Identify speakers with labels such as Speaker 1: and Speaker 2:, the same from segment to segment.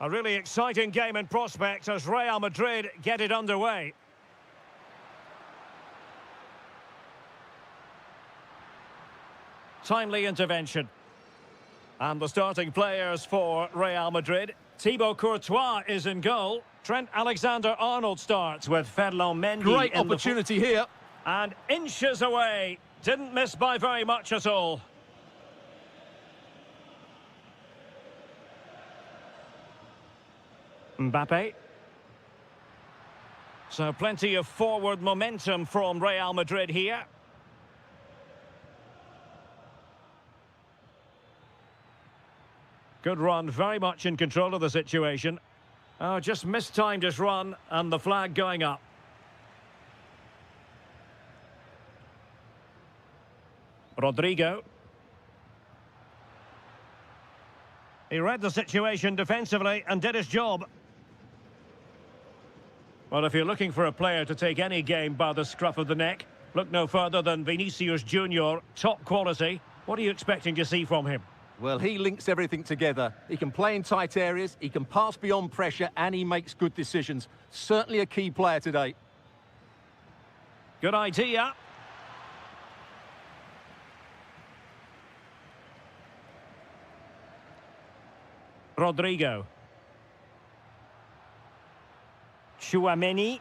Speaker 1: A really exciting game in prospect as Real Madrid get it underway. Timely intervention. And the starting players for Real Madrid. Thibaut Courtois is in goal. Trent Alexander-Arnold starts with Ferland Mendy.
Speaker 2: Great opportunity here.
Speaker 1: And inches away. Didn't miss by very much at all. Mbappe. So plenty of forward momentum from Real Madrid here. Good run, very much in control of the situation. Oh, just mistimed his run and the flag going up. Rodrigo. He read the situation defensively and did his job. Well, if you're looking for a player to take any game by the scruff of the neck, look no further than Vinicius Junior, top quality. What are you expecting to see from him?
Speaker 2: Well, he links everything together. He can play in tight areas, he can pass beyond pressure, and he makes good decisions. Certainly a key player today.
Speaker 1: Good idea. Rodrigo. Tchouaméni.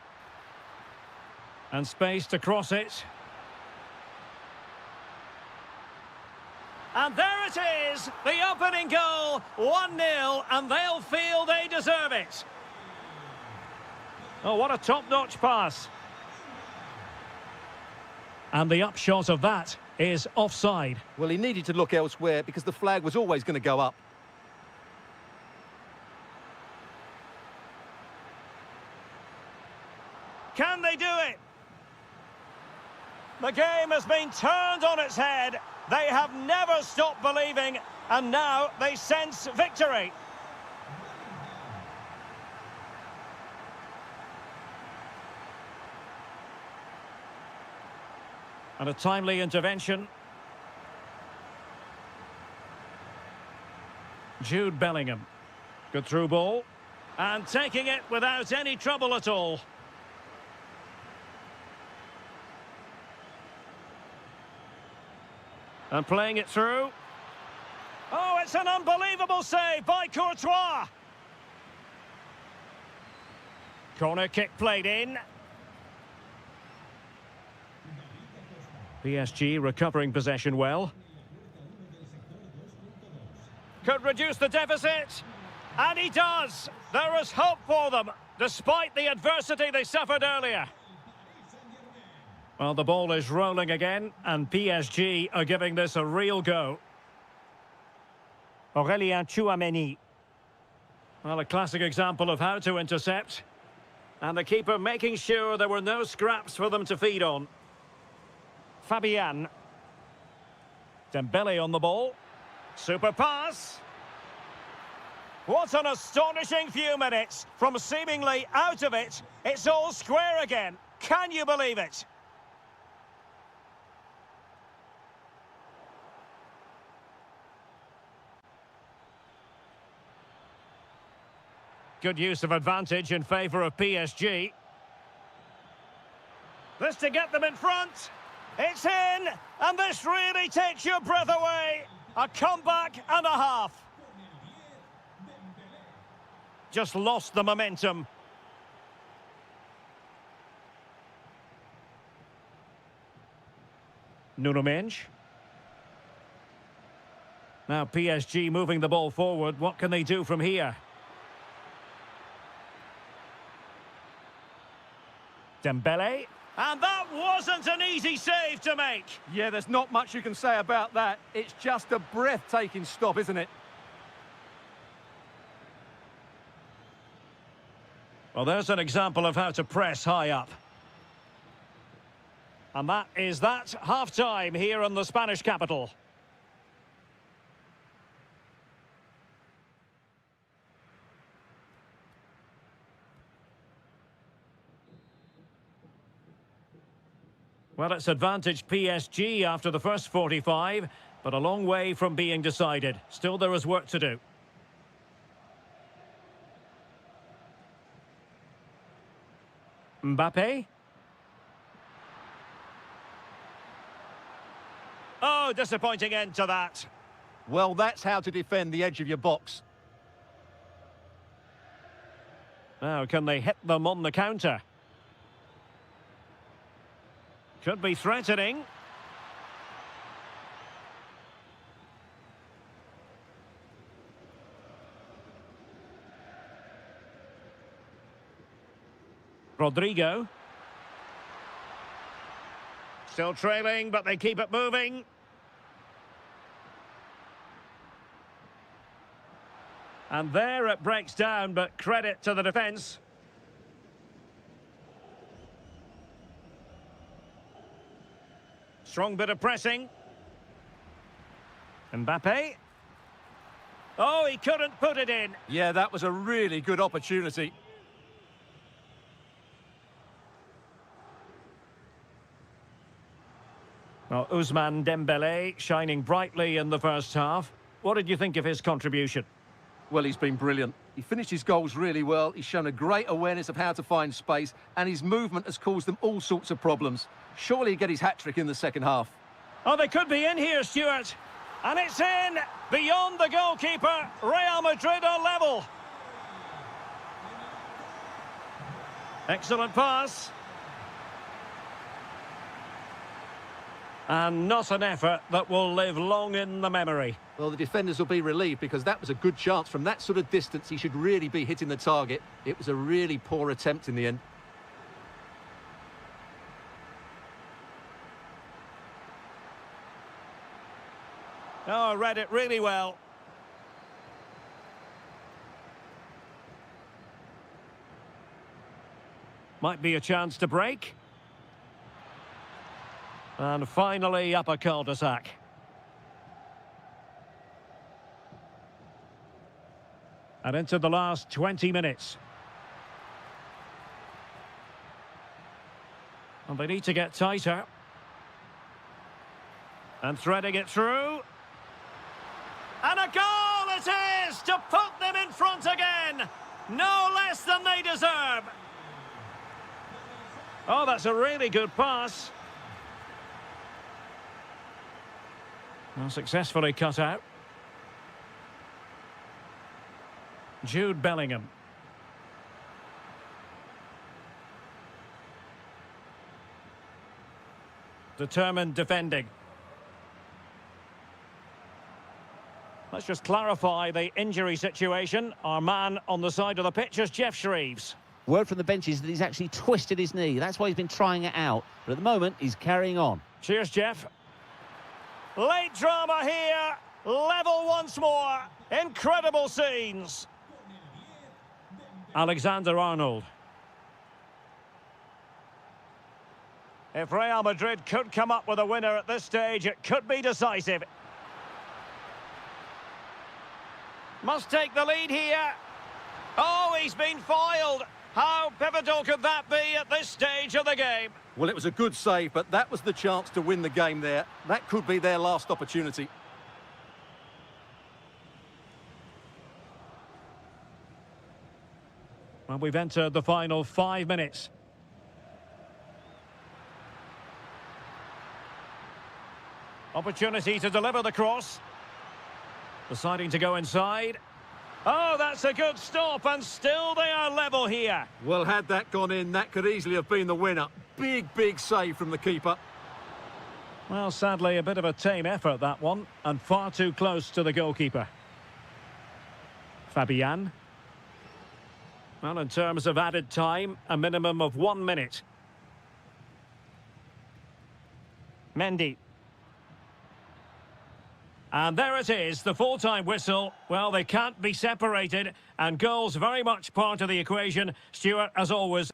Speaker 1: And space to cross it. And there it is, the opening goal, 1-0, and they'll feel they deserve it. Oh, what a top-notch pass. And the upshot of that is offside.
Speaker 2: Well, he needed to look elsewhere because the flag was always going to go up.
Speaker 1: Can they do it? The game has been turned on its head. They have never stopped believing, and now they sense victory. And a timely intervention. Jude Bellingham. Good through ball. And taking it without any trouble at all. And playing it through. Oh, it's an unbelievable save by Courtois. Corner kick played in. PSG recovering possession well. Could reduce the deficit. And he does. There is hope for them, despite the adversity they suffered earlier. Well, the ball is rolling again, and PSG are giving this a real go. Aurélien Tchouaméni. Well, a classic example of how to intercept. And the keeper making sure there were no scraps for them to feed on. Fabian. Dembele on the ball. Super pass. What an astonishing few minutes. From seemingly out of it, it's all square again. Can you believe it? Good use of advantage in favour of PSG. This to get them in front. It's in, and this really takes your breath away. A comeback and a half. Just lost the momentum. Nuno Mendes. Now PSG moving the ball forward. What can they do from here? Dembele. And that wasn't an easy save to make.
Speaker 2: Yeah, there's not much you can say about that. It's just a breathtaking stop, isn't it?
Speaker 1: Well, there's an example of how to press high up. And that is that. Half-time here in the Spanish capital. Well, it's advantage PSG after the first 45. but a long way from being decided. Still, there is work to do. Mbappe. Oh, disappointing end to that.
Speaker 2: Well, that's how to defend the edge of your box.
Speaker 1: Now, can they hit them on the counter? Could be threatening. Rodrigo. Still trailing, but they keep it moving. And there it breaks down, but credit to the defence. Strong bit of pressing. Mbappe. Oh, he couldn't put it in.
Speaker 2: Yeah, that was a really good opportunity.
Speaker 1: Well, Ousmane Dembélé shining brightly in the first half. What did you think of his contribution?
Speaker 2: Well, he's been brilliant. He finished his goals really well. He's shown a great awareness of how to find space, and his movement has caused them all sorts of problems. Surely he'll get his hat-trick in the second half.
Speaker 1: Oh, they could be in here, Stuart. And it's in! Beyond the goalkeeper. Real Madrid are level. Excellent pass. And not an effort that will live long in the memory.
Speaker 2: Well, the defenders will be relieved because that was a good chance. From that sort of distance, he should really be hitting the target. It was a really poor attempt in the end.
Speaker 1: Oh, read it really well. Might be a chance to break. And finally up a cul-de-sac. And into the last 20 minutes. And they need to get tighter. And threading it through. And a goal it is to put them in front again. No less than they deserve. Oh, that's a really good pass. Well, successfully cut out. Jude Bellingham. Determined defending. Let's just clarify the injury situation. Our man on the side of the pitch is Jeff Shreves.
Speaker 3: Word from the bench is that he's actually twisted his knee. That's why he's been trying it out. But at the moment, he's carrying on.
Speaker 1: Cheers, Jeff. Late drama here. Level once more. Incredible scenes. Alexander-Arnold. If Real Madrid could come up with a winner at this stage, it could be decisive. Must take the lead here. Oh, he's been foiled. How pivotal could that be at this stage of the game?
Speaker 2: Well, it was a good save, but that was the chance to win the game there. That could be their last opportunity.
Speaker 1: Well, we've entered the final 5 minutes. Opportunity to deliver the cross. Deciding to go inside. Oh, that's a good stop, and still they are level here.
Speaker 2: Well, had that gone in, that could easily have been the winner. Big, big save from the keeper.
Speaker 1: Well, sadly, a bit of a tame effort, that one, and far too close to the goalkeeper. Fabian. Well, in terms of added time, a minimum of 1 minute. Mendy. And there it is, the full-time whistle. Well, they can't be separated, and goals very much part of the equation. Stuart, as always,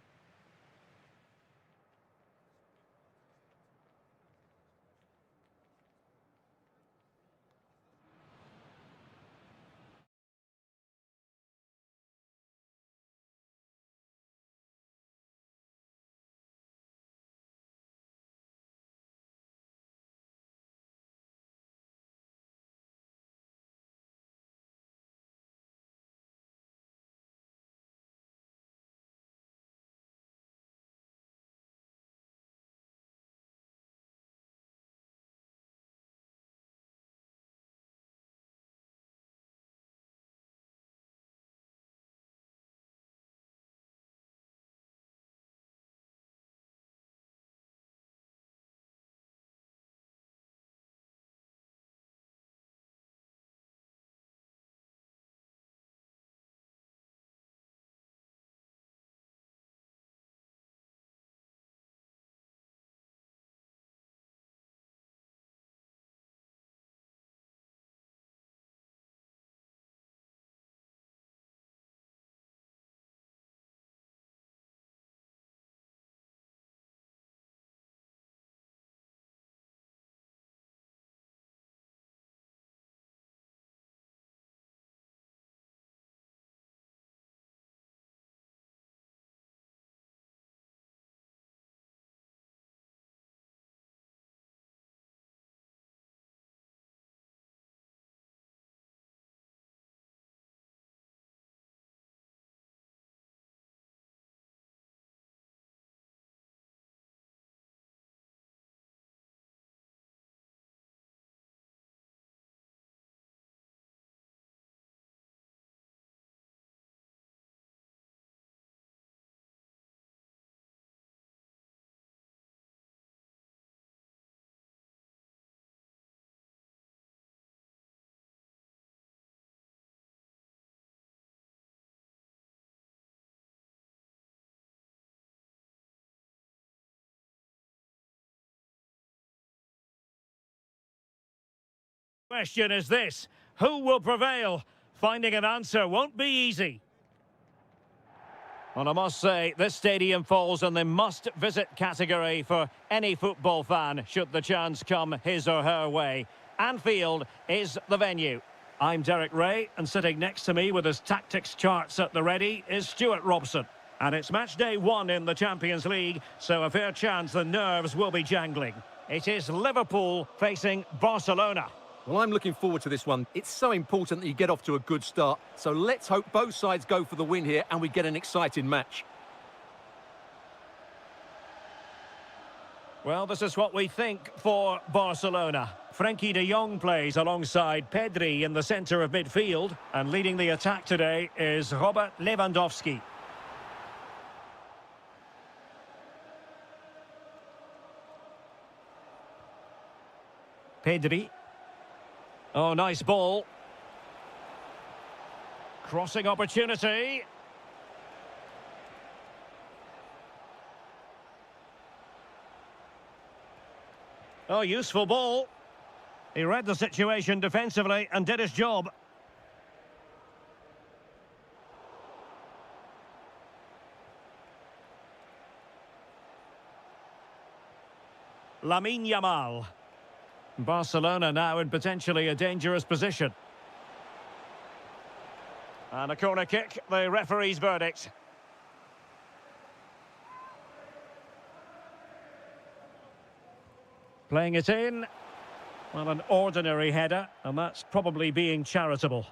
Speaker 1: Question is this: who will prevail? Finding an answer won't be easy. Well, I must say, this stadium falls in the must-visit category for any football fan, should the chance come his or her way. Anfield is the venue. I'm Derek Ray, and sitting next to me with his tactics charts at the ready is Stuart Robson. And it's match day 1 in the Champions League, so a fair chance the nerves will be jangling. It is Liverpool facing Barcelona.
Speaker 2: Well, I'm looking forward to this one. It's so important that you get off to a good start. So let's hope both sides go for the win here and we get an exciting match.
Speaker 1: Well, this is what we think for Barcelona. Frenkie de Jong plays alongside Pedri in the centre of midfield. And leading the attack today is Robert Lewandowski. Pedri. Oh, nice ball. Crossing opportunity. Oh, useful ball. He read the situation defensively and did his job. Lamine Yamal. Barcelona now in potentially a dangerous position. And a corner kick, the referee's verdict. Playing it in. Well, an ordinary header, and that's probably being charitable.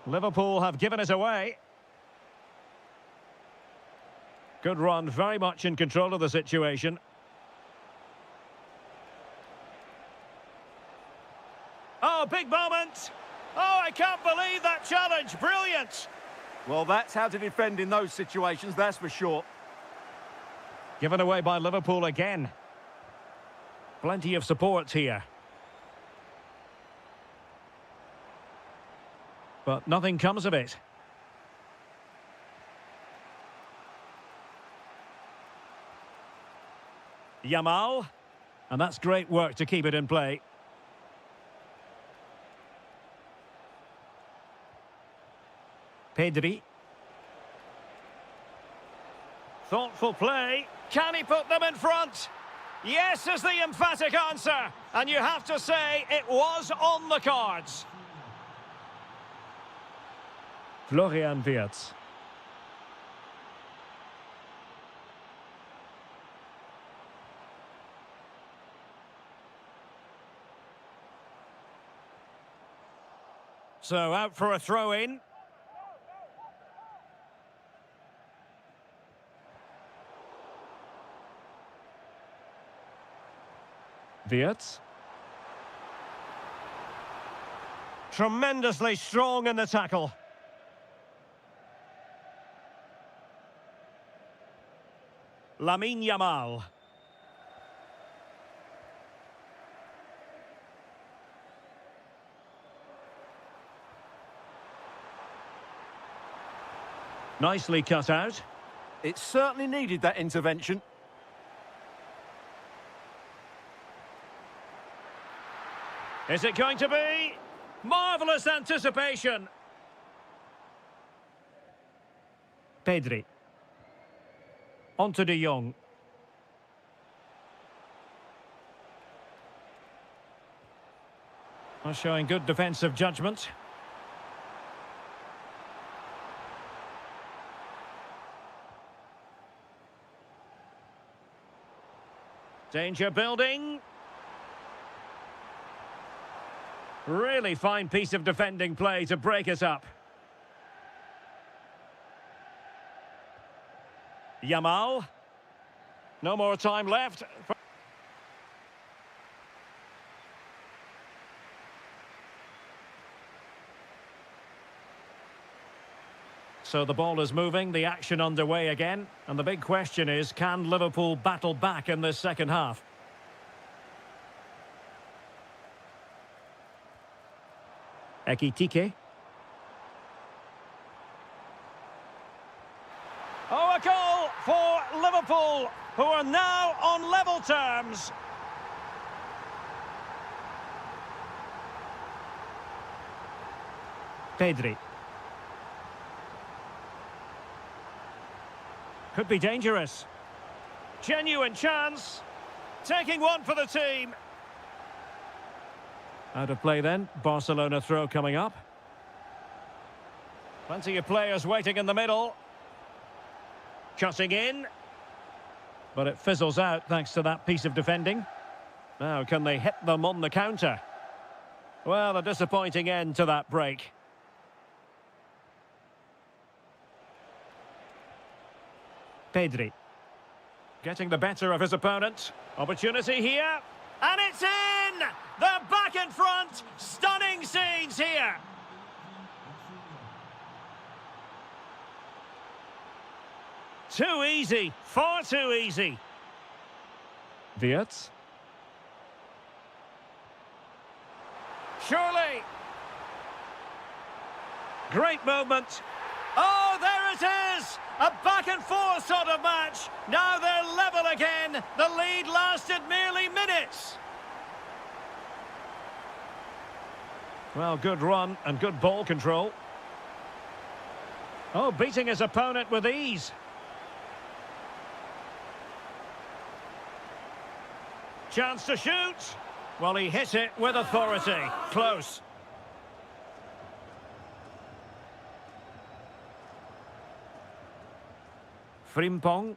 Speaker 1: Liverpool have given it away. Good run, very much in control of the situation. Oh, big moment! Oh, I can't believe that challenge! Brilliant!
Speaker 2: Well, that's how to defend in those situations, that's for sure.
Speaker 1: Given away by Liverpool again. Plenty of support here. But nothing comes of it. Yamal. And that's great work to keep it in play. Pedri. Thoughtful play. Can he put them in front? Yes is the emphatic answer. And you have to say it was on the cards. Florian Wirtz. So out for a throw-in. Wirtz. Tremendously strong in the tackle. Lamine Yamal. Nicely cut out.
Speaker 2: It certainly needed that intervention.
Speaker 1: Is it going to be? Marvellous anticipation. Pedri. On to de Jong. Showing good defensive judgment. Danger building. Really fine piece of defending play to break it up. Yamal. No more time left. So the ball is moving, the action underway again. And the big question is, can Liverpool battle back in this second half? Ekitike. goal, who are now on level terms. Pedri. Could be dangerous. Genuine chance. Taking one for the team. Out of play then. Barcelona throw coming up. Plenty of players waiting in the middle. Cutting in. But it fizzles out thanks to that piece of defending. Now, can they hit them on the counter? Well, a disappointing end to that break. Pedri. Getting the better of his opponent. Opportunity here. And it's in! They're back in front! Stunning scenes here! Too easy. Far too easy. Wirtz. Surely. Great movement. Oh, there it is! A back-and-forth sort of match. Now they're level again. The lead lasted merely minutes. Well, good run and good ball control. Oh, beating his opponent with ease. Chance to shoot. Well, he hit it with authority. Close. Frimpong.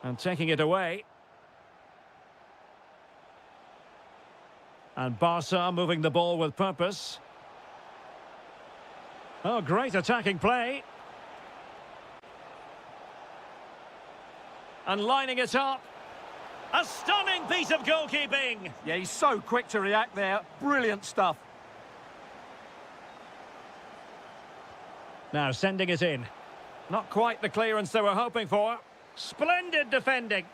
Speaker 1: And taking it away. And Barca moving the ball with purpose. Oh, great attacking play. And lining it up. A stunning piece of goalkeeping.
Speaker 2: Yeah, he's so quick to react there. Brilliant stuff.
Speaker 1: Now sending it in. Not quite the clearance they were hoping for. Splendid defending.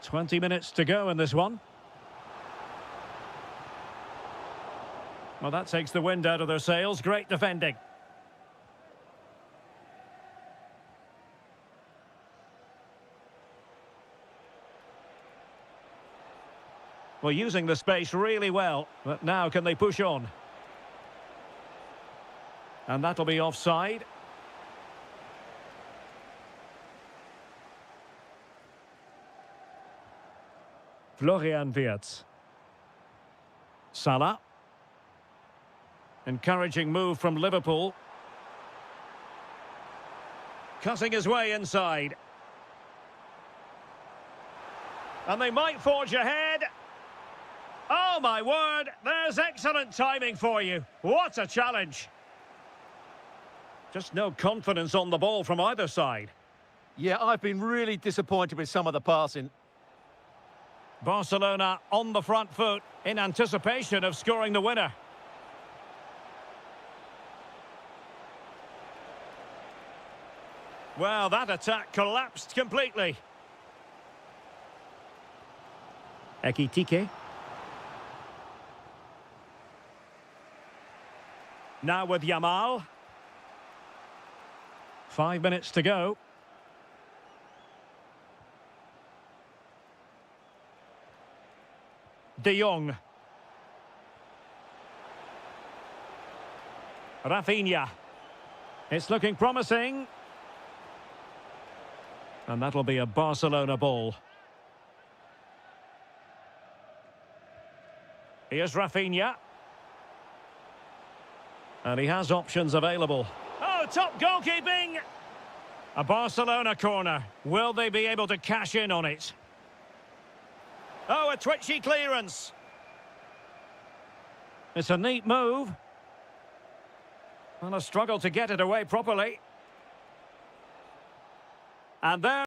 Speaker 1: 20 minutes to go in this one. Well, that takes the wind out of their sails. Great defending. Well, using the space really well. But now can they push on? And that'll be offside. Florian Wirtz. Salah. Encouraging move from Liverpool. Cutting his way inside. And they might forge ahead. Oh, my word, there's excellent timing for you. What a challenge. Just no confidence on the ball from either side.
Speaker 2: Yeah, I've been really disappointed with some of the passing.
Speaker 1: Barcelona on the front foot in anticipation of scoring the winner. Well, that attack collapsed completely. Ekitike. Now with Yamal. 5 minutes to go. De Jong. Rafinha. It's looking promising. And that'll be a Barcelona ball. Here's Rafinha. And he has options available. Oh, top goalkeeping! A Barcelona corner. Will they be able to cash in on it? Oh, a twitchy clearance. It's a neat move. And a struggle to get it away properly. And there...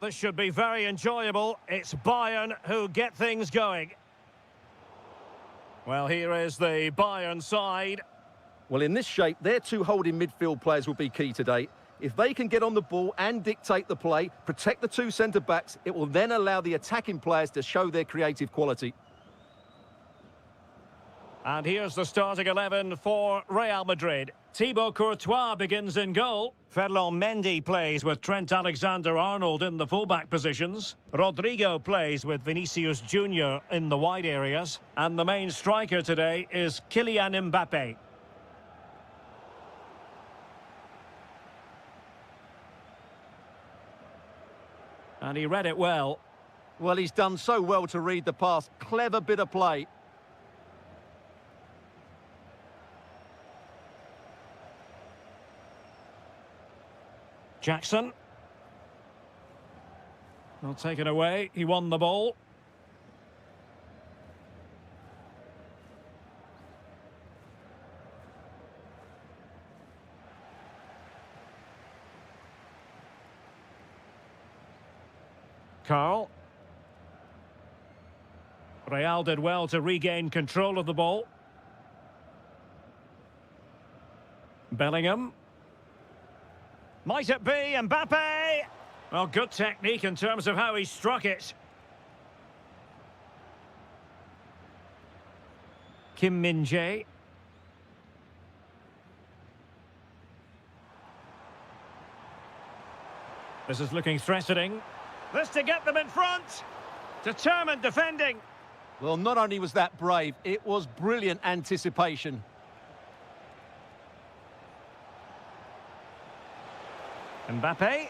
Speaker 1: this should be very enjoyable. It's Bayern who get things going. Well, here is the Bayern side.
Speaker 2: Well, in this shape, their two holding midfield players will be key today. If they can get on the ball and dictate the play, protect the two centre-backs, it will then allow the attacking players to show their creative quality.
Speaker 1: And here's the starting 11 for Real Madrid. Thibaut Courtois begins in goal. Ferland Mendy plays with Trent Alexander-Arnold in the fullback positions. Rodrigo plays with Vinicius Junior in the wide areas. And the main striker today is Kylian Mbappe. And he read it well.
Speaker 2: Well, he's done so well to read the pass. Clever bit of play.
Speaker 1: Jackson. Well, taken away. He won the ball. Carl. Real did well to regain control of the ball. Bellingham. Might it be Mbappe? Well, good technique in terms of how he struck it. Kim Min-jae. This is looking threatening. This to get them in front. Determined defending.
Speaker 2: Well, not only was that brave, it was brilliant anticipation.
Speaker 1: Mbappe.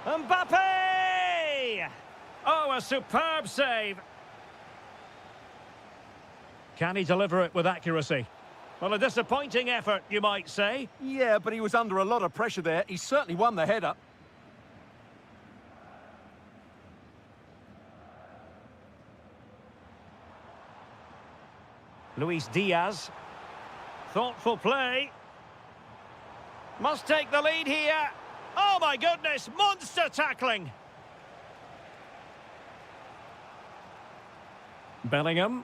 Speaker 1: Mbappe! Oh, a superb save. Can he deliver it with accuracy? Well, a disappointing effort, you might say.
Speaker 2: Yeah, but he was under a lot of pressure there. He certainly won the header.
Speaker 1: Luis Diaz. Thoughtful play. Must take the lead here. Oh, my goodness. Monster tackling. Bellingham.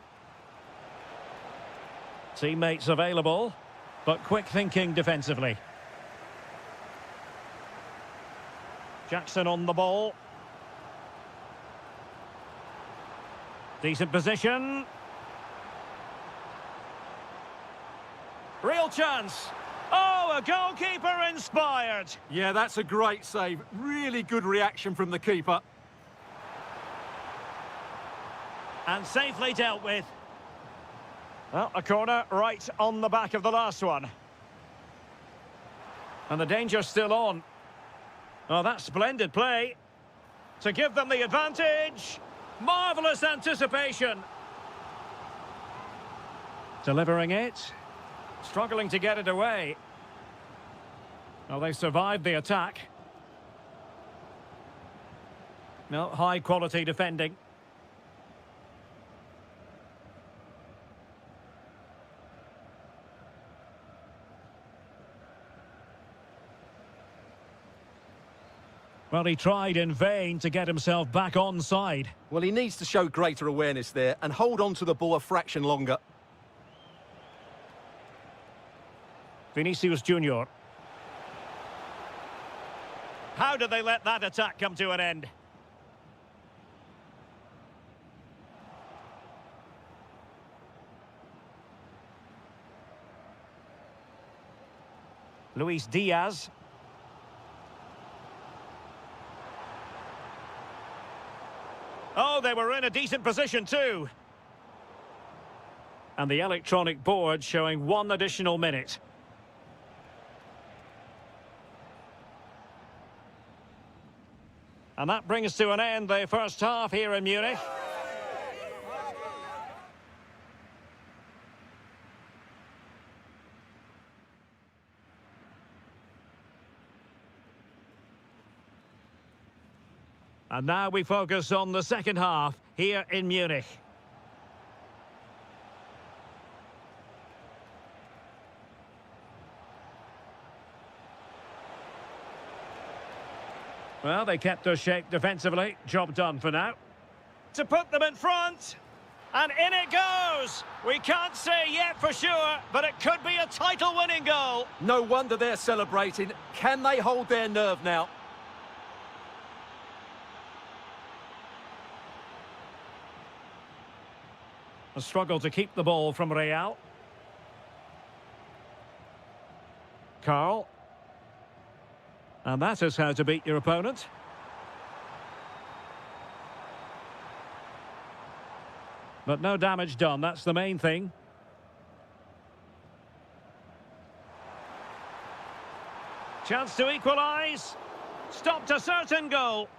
Speaker 1: Teammates available, but quick thinking defensively. Jackson on the ball. Decent position. Real chance. Oh, a goalkeeper inspired.
Speaker 2: Yeah, that's a great save. Really good reaction from the keeper.
Speaker 1: And safely dealt with. Well, a corner right on the back of the last one. And the danger's still on. Oh, that's splendid play. To give them the advantage. Marvellous anticipation. Delivering it. Struggling to get it away. Well, they survived the attack. No, high quality defending. Well, he tried in vain to get himself back on side.
Speaker 2: Well, he needs to show greater awareness there and hold on to the ball a fraction longer.
Speaker 1: Vinicius Junior. How did they let that attack come to an end? Luis Diaz. Oh, they were in a decent position too. And the electronic board showing 1 additional minute. And that brings to an end the first half here in Munich. And now we focus on the second half here in Munich. Well, they kept their shape defensively. Job done for now. To put them in front. And in it goes. We can't say yet for sure, but it could be a title-winning goal.
Speaker 2: No wonder they're celebrating. Can they hold their nerve now?
Speaker 1: A struggle to keep the ball from Real. Carl. And that is how to beat your opponent. But no damage done, that's the main thing. Chance to equalise. Stopped a certain goal.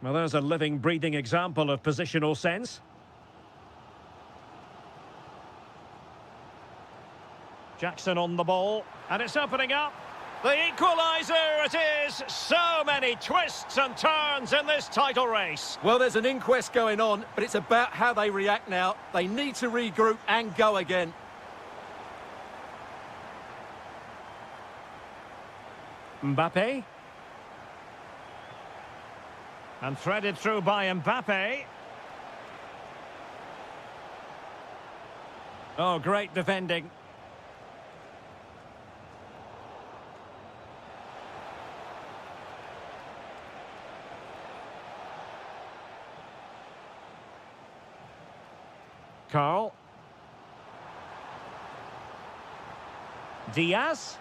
Speaker 1: Well, there's a living, breathing example of positional sense. Jackson on the ball, and it's opening up. The equaliser it is! So many twists and turns in this title race.
Speaker 2: Well, there's an inquest going on, but it's about how they react now. They need to regroup and go again.
Speaker 1: Mbappe. And threaded through by Mbappe. Oh, great defending. Carl. Diaz.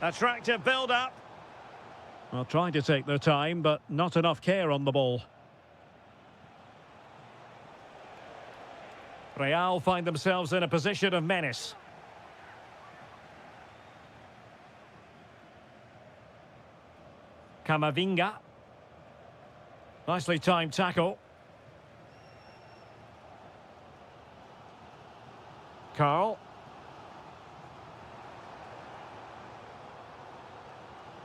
Speaker 1: Attractive build-up. Well, trying to take their time, but not enough care on the ball. Real find themselves in a position of menace. Camavinga. Nicely timed tackle. Carl.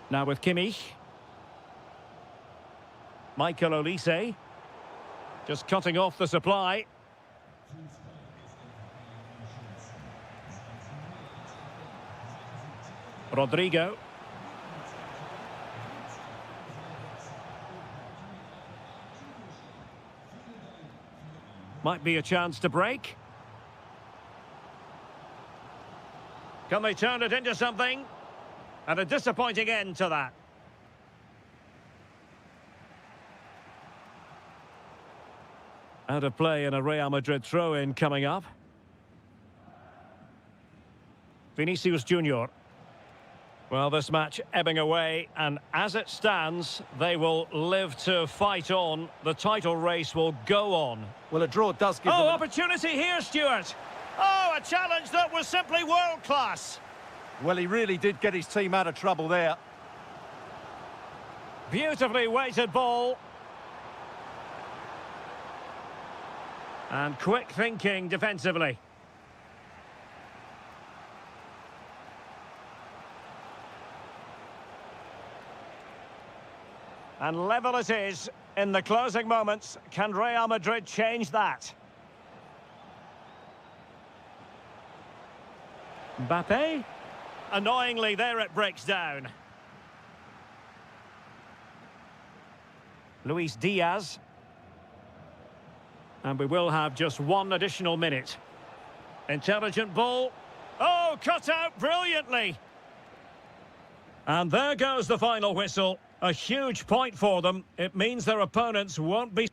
Speaker 1: Now with Kimmich. Michael Olise. Just cutting off the supply. Rodrigo. Might be a chance to break. Can they turn it into something? And a disappointing end to that. Out of play and a Real Madrid throw-in coming up. Vinicius Junior. Well, this match ebbing away, and as it stands, they will live to fight on. The title race will go on.
Speaker 2: Well, a draw does give them...
Speaker 1: Oh, opportunity here, Stuart. Oh, a challenge that was simply world-class.
Speaker 2: Well, he really did get his team out of trouble there.
Speaker 1: Beautifully weighted ball. And quick thinking defensively. And level it is in the closing moments. Can Real Madrid change that? Mbappe? Annoyingly, there it breaks down. Luis Diaz. And we will have just one additional minute. Intelligent ball. Oh, cut out brilliantly. And there goes the final whistle. A huge point for them. It means their opponents won't be...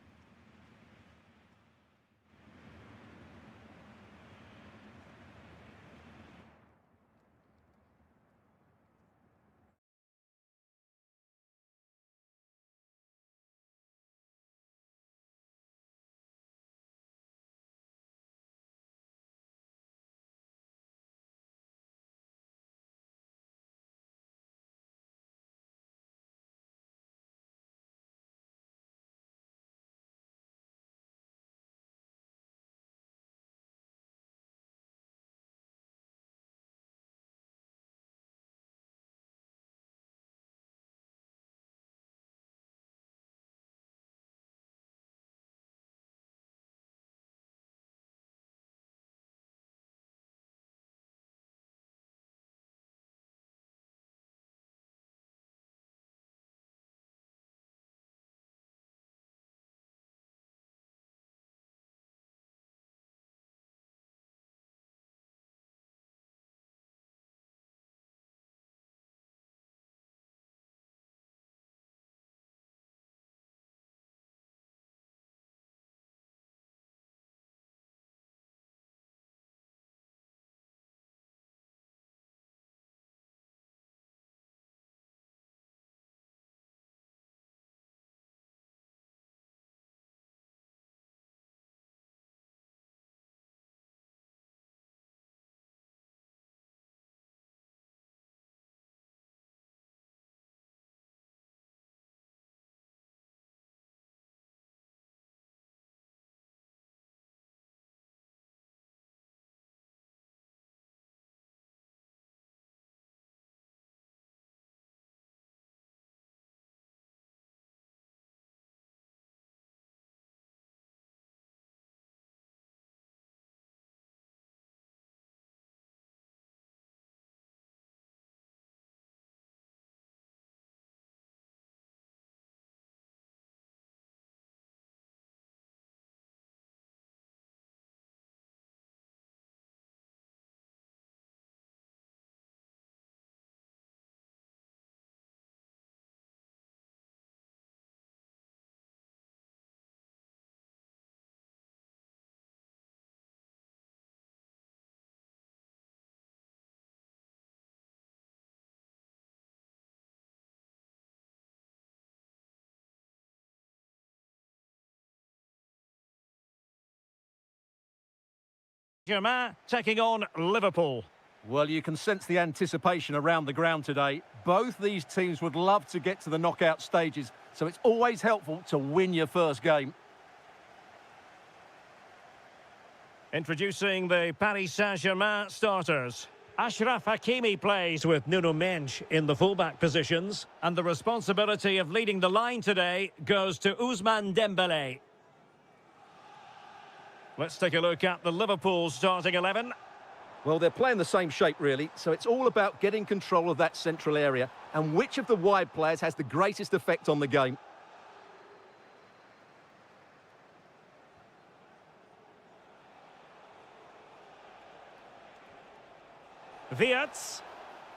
Speaker 1: Germain taking on Liverpool.
Speaker 2: Well, you can sense the anticipation around the ground today. Both these teams would love to get to the knockout stages, so it's always helpful to win your first game.
Speaker 1: Introducing the Paris Saint-Germain starters. Achraf Hakimi plays with Nuno Mendes in the fullback positions, and the responsibility of leading the line today goes to Ousmane Dembélé. Let's take a look at the Liverpool starting 11.
Speaker 2: Well, they're playing the same shape, really, so it's all about getting control of that central area and which of the wide players has the greatest effect on the game.
Speaker 1: Wirtz,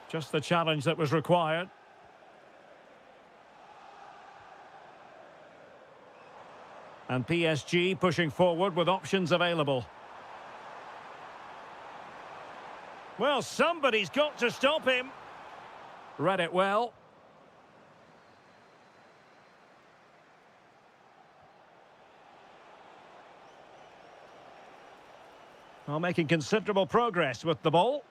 Speaker 1: just the challenge that was required. And PSG pushing forward with options available. Well, somebody's got to stop him. Read it well. Well, making considerable progress with the ball.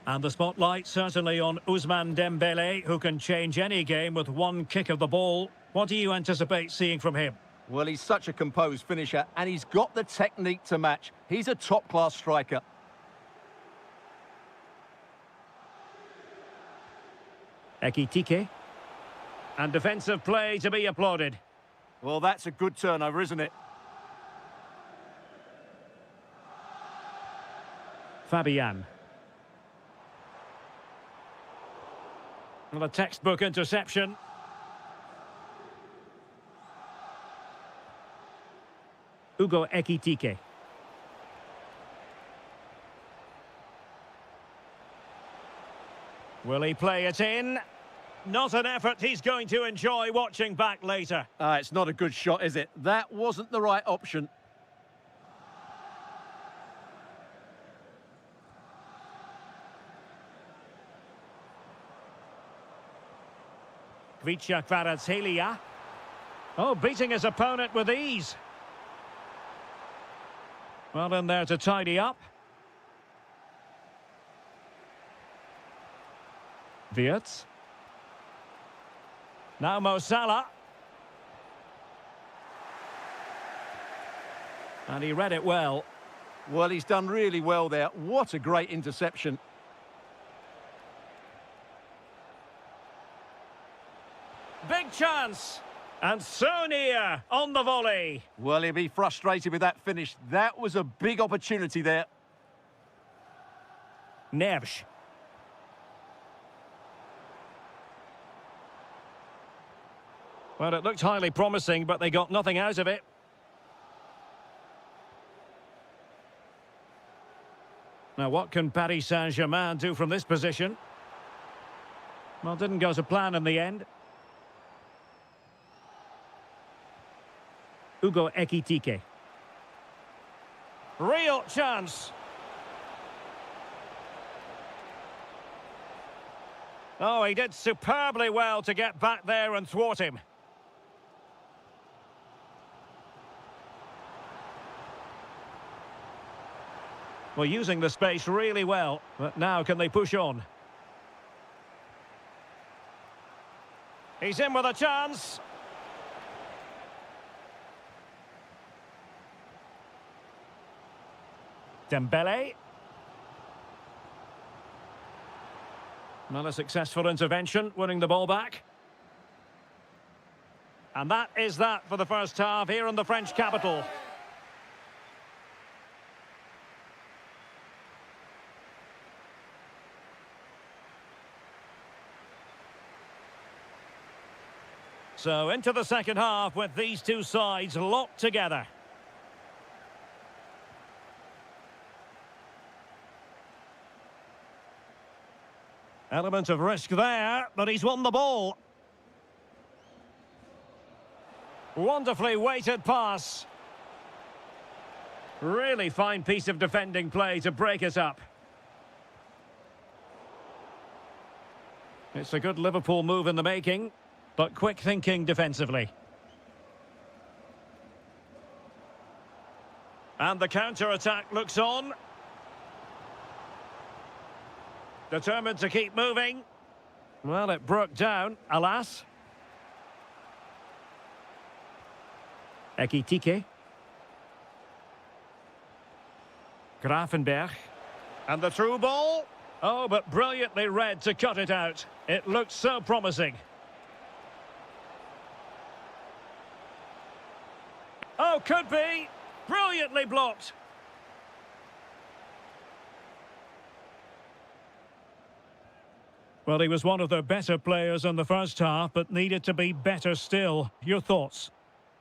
Speaker 1: And the spotlight certainly on Ousmane Dembélé, who can change any game with one kick of the ball. What do you anticipate seeing from him?
Speaker 2: Well, he's such a composed finisher, and he's got the technique to match. He's a top-class striker.
Speaker 1: Ekitike. And defensive play to be applauded.
Speaker 2: Well, that's a good turnover, isn't it?
Speaker 1: Fabian. Well, a textbook interception. Ugo Ekitike. Will he play it in? Not an effort he's going to enjoy watching back later.
Speaker 2: It's not a good shot, is it? That wasn't the right option.
Speaker 1: Kvicha Kvaratskhelia. Oh, beating his opponent with ease. Well, in there to tidy up. Wirtz. Now Mo Salah. And he read it well.
Speaker 2: Well, he's done really well there. What a great interception.
Speaker 1: Big chance. And so near on the volley.
Speaker 2: Well, he'll be frustrated with that finish. That was a big opportunity there.
Speaker 1: Neves. Well, it looked highly promising, but they got nothing out of it. Now, what can Paris Saint-Germain do from this position? Well, didn't go to plan in the end. Ugo Ekitike. Real chance. Oh, he did superbly well to get back there and thwart him. Well, using the space really well, but now can they push on? He's in with a chance. Dembélé. Not a successful intervention, winning the ball back. And that is that for the first half here in the French capital. So into the second half with these two sides locked together. Element of risk there, but he's won the ball. Wonderfully weighted pass. Really fine piece of defending play to break it up. It's a good Liverpool move in the making, but quick thinking defensively. And the counter-attack looks on. Determined to keep moving. Well, it broke down, alas. Ekitike. Grafenberg. And the through ball. Oh, but brilliantly read to cut it out. It looked so promising. Oh, could be. Brilliantly blocked. Well, he was one of their better players in the first half, but needed to be better still. Your thoughts?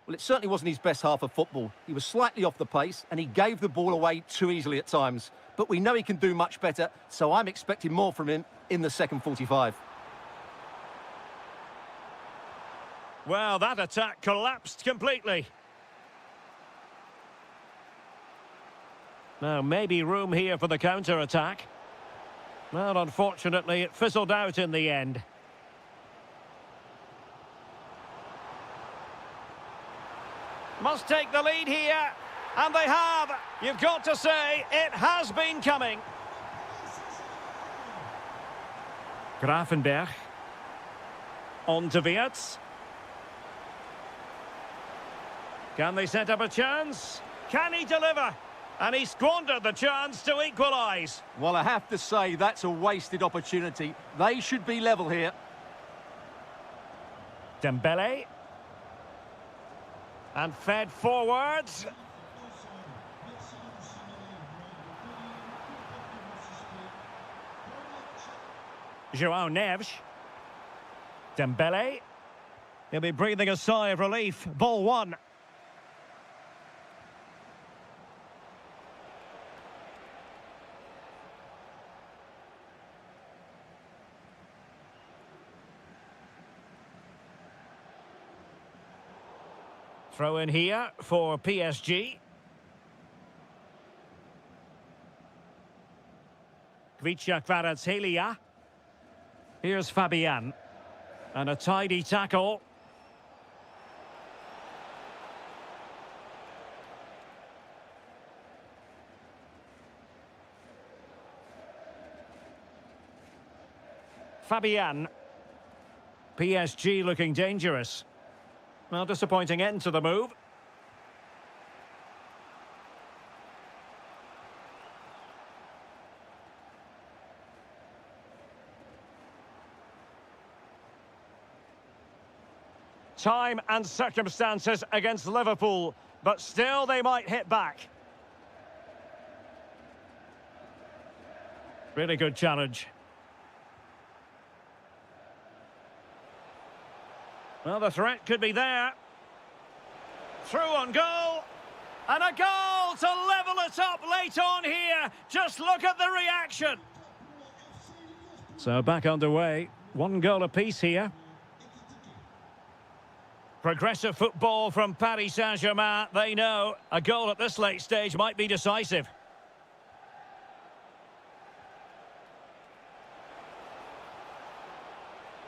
Speaker 2: Well, it certainly wasn't his best half of football. He was slightly off the pace and he gave the ball away too easily at times. But we know he can do much better, so I'm expecting more from him in the second 45.
Speaker 1: Well, that attack collapsed completely. Now, maybe room here for the counter-attack. Well, unfortunately, it fizzled out in the end. Must take the lead here. And they have. You've got to say, it has been coming. Grafenberg. On to Wirtz. Can they set up a chance? Can he deliver? And he squandered the chance to equalise.
Speaker 2: Well, I have to say, that's a wasted opportunity. They should be level here.
Speaker 1: Dembele. And fed forwards. João Neves. Dembele. He'll be breathing a sigh of relief. Ball one. Throw in here for PSG. Kvaratskhelia. Here's Fabian. And a tidy tackle. Fabian. PSG looking dangerous. Well, disappointing end to the move. Time and circumstances against Liverpool, but still they might hit back. Really good challenge. Well, the threat could be there. Through on goal. And a goal to level it up late on here. Just look at the reaction. So back underway. One goal apiece here. Progressive football from Paris Saint-Germain. They know a goal at this late stage might be decisive.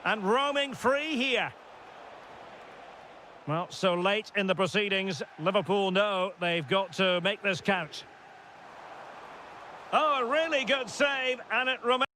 Speaker 1: And roaming free here. Well, so late in the proceedings, Liverpool know they've got to make this count. Oh, a really good save, and it remains.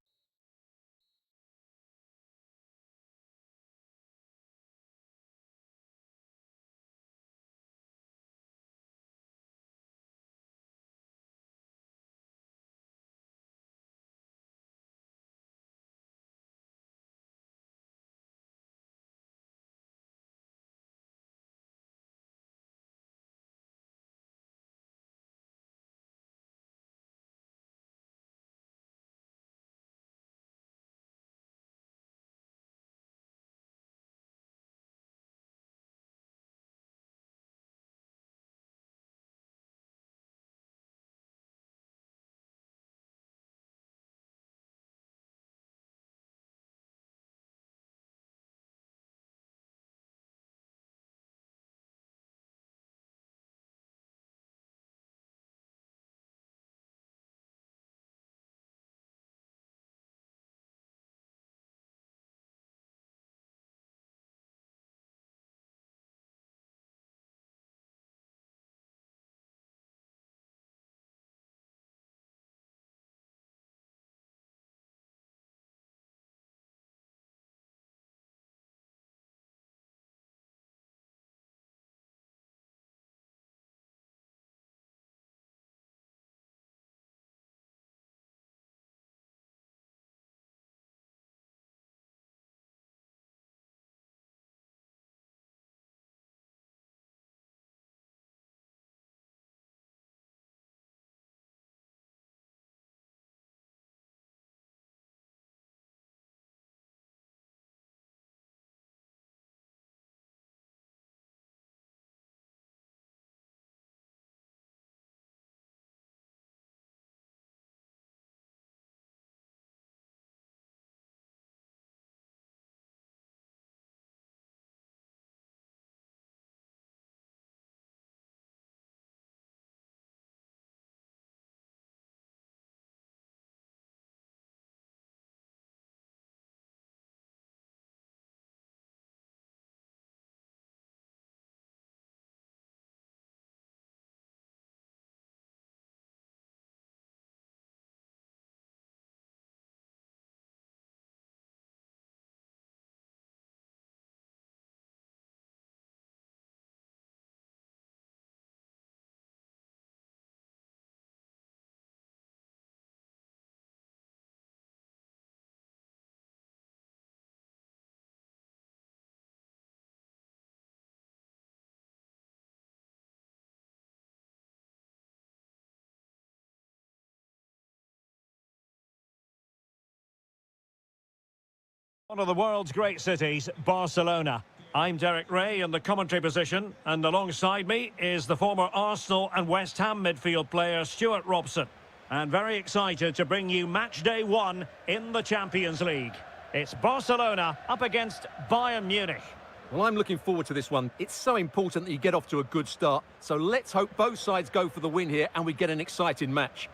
Speaker 1: One of the world's great cities, Barcelona. I'm Derek Ray in the commentary position, and alongside me is the former Arsenal and West Ham midfield player Stuart Robson. And very excited to bring you match day 1 in the Champions League. It's Barcelona up against Bayern Munich.
Speaker 2: Well, I'm looking forward to this one. It's so important that you get off to a good start. So let's hope both sides go for the win here and we get an exciting match.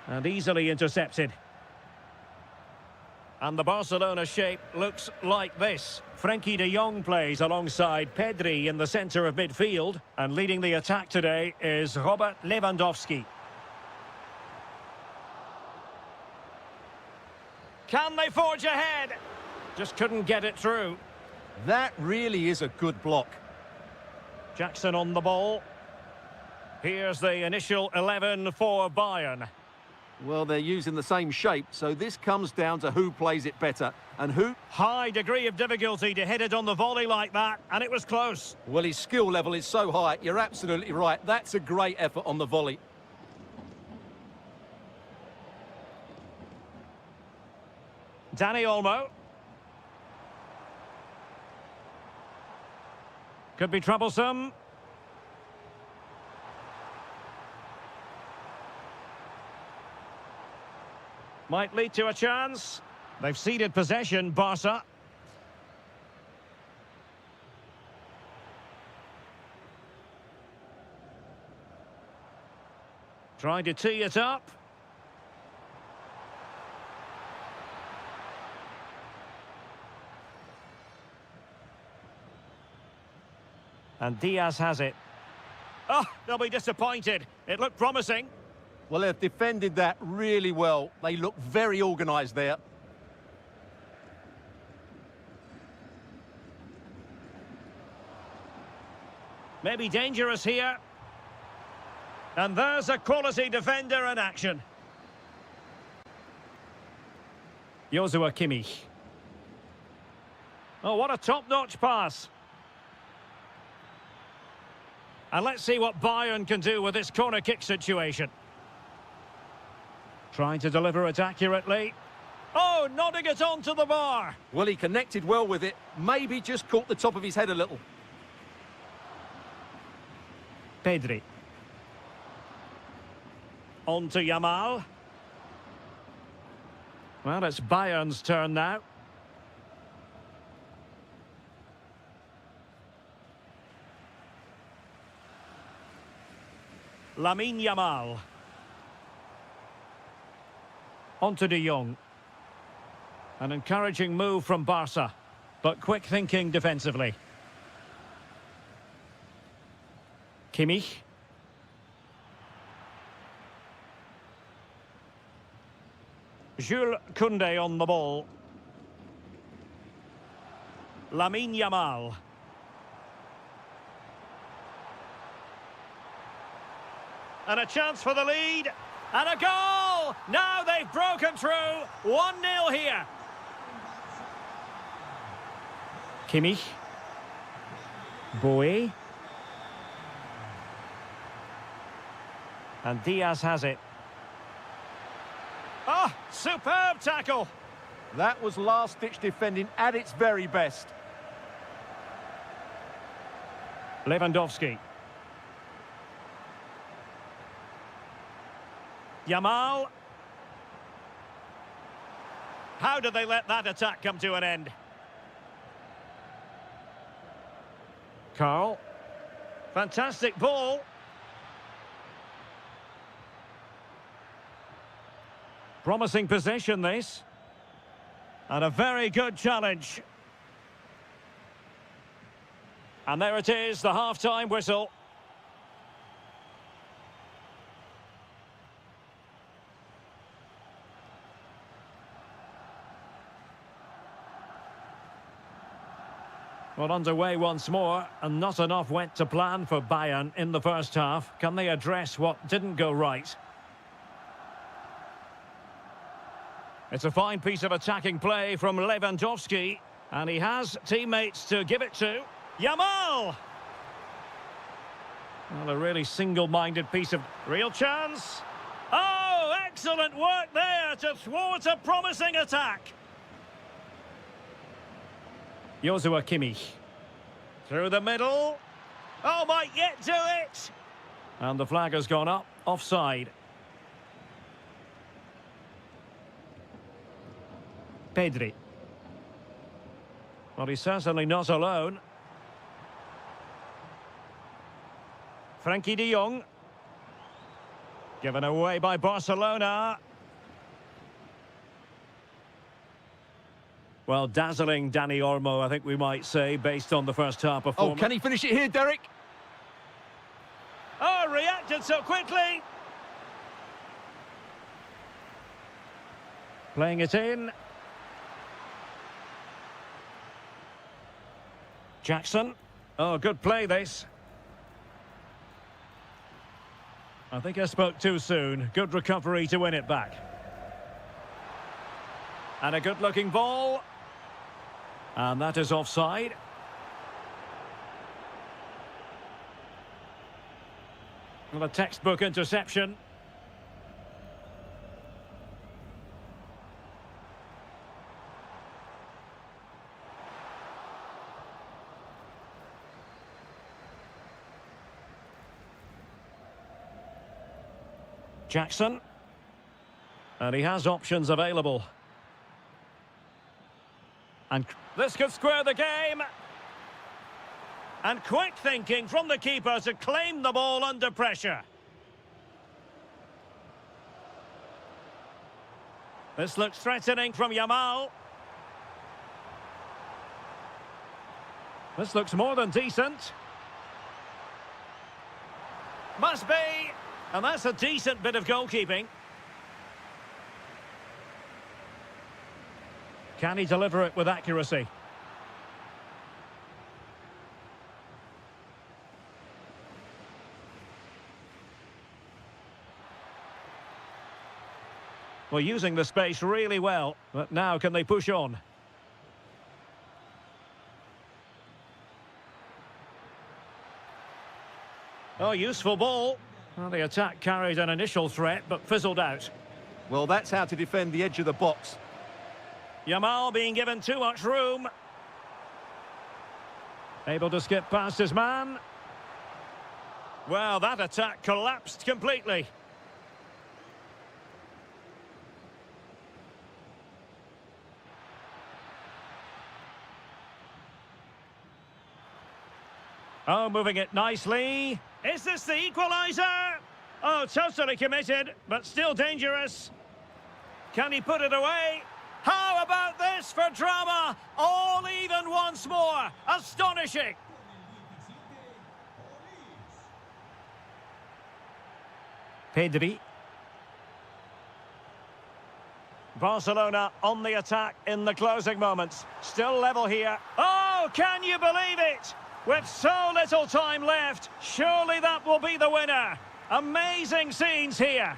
Speaker 1: And easily intercepted. And the Barcelona shape looks like this. Frenkie de Jong plays alongside Pedri in the centre of midfield. And leading the attack today is Robert Lewandowski. Can they forge ahead? Just couldn't get it through.
Speaker 2: That really is a good block.
Speaker 1: Jackson on the ball. Here's the initial 11 for Bayern.
Speaker 2: Well, they're using the same shape, so this comes down to who plays it better. And who?
Speaker 1: High degree of difficulty to hit it on the volley like that, and it was close.
Speaker 2: Well, his skill level is so high, you're absolutely right. That's a great effort on the volley.
Speaker 1: Dani Olmo. Could be troublesome. Might lead to a chance. They've ceded possession, Barca. Trying to tee it up. And Diaz has it. Oh, they'll be disappointed. It looked promising.
Speaker 2: Well, they've defended that really well. They look very organised there.
Speaker 1: Maybe dangerous here. And there's a quality defender in action. Joshua Kimmich. Oh, what a top-notch pass. And let's see what Bayern can do with this corner kick situation. Trying to deliver it accurately. Oh, nodding it onto the bar.
Speaker 2: Well, he connected well with it. Maybe just caught the top of his head a little.
Speaker 1: Pedri. On to Yamal. Well, it's Bayern's turn now. Lamine Yamal. On to de Jong. An encouraging move from Barca, but quick thinking defensively. Kimmich. Jules Koundé on the ball. Lamine Yamal. And a chance for the lead. And a goal! Now they've broken through. 1-0 here. Kimmich. Bowie. And Diaz has it. Oh, superb tackle.
Speaker 2: That was last-ditch defending at its very best.
Speaker 1: Lewandowski. Yamal. How did they let that attack come to an end? Carl. Fantastic ball. Promising possession, this. And a very good challenge. And there it is, the half-time whistle. Well, underway once more, and not enough went to plan for Bayern in the first half. Can they address what didn't go right? It's a fine piece of attacking play from Lewandowski, and he has teammates to give it to. Yamal! Well, a really single-minded piece of real chance. Oh, Excellent work there to thwart a promising attack. Joshua Kimmich. Through the middle. Oh, might yet do it. And the flag has gone up. Offside. Pedri. Well, he's certainly not alone. Frankie de Jong. Given away by Barcelona. Well, dazzling Dani Olmo, I think we might say, based on the first half performance.
Speaker 2: Oh, can he finish it here, Derek?
Speaker 1: Oh, reacted so quickly. Playing it in. Jackson. Oh, good play this. I think I spoke too soon. Good recovery to win it back. And a good-looking ball. And that is offside. Well, a textbook interception. Jackson. And he has options available. And this could square the game. And quick thinking from the keeper to claim the ball under pressure. This looks threatening from Yamal. This looks more than decent. Must be. And that's a decent bit of goalkeeping. Can he deliver it with accuracy? Well, using the space really well, but now can they push on? Oh, useful ball. Well, the attack carried an initial threat, but fizzled out.
Speaker 2: Well, that's how to defend the edge of the box.
Speaker 1: Yamal being given too much room. Able to skip past his man. Well, that attack collapsed completely. Oh, moving it nicely. Is this the equaliser? Oh, totally committed, but still dangerous. Can he put it away? How about this for drama? All even once more. Astonishing. Pedri. Barcelona on the attack in the closing moments. Still level here. Oh, can you believe it? With so little time left, surely that will be the winner. Amazing scenes here.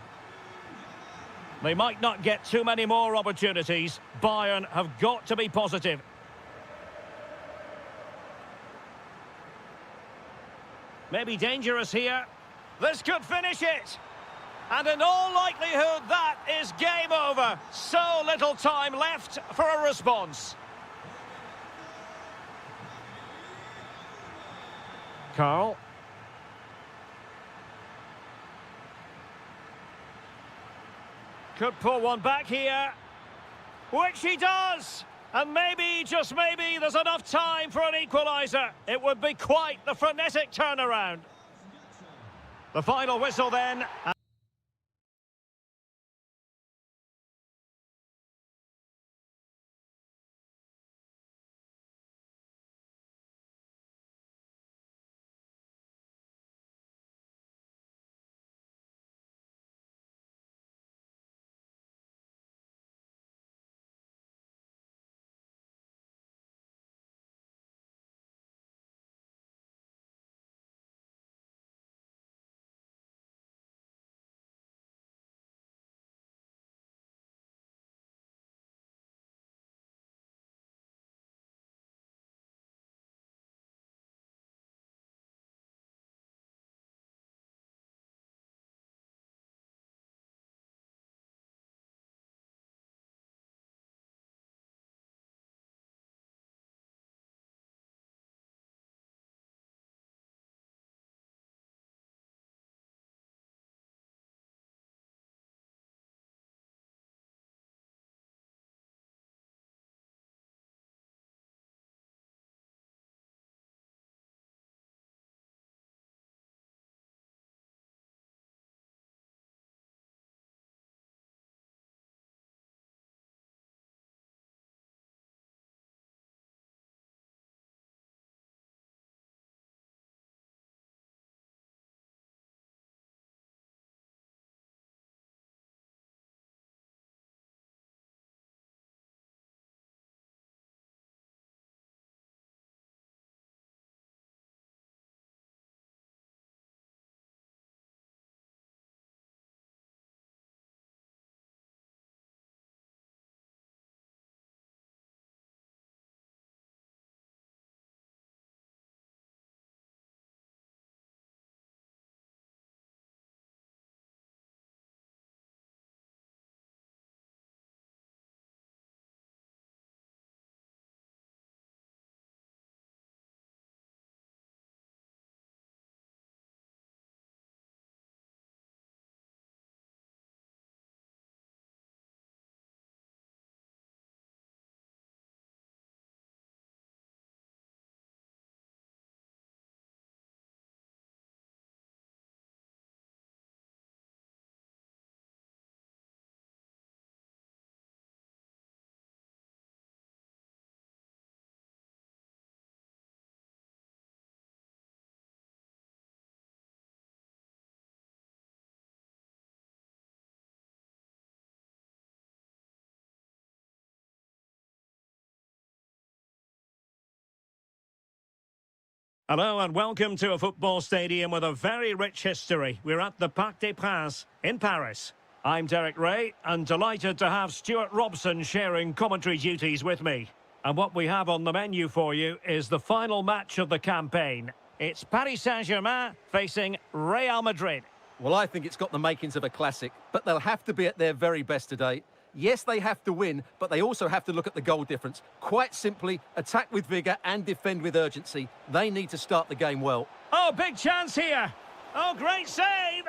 Speaker 1: They might not get too many more opportunities. Bayern have got to be positive. Maybe dangerous here. This could finish it. And in all likelihood, that is game over. So little time left for a response. Carl. Could pull one back here. Which he does. And maybe, just maybe, there's enough time for an equaliser. It would be quite the frenetic turnaround. The final whistle then. Hello and welcome to a football stadium with a very rich history. We're at the Parc des Princes in Paris. I'm Derek Ray and delighted to have Stuart Robson sharing commentary duties with me. And what we have on the menu for you is the final match of the campaign. It's Paris Saint-Germain facing Real Madrid.
Speaker 2: Well, I think it's got the makings of a classic, but they'll have to be at their very best today. Yes, they have to win, but they also have to look at the goal difference. Quite simply, attack with vigour and defend with urgency. They need to start the game well.
Speaker 1: Oh, big chance here. Oh, great save.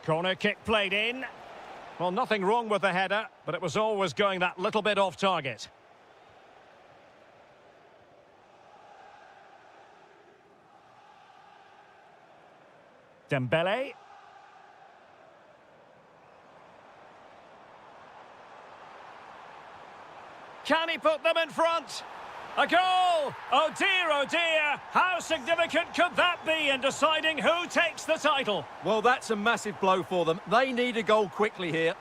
Speaker 1: Corner kick played in. Well, nothing wrong with the header, but it was always going that little bit off target. Dembele. Can he put them in front? A goal! Oh dear, how significant could that be in deciding who takes the title?
Speaker 2: Well, that's a massive blow for them. They need a goal quickly here.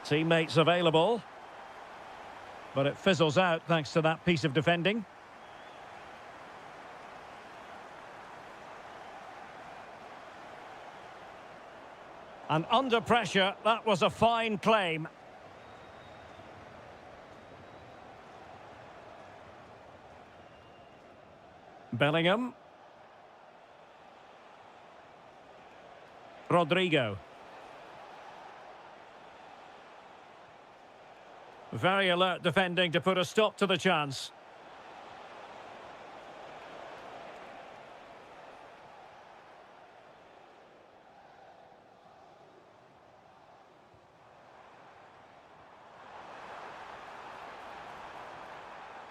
Speaker 1: Teammates available. But it fizzles out thanks to that piece of defending. And under pressure, that was a fine claim. Bellingham. Rodrigo. Very alert defending to put a stop to the chance.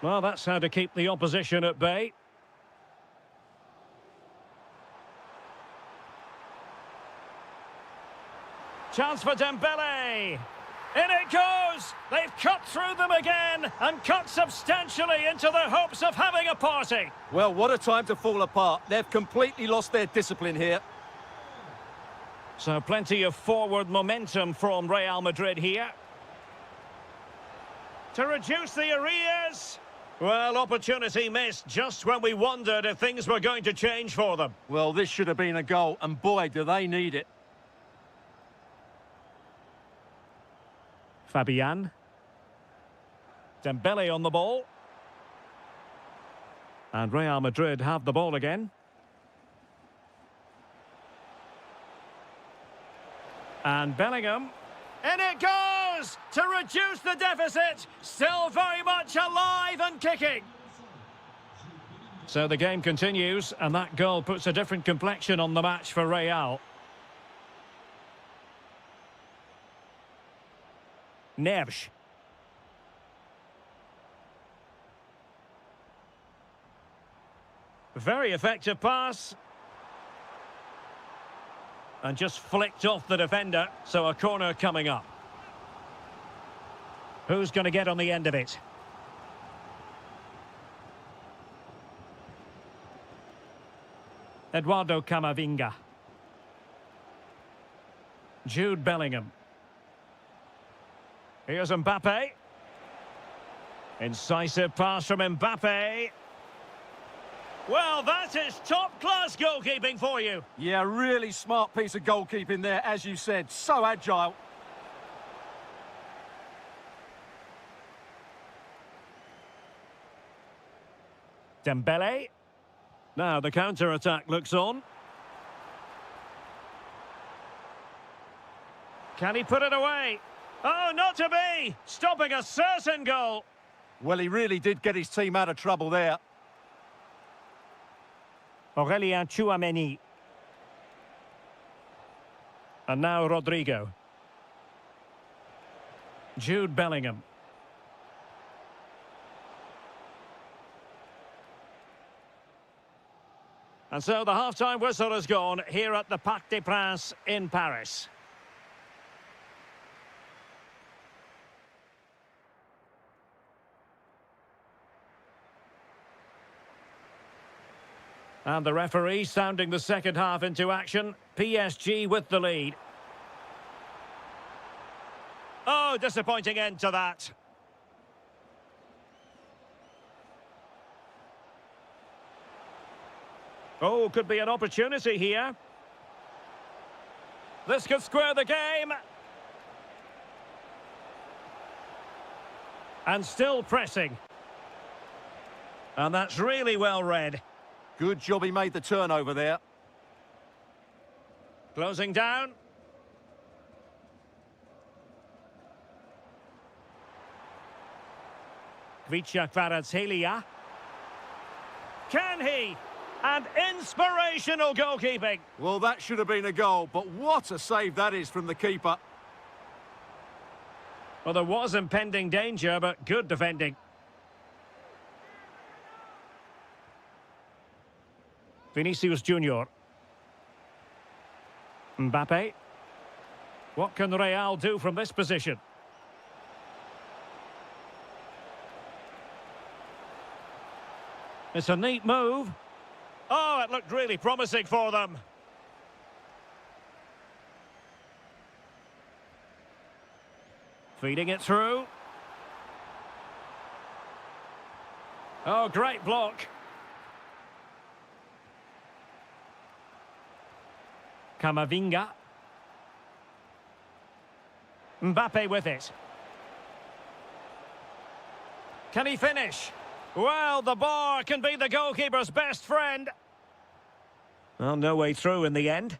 Speaker 1: Well, that's how to keep the opposition at bay. Chance for Dembele. In it goes! They've cut through them again and cut substantially into their hopes of having a party.
Speaker 2: Well, what a time to fall apart. They've completely lost their discipline here.
Speaker 1: So plenty of forward momentum from Real Madrid here. To reduce the arrears. Well, opportunity missed just when we wondered if things were going to change for them.
Speaker 2: Well, this should have been a goal, and boy, do they need it.
Speaker 1: Fabian. Dembele on the ball. And Real Madrid have the ball again. And Bellingham. In it goes! To reduce the deficit. Still very much alive and kicking. So the game continues, and that goal puts a different complexion on the match for Real. Neves. Very effective pass. And just flicked off the defender, so a corner coming up. Who's going to get on the end of it? Eduardo Camavinga. Jude Bellingham. Here's Mbappe. Incisive pass from Mbappe. Well, that is top-class goalkeeping for you.
Speaker 2: Yeah, really smart piece of goalkeeping there, as you said. So agile.
Speaker 1: Dembele. Now the counter-attack looks on. Can he put it away? Oh, not to be! Stopping a certain goal.
Speaker 2: Well, he really did get his team out of trouble there.
Speaker 1: Aurélien Tchouameni. And now Rodrigo. Jude Bellingham. And so the half-time whistle has gone here at the Parc des Princes in Paris. And the referee sounding the second half into action. PSG with the lead. Oh, disappointing end to that. Oh, could be an opportunity here. This could square the game. And still pressing. And that's really well read.
Speaker 2: Good job he made the turnover there.
Speaker 1: Closing down. Kvaratskhelia. Can he? And inspirational goalkeeping.
Speaker 2: Well, that should have been a goal, but what a save that is from the keeper.
Speaker 1: Well, there was impending danger, but good defending. Vinicius Junior. Mbappe. What can Real do from this position? It's a neat move. Oh, it looked really promising for them. Feeding it through. Oh, great block. Camavinga. Mbappe with it. Can he finish? Well, the bar can be the goalkeeper's best friend. Well, no way through in the end.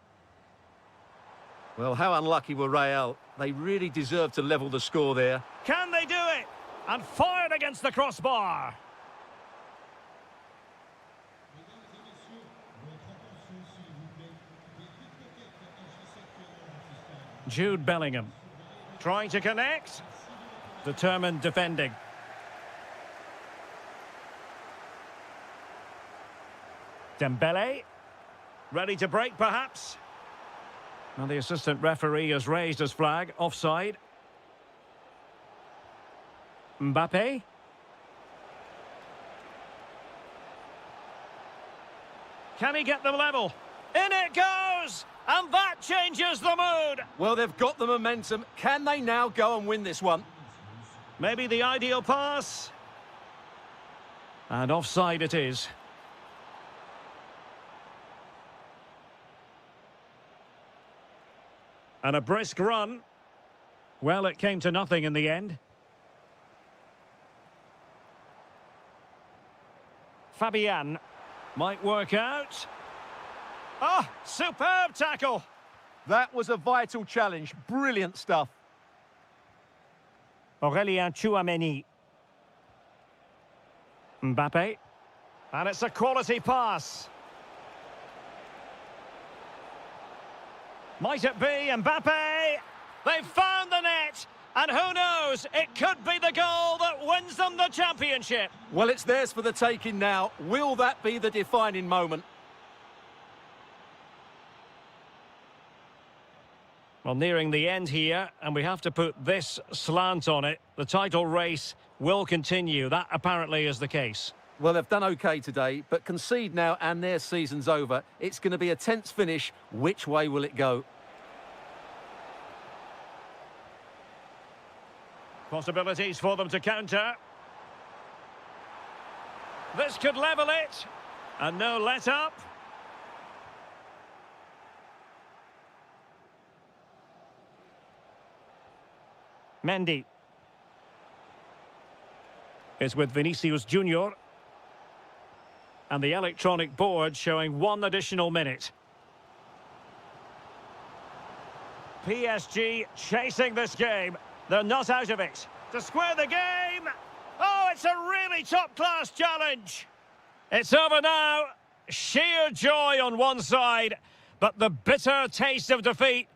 Speaker 2: Well, how unlucky were Real? They really deserved to level the score there.
Speaker 1: Can they do it? And fired against the crossbar. Jude Bellingham. Trying to connect. Determined defending. Dembele. Ready to break, perhaps. Well, the assistant referee has raised his flag. Offside. Mbappe. Can he get them level? In it goes! And that changes the mood!
Speaker 2: Well, they've got the momentum. Can they now go and win this one?
Speaker 1: Maybe the ideal pass. And offside it is. And a brisk run. Well, it came to nothing in the end. Fabian might work out. Ah, superb tackle.
Speaker 2: That was a vital challenge. Brilliant stuff.
Speaker 1: Aurélien Tchouameni. Mbappe. And it's a quality pass. Might it be Mbappe? They've found the net. And who knows, it could be the goal that wins them the championship.
Speaker 2: Well, it's theirs for the taking now. Will that be the defining moment?
Speaker 1: Well, nearing the end here, and we have to put this slant on it. The title race will continue. That apparently is the case.
Speaker 2: Well, they've done OK today, but concede now and their season's over. It's going to be a tense finish. Which way will it go?
Speaker 1: Possibilities for them to counter. This could level it. And no let-up. Mendy. Is with Vinicius Junior. And the electronic board showing 1 additional minute. PSG chasing this game. They're not out of it. To square the game. Oh, it's a really top-class challenge. It's over now. Sheer joy on one side, but the bitter taste of defeat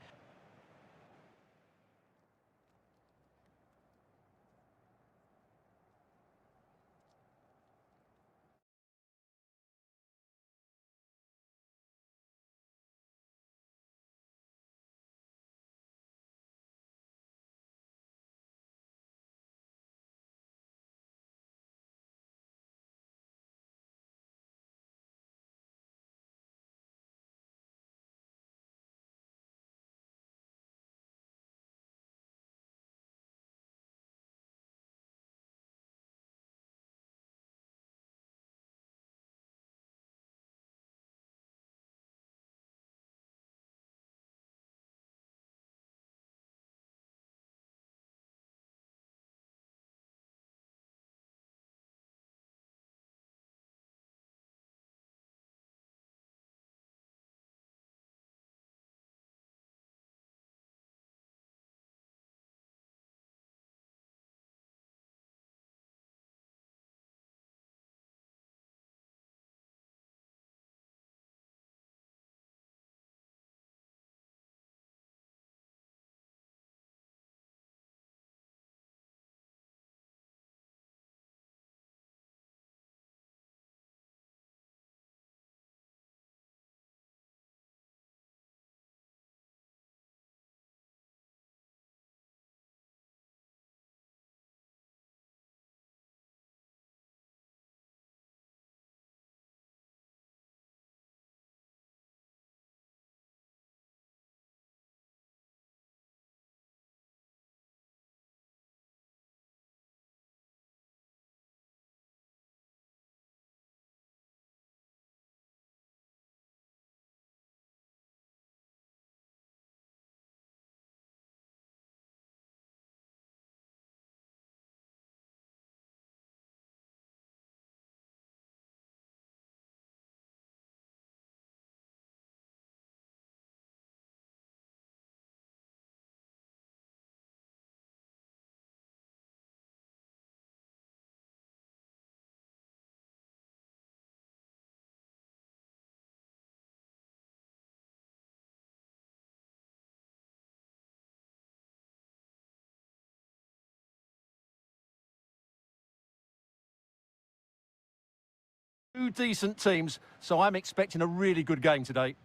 Speaker 2: two decent teams, so I'm expecting a really good game today.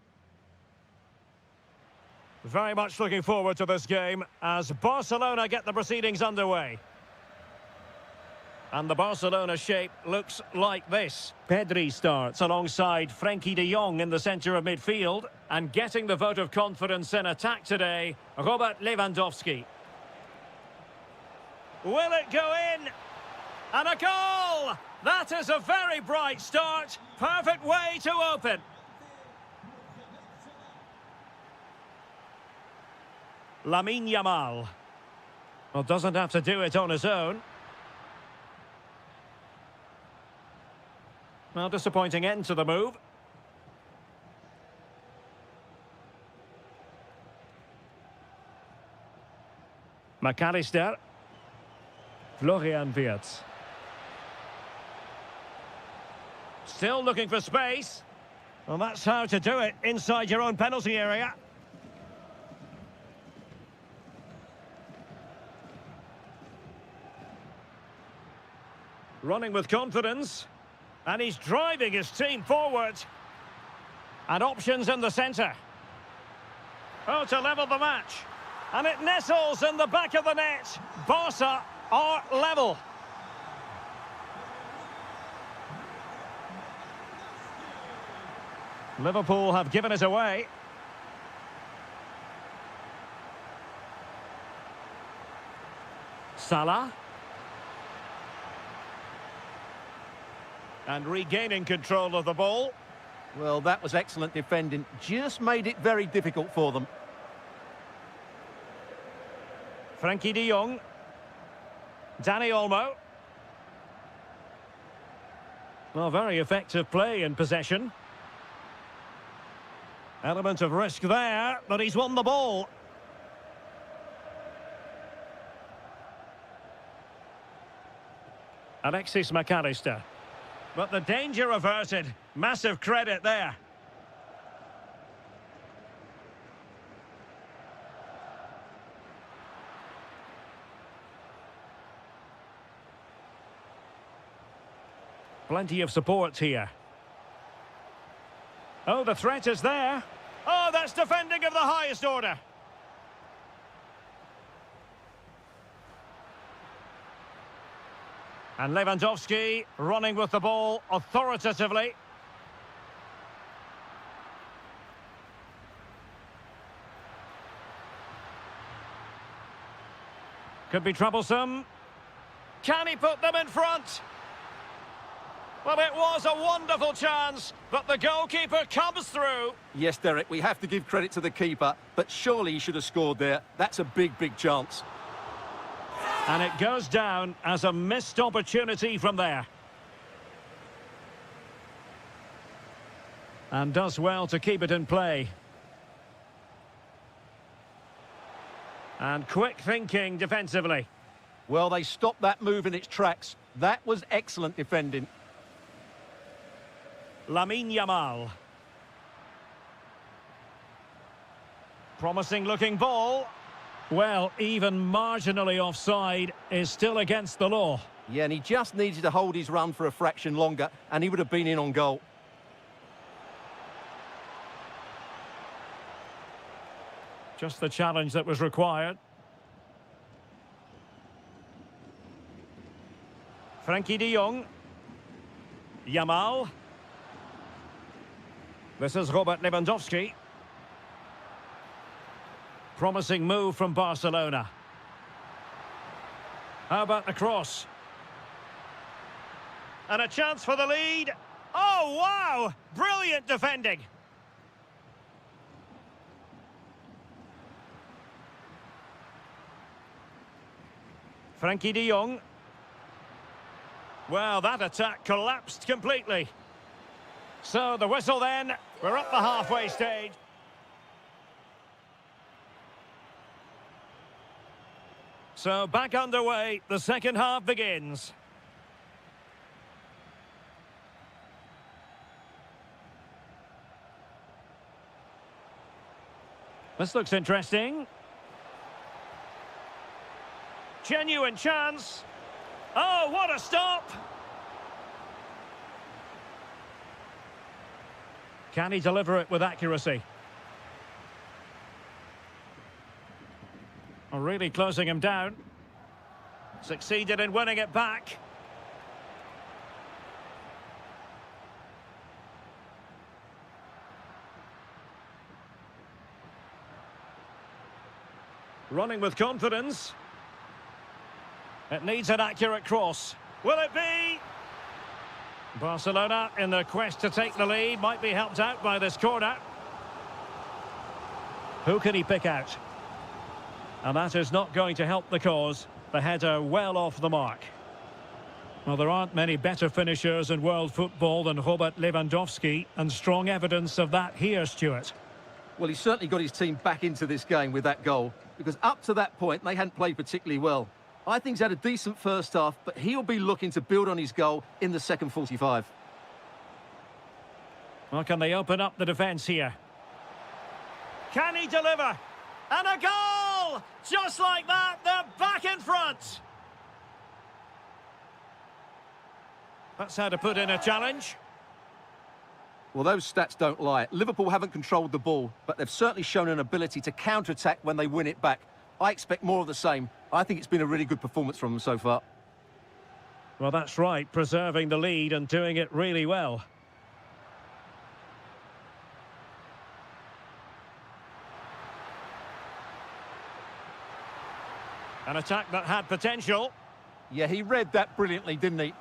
Speaker 1: Very much looking forward to this game as Barcelona get the proceedings underway. And the Barcelona shape looks like this. Pedri starts alongside Frenkie de Jong in the centre of midfield. And getting the vote of confidence in attack today, Robert Lewandowski. Will it go in? And a goal! That is a very bright start. Perfect way to open. Lamine Yamal. Well, doesn't have to do it on his own. Well, disappointing end to the move. McAllister. Florian Wirtz. Still looking for space. Well, that's how to do it inside your own penalty area. Running with confidence. And he's driving his team forward. And options in the centre. Oh, to level the match. And it nestles in the back of the net. Barca are level. Liverpool have given it away. Salah. And regaining control of the ball.
Speaker 2: Well, that was excellent defending. Just made it very difficult for them.
Speaker 1: Frenkie de Jong. Dani Olmo. Well, very effective play in possession. Element of risk there, but he's won the ball. Alexis McAllister. But the danger averted. Massive credit there. Plenty of support here. Oh, the threat is there. Oh, that's defending of the highest order. And Lewandowski running with the ball authoritatively. Could be troublesome. Can he put them in front? Well, it was a wonderful chance, but the goalkeeper comes through.
Speaker 2: Yes, Derek, we have to give credit to the keeper, but surely he should have scored there. That's a big, big chance.
Speaker 1: And it goes down as a missed opportunity from there. And does well to keep it in play. And quick thinking defensively.
Speaker 2: Well, they stopped that move in its tracks. That was excellent defending.
Speaker 1: Lamine Yamal. Promising looking ball. Well, even marginally offside is still against the law.
Speaker 2: Yeah, and he just needed to hold his run for a fraction longer, and he would have been in on goal.
Speaker 1: Just the challenge that was required. Frenkie de Jong. Yamal. This is Robert Lewandowski. Promising move from Barcelona. How about the cross? And a chance for the lead. Oh, wow! Brilliant defending. Frenkie de Jong. Well, that attack collapsed completely. So the whistle then. We're at the halfway stage. So back underway, the second half begins. This looks interesting. Genuine chance. Oh, what a stop! Can he deliver it with accuracy? Oh, really closing him down. Succeeded in winning it back. Running with confidence. It needs an accurate cross. Will it be? Barcelona, in their quest to take the lead, might be helped out by this corner. Who can he pick out? And that is not going to help the cause. The header well off the mark. Well, there aren't many better finishers in world football than Robert Lewandowski, and strong evidence of that here, Stuart.
Speaker 2: Well, he's certainly got his team back into this game with that goal, because up to that point, they hadn't played particularly well. I think he's had a decent first half, but he'll be looking to build on his goal in the second 45.
Speaker 1: Well, can they open up the defence here? Can he deliver? And a goal! Just like that, they're back in front. That's how to put in a challenge.
Speaker 2: Well, those stats don't lie. Liverpool haven't controlled the ball, but they've certainly shown an ability to counter-attack when they win it back. I expect more of the same. I think it's been a really good performance from them so far.
Speaker 1: Well, that's right, preserving the lead and doing it really well. An attack that had potential.
Speaker 2: Yeah, he read that brilliantly, didn't he?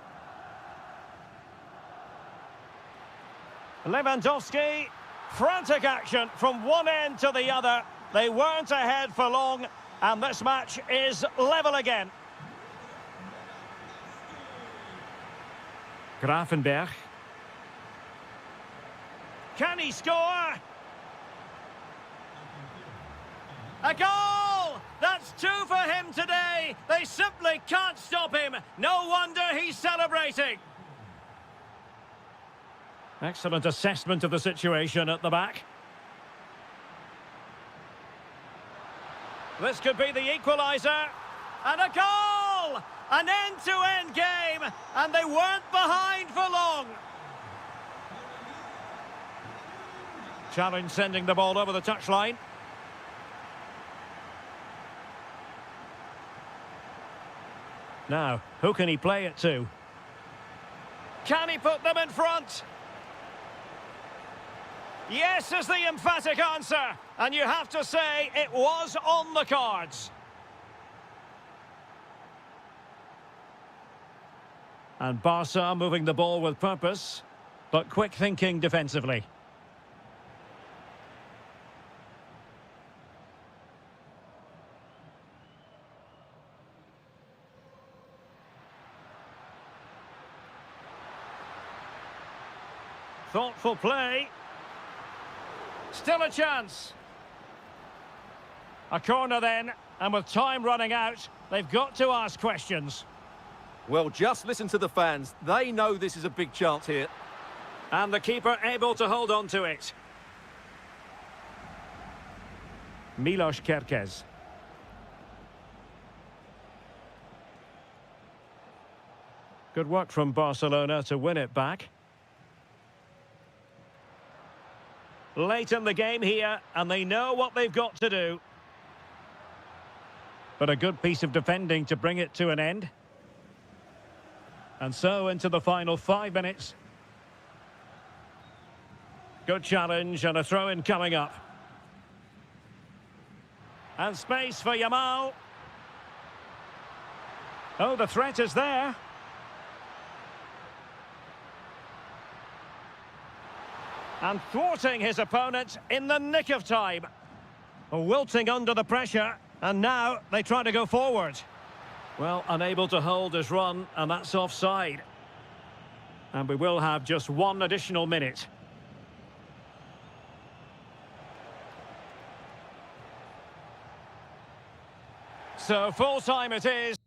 Speaker 1: Lewandowski, frantic action from one end to the other. They weren't ahead for long, and this match is level again. Grafenberg. Can he score? A goal! That's two for him today. They simply can't stop him. No wonder he's celebrating. Excellent assessment of the situation at the back. This could be the equaliser. And a goal! An end-to-end game, and they weren't behind for long. Challenge sending the ball over the touchline. Now, who can he play it to? Can he put them in front? Yes is the emphatic answer, and you have to say it was on the cards. And Barca moving the ball with purpose, but quick thinking defensively. Thoughtful play. Still a chance. A corner then, and with time running out, they've got to ask questions.
Speaker 2: Well, just listen to the fans. They know this is a big chance here.
Speaker 1: And the keeper able to hold on to it. Milos Kerkez. Good work from Barcelona to win it back. Late in the game here, and they know what they've got to do. But a good piece of defending to bring it to an end. And so into the final 5 minutes. Good challenge and a throw-in coming up. And space for Yamal. Oh, the threat is there. And thwarting his opponent in the nick of time. Wilting under the pressure, and now they try to go forward. Well, unable to hold his run, and that's offside. And we will have just one additional minute. So full time it is.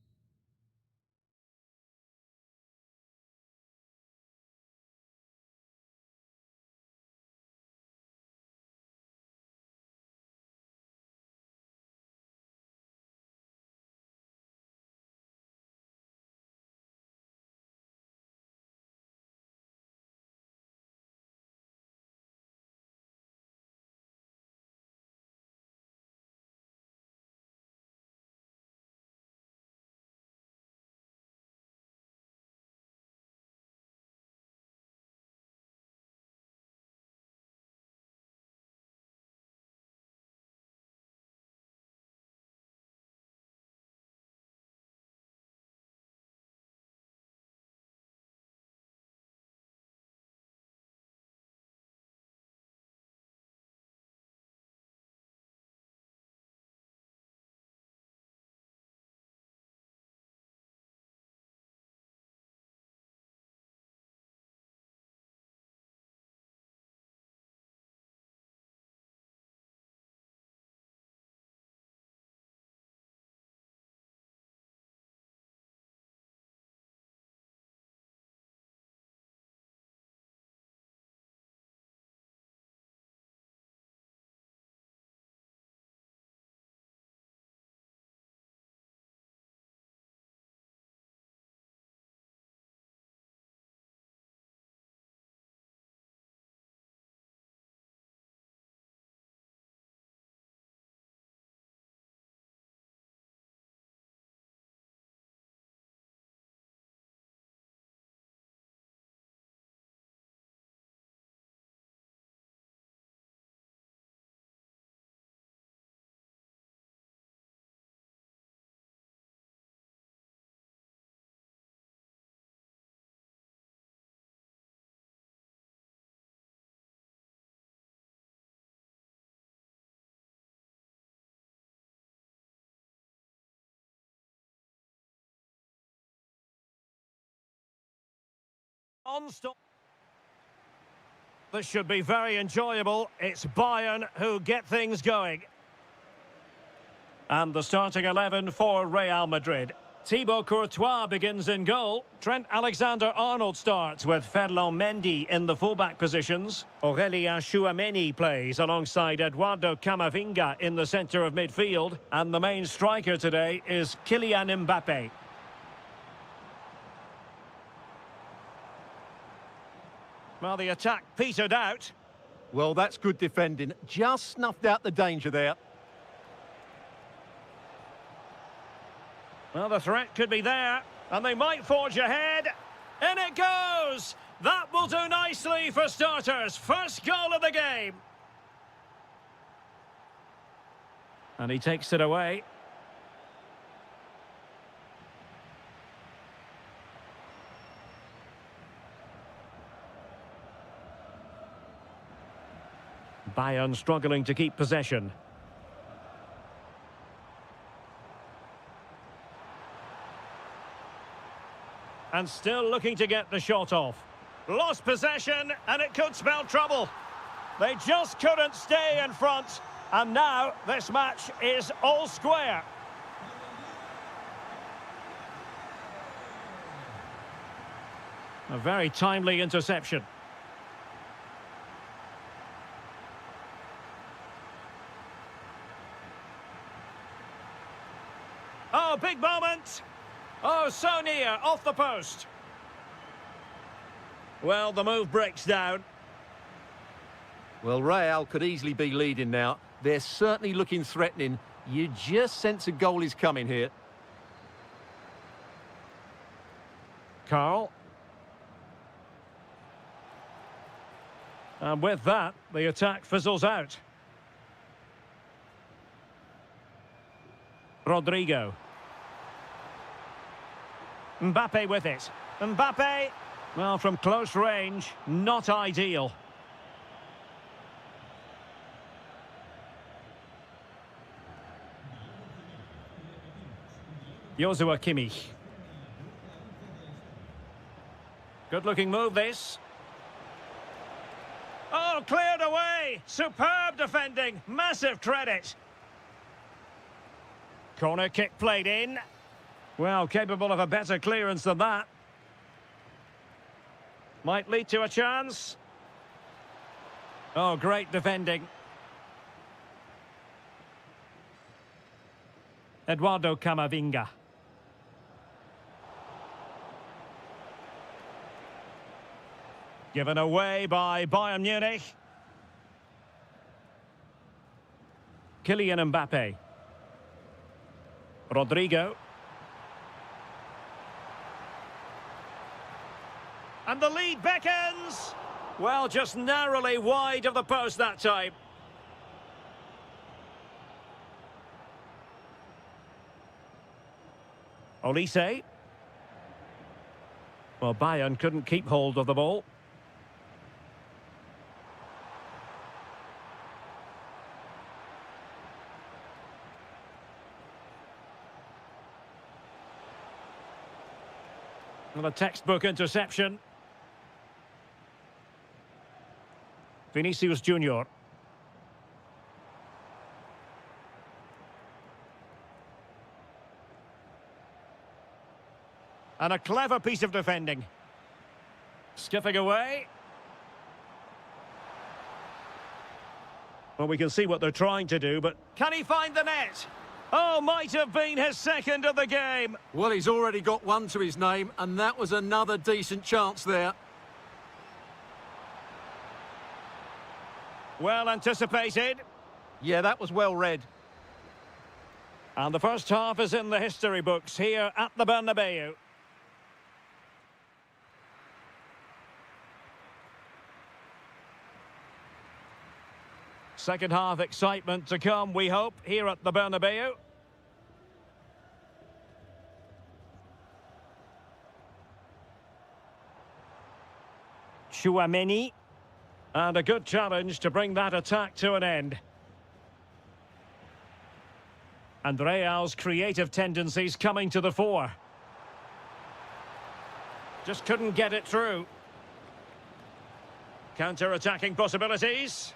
Speaker 1: On-stop. This should be very enjoyable. It's Bayern who get things going. And the starting 11 for Real Madrid. Thibaut Courtois begins in goal. Trent Alexander-Arnold starts with Ferland Mendy in the fullback positions. Aurélien Tchouameni plays alongside Eduardo Camavinga in the centre of midfield. And the main striker today is Kylian Mbappé. Well, the attack petered out.
Speaker 2: Well, that's good defending. Just snuffed out the danger there.
Speaker 1: Well, the threat could be there, and they might forge ahead. In it goes! That will do nicely for starters. First goal of the game. And he takes it away. Bayern struggling to keep possession. And still looking to get the shot off. Lost possession, and it could spell trouble. They just couldn't stay in front. And now this match is all square. A very timely interception. Oh, big moment. Oh, so near, off the post. Well, the move breaks down.
Speaker 2: Well, Real could easily be leading now. They're certainly looking threatening. You just sense a goal is coming here.
Speaker 1: Carl. And with that, the attack fizzles out. Rodrigo. Mbappe with it. Mbappe, well, from close range, not ideal. Joshua Kimmich. Good-looking move, this. Oh, cleared away! Superb defending, massive credit. Corner kick played in. Well, capable of a better clearance than that. Might lead to a chance. Oh, great defending. Eduardo Camavinga. Given away by Bayern Munich. Kylian Mbappe. Rodrigo. And the lead beckons. Well, just narrowly wide of the post that time. Olise. Well, Bayern couldn't keep hold of the ball. Well, a textbook interception. Vinicius Junior. And a clever piece of defending. Skipping away. Well, we can see what they're trying to do, but can he find the net? Oh, might have been his second of the game.
Speaker 2: Well, he's already got one to his name, and that was another decent chance there.
Speaker 1: Well anticipated.
Speaker 2: Yeah, that was well read.
Speaker 1: And the first half is in the history books here at the Bernabeu. Second half excitement to come, we hope, here at the Bernabeu. Tchouameni. And a good challenge to bring that attack to an end. And Real's creative tendencies coming to the fore. Just couldn't get it through. Counter-attacking possibilities.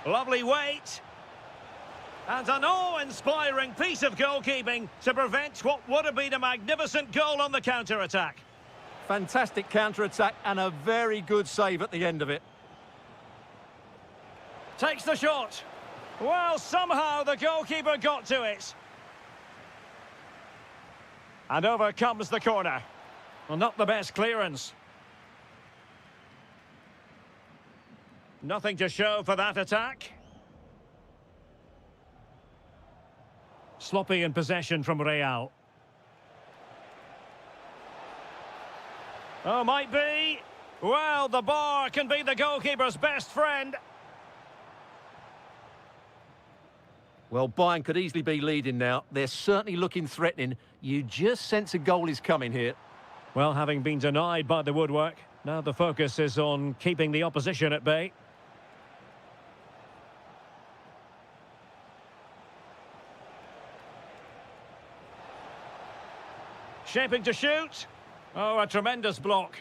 Speaker 1: Lovely weight. And an awe-inspiring piece of goalkeeping to prevent what would have been a magnificent goal on the counter-attack.
Speaker 2: Fantastic counter-attack and a very good save at the end of it.
Speaker 1: Takes the shot. Well, somehow the goalkeeper got to it. And over comes the corner. Well, not the best clearance. Nothing to show for that attack. Sloppy in possession from Real. Oh, might be. Well, the bar can be the goalkeeper's best friend.
Speaker 2: Well, Bayern could easily be leading now. They're certainly looking threatening. You just sense a goal is coming here.
Speaker 1: Well, having been denied by the woodwork, now the focus is on keeping the opposition at bay. Shaping to shoot. Oh, a tremendous block.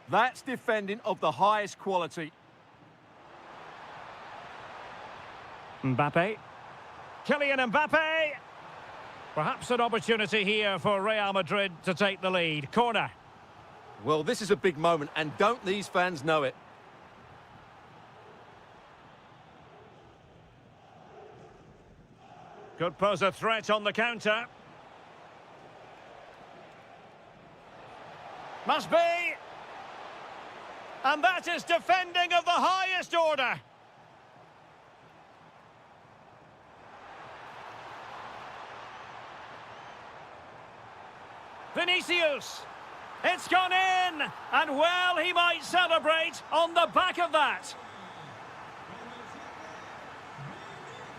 Speaker 2: That's defending of the highest quality.
Speaker 1: Mbappe. Kylian Mbappe. Perhaps an opportunity here for Real Madrid to take the lead. Corner.
Speaker 2: Well, this is a big moment, and don't these fans know it?
Speaker 1: Could pose a threat on the counter. Must be. And that is defending of the highest order. Vinicius. It's gone in. And well, he might celebrate on the back of that.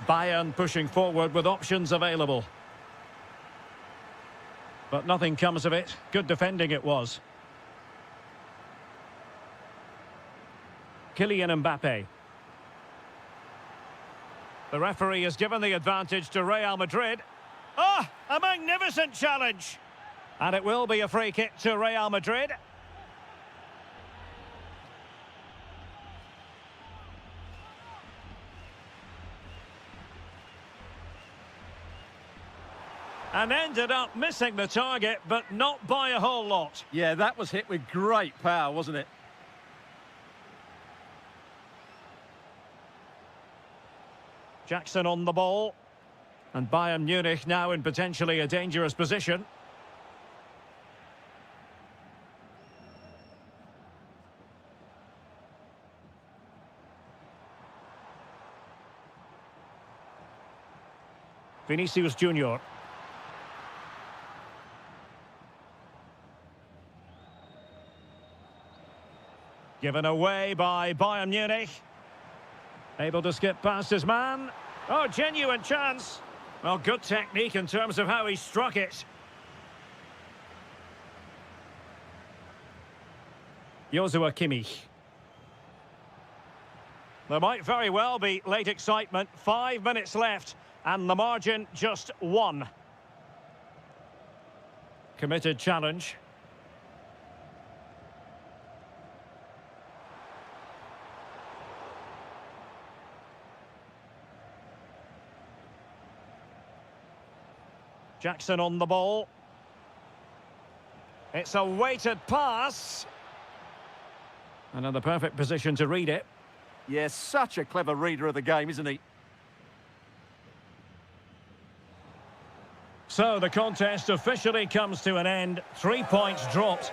Speaker 1: Bayern pushing forward with options available. But nothing comes of it. Good defending it was. Kylian Mbappe. The referee has given the advantage to Real Madrid. Ah, a magnificent challenge. And it will be a free kick to Real Madrid. And ended up missing the target, but not by a whole lot.
Speaker 2: Yeah, that was hit with great power, wasn't it?
Speaker 1: Jackson on the ball. And Bayern Munich now in potentially a dangerous position. Vinicius Junior. Given away by Bayern Munich. Able to skip past his man. Oh, genuine chance. Well, good technique in terms of how he struck it. Joshua Kimmich. There might very well be late excitement. 5 minutes left. And the margin just 1. Committed challenge. Jackson on the ball. It's a weighted pass. And in the perfect position to read it.
Speaker 2: Yes, such a clever reader of the game, isn't he?
Speaker 1: So the contest officially comes to an end. 3 points dropped.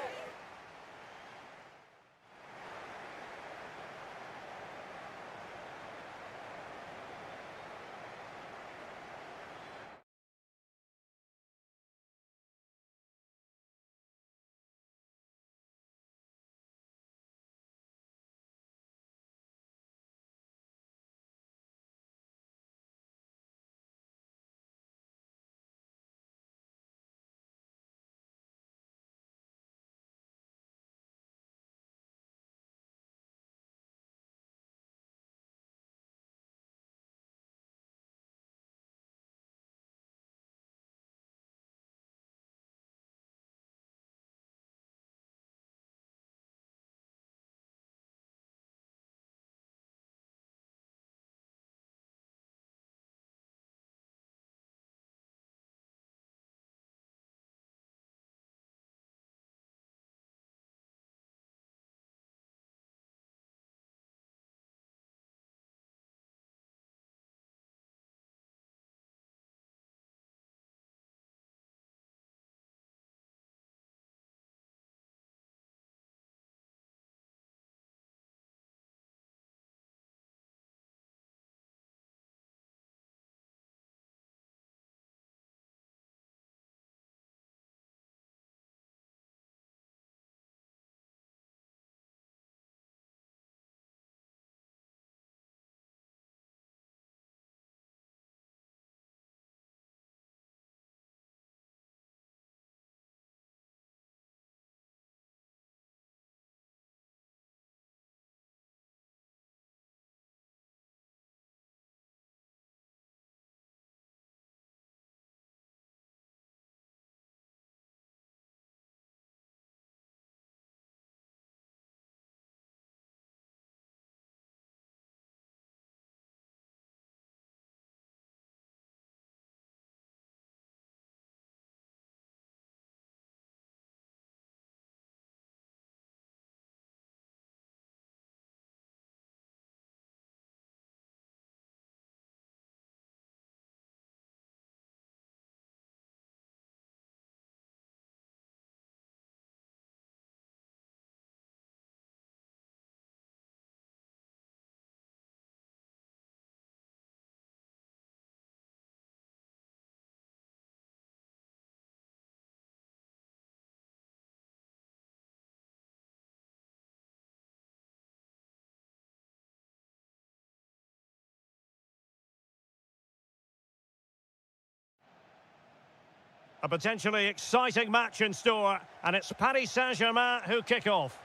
Speaker 1: A potentially exciting match in store, and it's Paris Saint-Germain who kick off.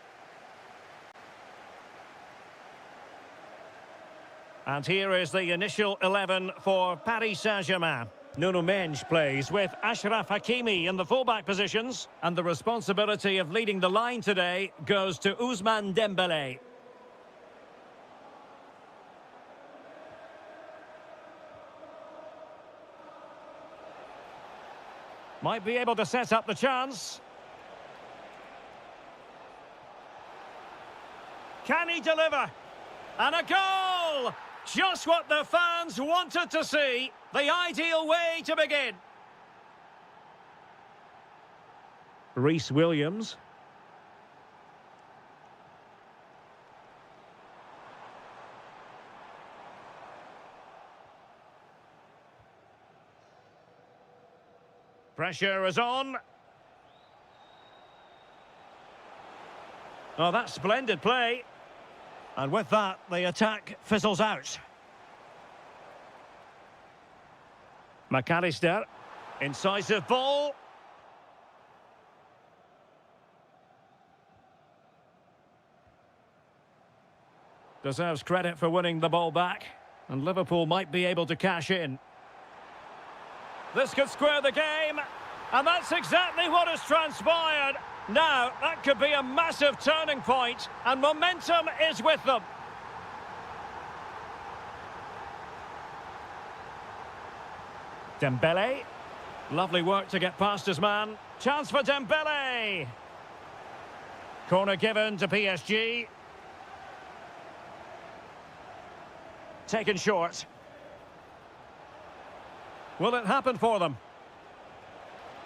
Speaker 1: And here is the initial 11 for Paris Saint-Germain. Nuno Mendes plays with Achraf Hakimi in the fullback positions, and the responsibility of leading the line today goes to Ousmane Dembélé. Might be able to set up the chance. Can he deliver? And a goal! Just what the fans wanted to see. The ideal way to begin. Reece Williams. Pressure is on. Oh, that's splendid play. And with that, the attack fizzles out. McAllister. Incisive ball. Deserves credit for winning the ball back. And Liverpool might be able to cash in. This could square the game. And that's exactly what has transpired. Now, that could be a massive turning point, and momentum is with them. Dembele. Lovely work to get past his man. Chance for Dembele. Corner given to PSG. Taken short. Will it happen for them?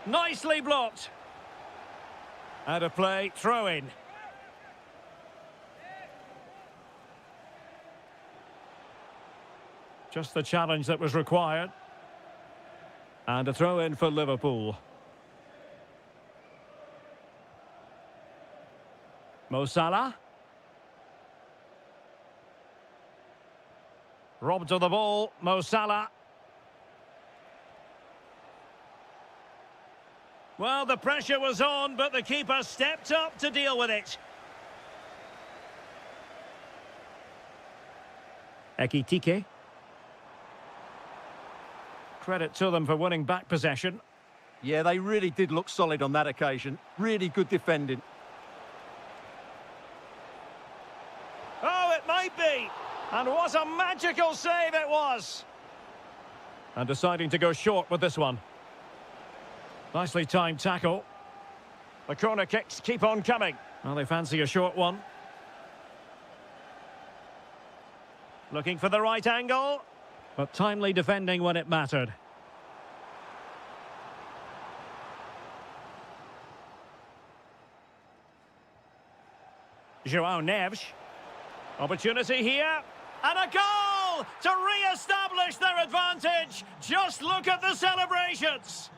Speaker 1: Nicely blocked. Out of play, throw in. Just the challenge that was required. And a throw in for Liverpool. Mo Salah. Robbed of the ball, Mo Salah. Well, the pressure was on, but the keeper stepped up to deal with it. Ekitike. Credit to them for winning back possession.
Speaker 2: Yeah, they really did look solid on that occasion. Really good defending.
Speaker 1: Oh, it might be. And what a magical save it was. And deciding to go short with this one. Nicely timed tackle. The corner kicks keep on coming. Well, they fancy a short one. Looking for the right angle, but timely defending when it mattered. João Neves. Opportunity here. And a goal to re-establish their advantage. Just look at the celebrations.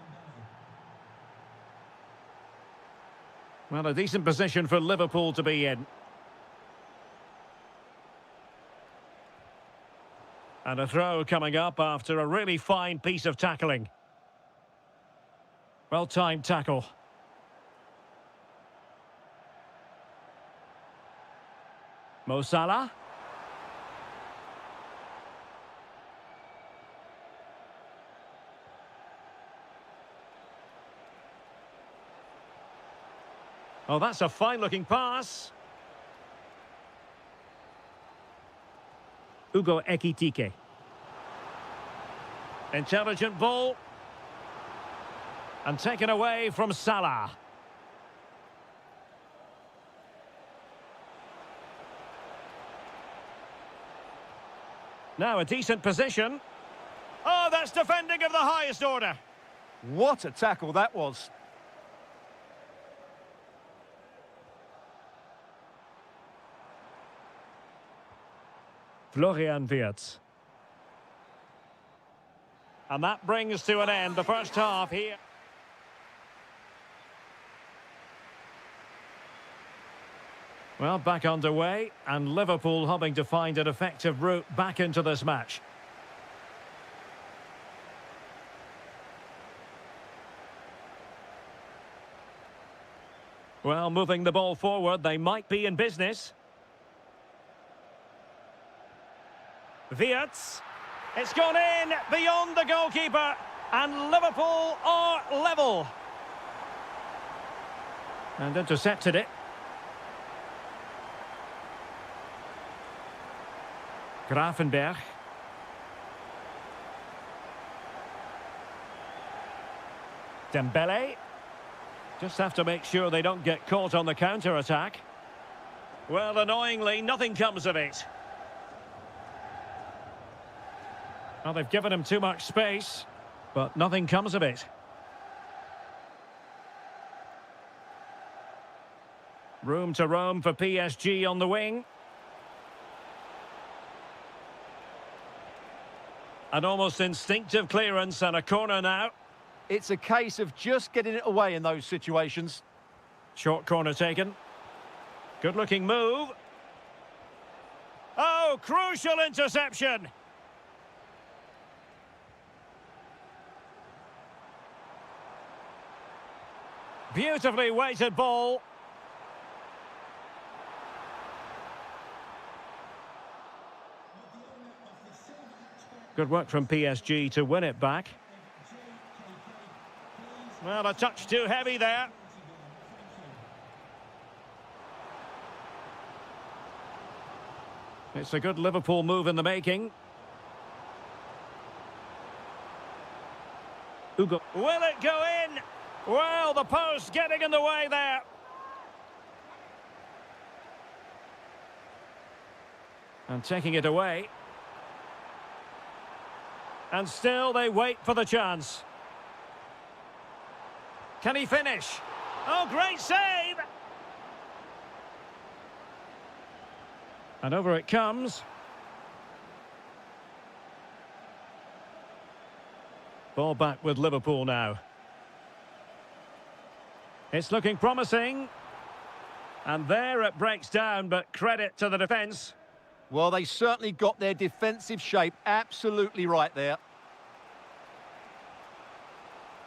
Speaker 1: Well, a decent position for Liverpool to be in. And a throw coming up after a really fine piece of tackling. Well-timed tackle. Mo Salah. Oh, that's a fine-looking pass. Ugo Ekitike. Intelligent ball. And taken away from Salah. Now a decent position. Oh, that's defending of the highest order.
Speaker 2: What a tackle that was.
Speaker 1: Florian Wirtz. And that brings to an end the first half here. Well, back underway, and Liverpool hoping to find an effective route back into this match. Well, moving the ball forward, they might be in business. Wirtz. It's gone in beyond the goalkeeper, and Liverpool are level. And intercepted it. Grafenberg. Dembele. Just have to make sure they don't get caught on the counter-attack. Well, annoyingly, nothing comes of it. Well, they've given him too much space, but nothing comes of it. Room to roam for PSG on the wing. An almost instinctive clearance and a corner now.
Speaker 2: It's a case of just getting it away in those situations.
Speaker 1: Short corner taken. Good-looking move. Oh, crucial interception. Beautifully weighted ball. Good work from PSG to win it back. Well, a touch too heavy there. It's a good Liverpool move in the making. Ugo. Will it go in? Well, the post getting in the way there. And taking it away. And still they wait for the chance. Can he finish? Oh, great save! And over it comes. Ball back with Liverpool now. It's looking promising. And there it breaks down, but credit to the defence.
Speaker 2: Well, they certainly got their defensive shape absolutely right there.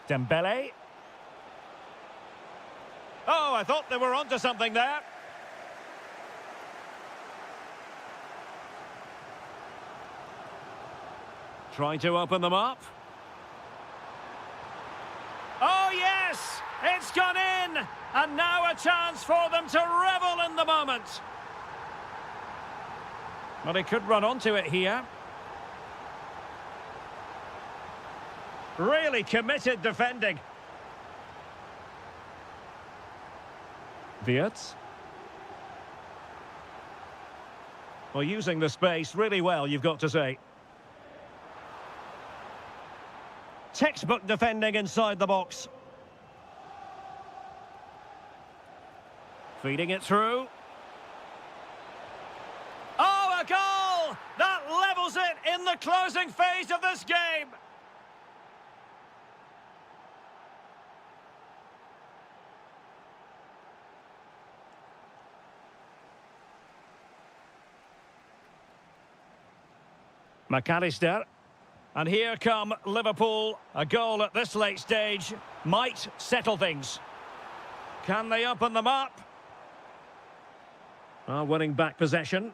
Speaker 1: Dembele. Oh, I thought they were onto something there. Trying to open them up. Oh, yes! It's gone in! And now a chance for them to revel in the moment. Well, he could run onto it here. Really committed defending. Wirtz. Well, using the space really well, you've got to say. Textbook defending inside the box. Feeding it through. Oh, a goal! That levels it in the closing phase of this game. McAllister. And here come Liverpool. A goal at this late stage might settle things. Can they open them up? Winning back possession.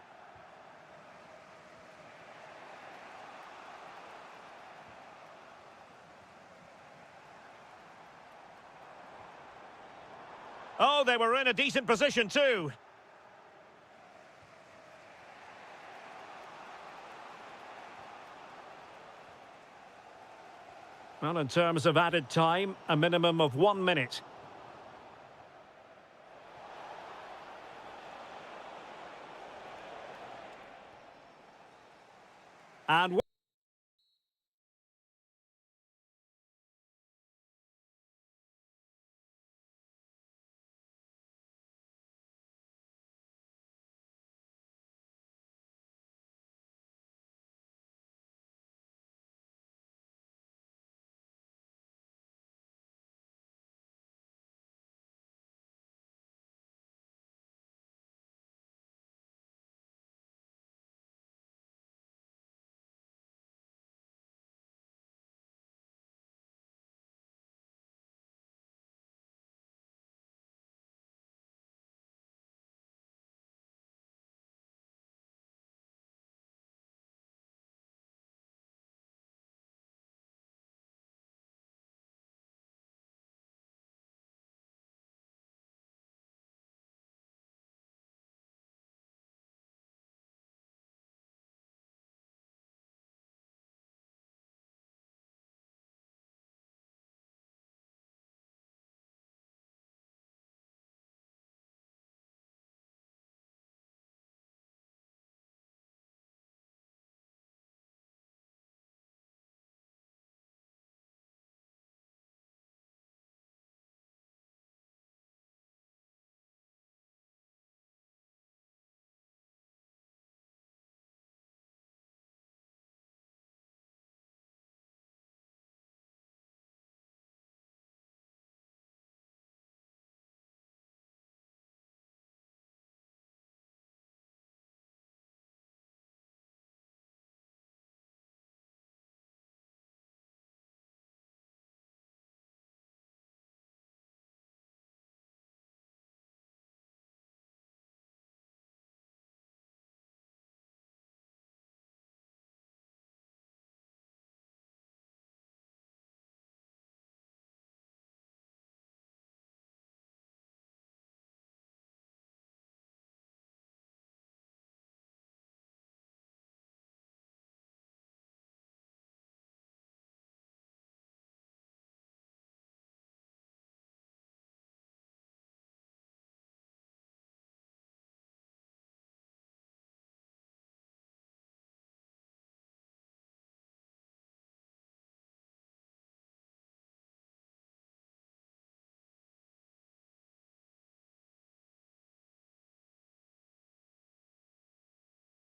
Speaker 1: Oh, they were in a decent position too. Well, in terms of added time, a minimum of 1 minute. And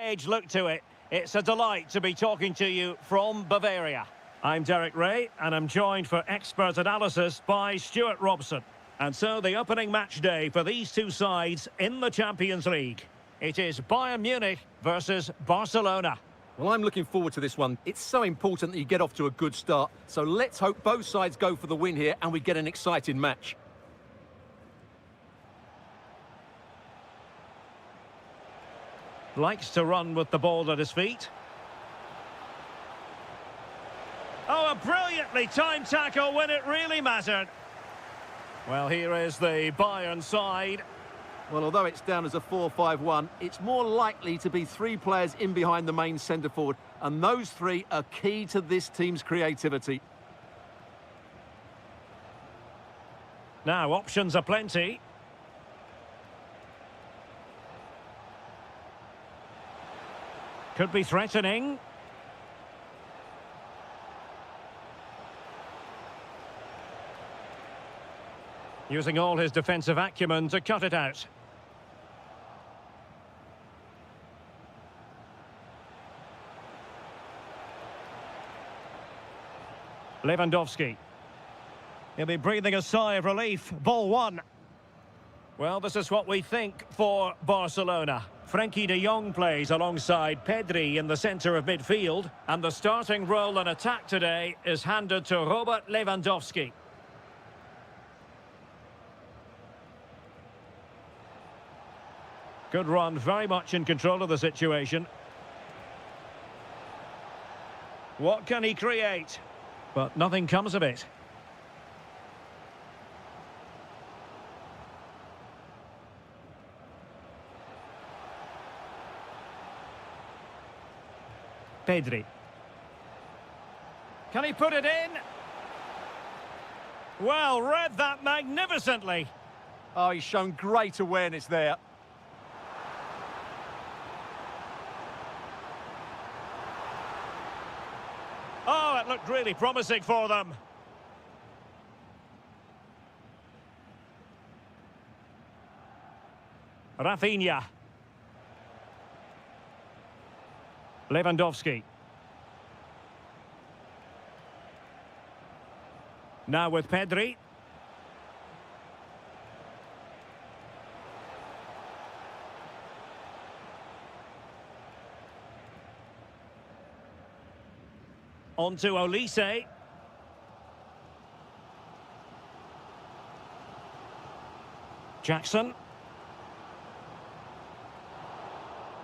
Speaker 1: Age look to it. It's a delight to be talking to you from Bavaria. I'm Derek Ray, and I'm joined for expert analysis by Stuart Robson. And so the opening match day for these two sides in the Champions League. It is Bayern Munich versus Barcelona.
Speaker 2: Well, I'm looking forward to this one. It's so important that you get off to a good start. So let's hope both sides go for the win here and we get an exciting match.
Speaker 1: Likes to run with the ball at his feet. Oh, a brilliantly timed tackle when it really mattered. Well, here is the Bayern side.
Speaker 2: Well, although it's down as a 4-5-1, it's more likely to be three players in behind the main centre-forward, and those three are key to this team's creativity.
Speaker 1: Now, options are plenty. Could be threatening. Using all his defensive acumen to cut it out. Lewandowski. He'll be breathing a sigh of relief. Ball one. Well, this is what we think for Barcelona. Frenkie de Jong plays alongside Pedri in the centre of midfield. And the starting role in attack today is handed to Robert Lewandowski. Good run, very much in control of the situation. What can he create? But nothing comes of it. Pedri. Can he put it in? Well, read that magnificently.
Speaker 2: Oh, he's shown great awareness there.
Speaker 1: Oh, it looked really promising for them. Rafinha. Lewandowski. Now with Pedri. On to Olise. Jackson.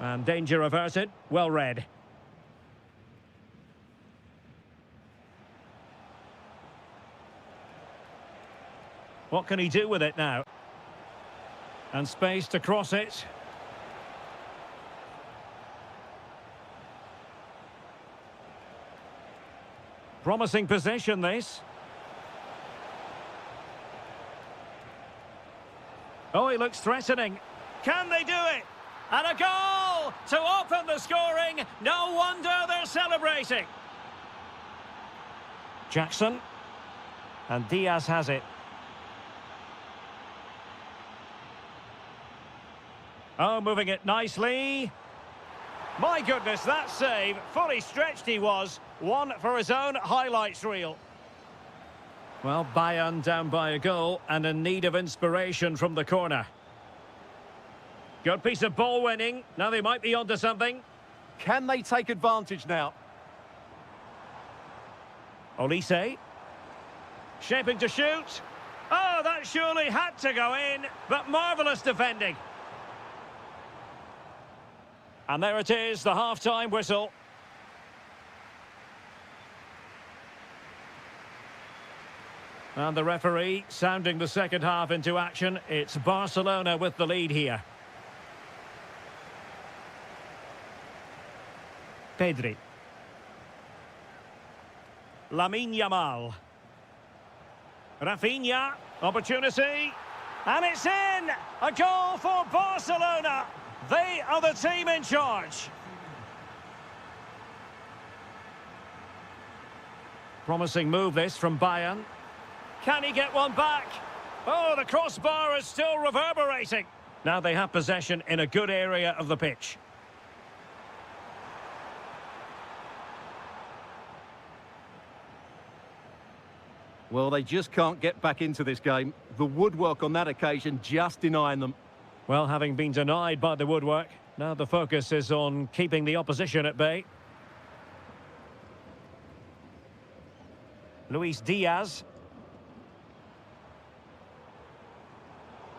Speaker 1: And danger averted. Well read. What can he do with it now? And space to cross it. Promising position, this. Oh, he looks threatening. Can they do it? And a goal to open the scoring. No wonder they're celebrating. Jackson. And Diaz has it. Oh, moving it nicely. My goodness, that save. Fully stretched he was. One for his own highlights reel. Well, Bayern down by a goal and in need of inspiration from the corner. Good piece of ball winning. Now they might be onto something.
Speaker 2: Can they take advantage now?
Speaker 1: Olise. Shaping to shoot. Oh, that surely had to go in. But marvellous defending. And there it is, the half-time whistle. And the referee sounding the second half into action. It's Barcelona with the lead here. Pedri. Lamine Yamal. Rafinha. Opportunity. And it's in! A goal for Barcelona! They are the team in charge. Promising move this from Bayern. Can he get one back? Oh, the crossbar is still reverberating. Now they have possession in a good area of the pitch.
Speaker 2: Well, they just can't get back into this game. The woodwork on that occasion just denying them.
Speaker 1: Well, having been denied by the woodwork, now the focus is on keeping the opposition at bay. Luis Diaz.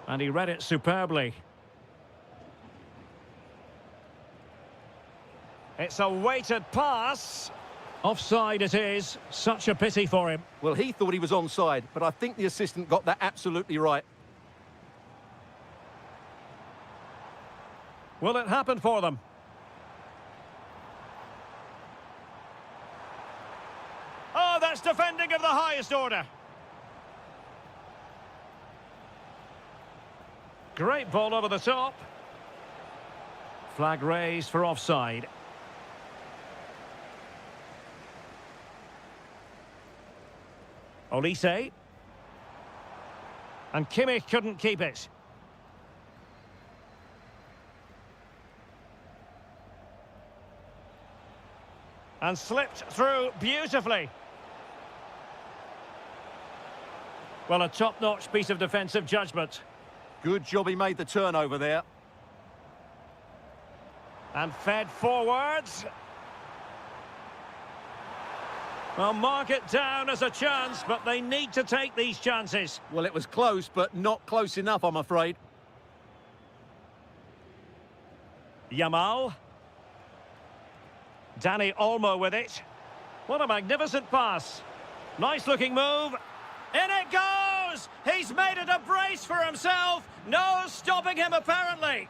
Speaker 1: And he read it superbly. It's a weighted pass. Offside it is. Such a pity for him.
Speaker 2: Well, he thought he was onside, but I think the assistant got that absolutely right.
Speaker 1: Will it happen for them? Oh, that's defending of the highest order. Great ball over the top. Flag raised for offside. Olise. And Kimmich couldn't keep it. And slipped through beautifully. Well, a top-notch piece of defensive judgment.
Speaker 2: Good job he made the turnover there.
Speaker 1: And fed forwards. Well, mark it down as a chance, but they need to take these chances.
Speaker 2: Well, it was close, but not close enough, I'm afraid.
Speaker 1: Yamal. Dani Olmo with it. What a magnificent pass. Nice-looking move. In it goes! He's made it a brace for himself. No stopping him, apparently.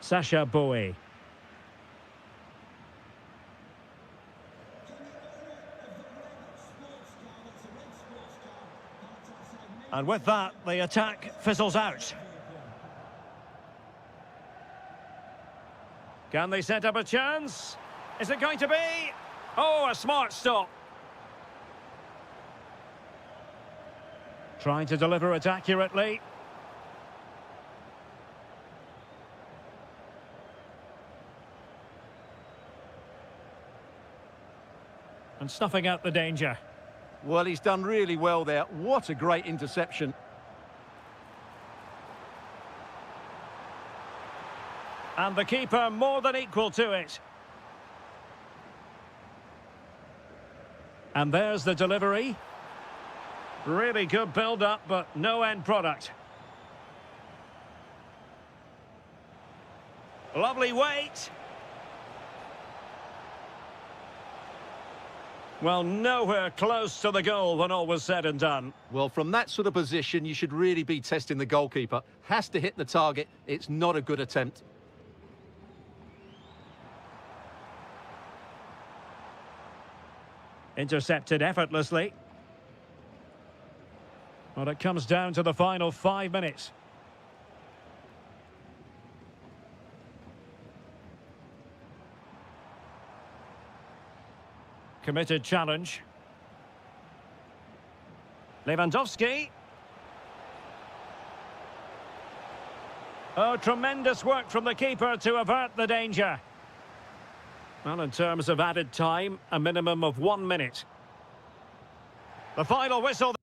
Speaker 1: Sacha Boey. And with that, the attack fizzles out. Can they set up a chance? Is it going to be? Oh, a smart stop. Trying to deliver it accurately. And snuffing out the danger.
Speaker 2: Well, he's done really well there. What a great interception.
Speaker 1: And the keeper more than equal to it. And there's the delivery. Really good build-up, but no end product. Lovely weight. Well, nowhere close to the goal when all was said and done.
Speaker 2: Well, from that sort of position, you should really be testing the goalkeeper. Has to hit the target. It's not a good attempt.
Speaker 1: Intercepted effortlessly. Well, it comes down to the final 5 minutes. Committed challenge. Lewandowski. Oh, tremendous work from the keeper to avert the danger. Well, in terms of added time, a minimum of 1 minute. The final whistle.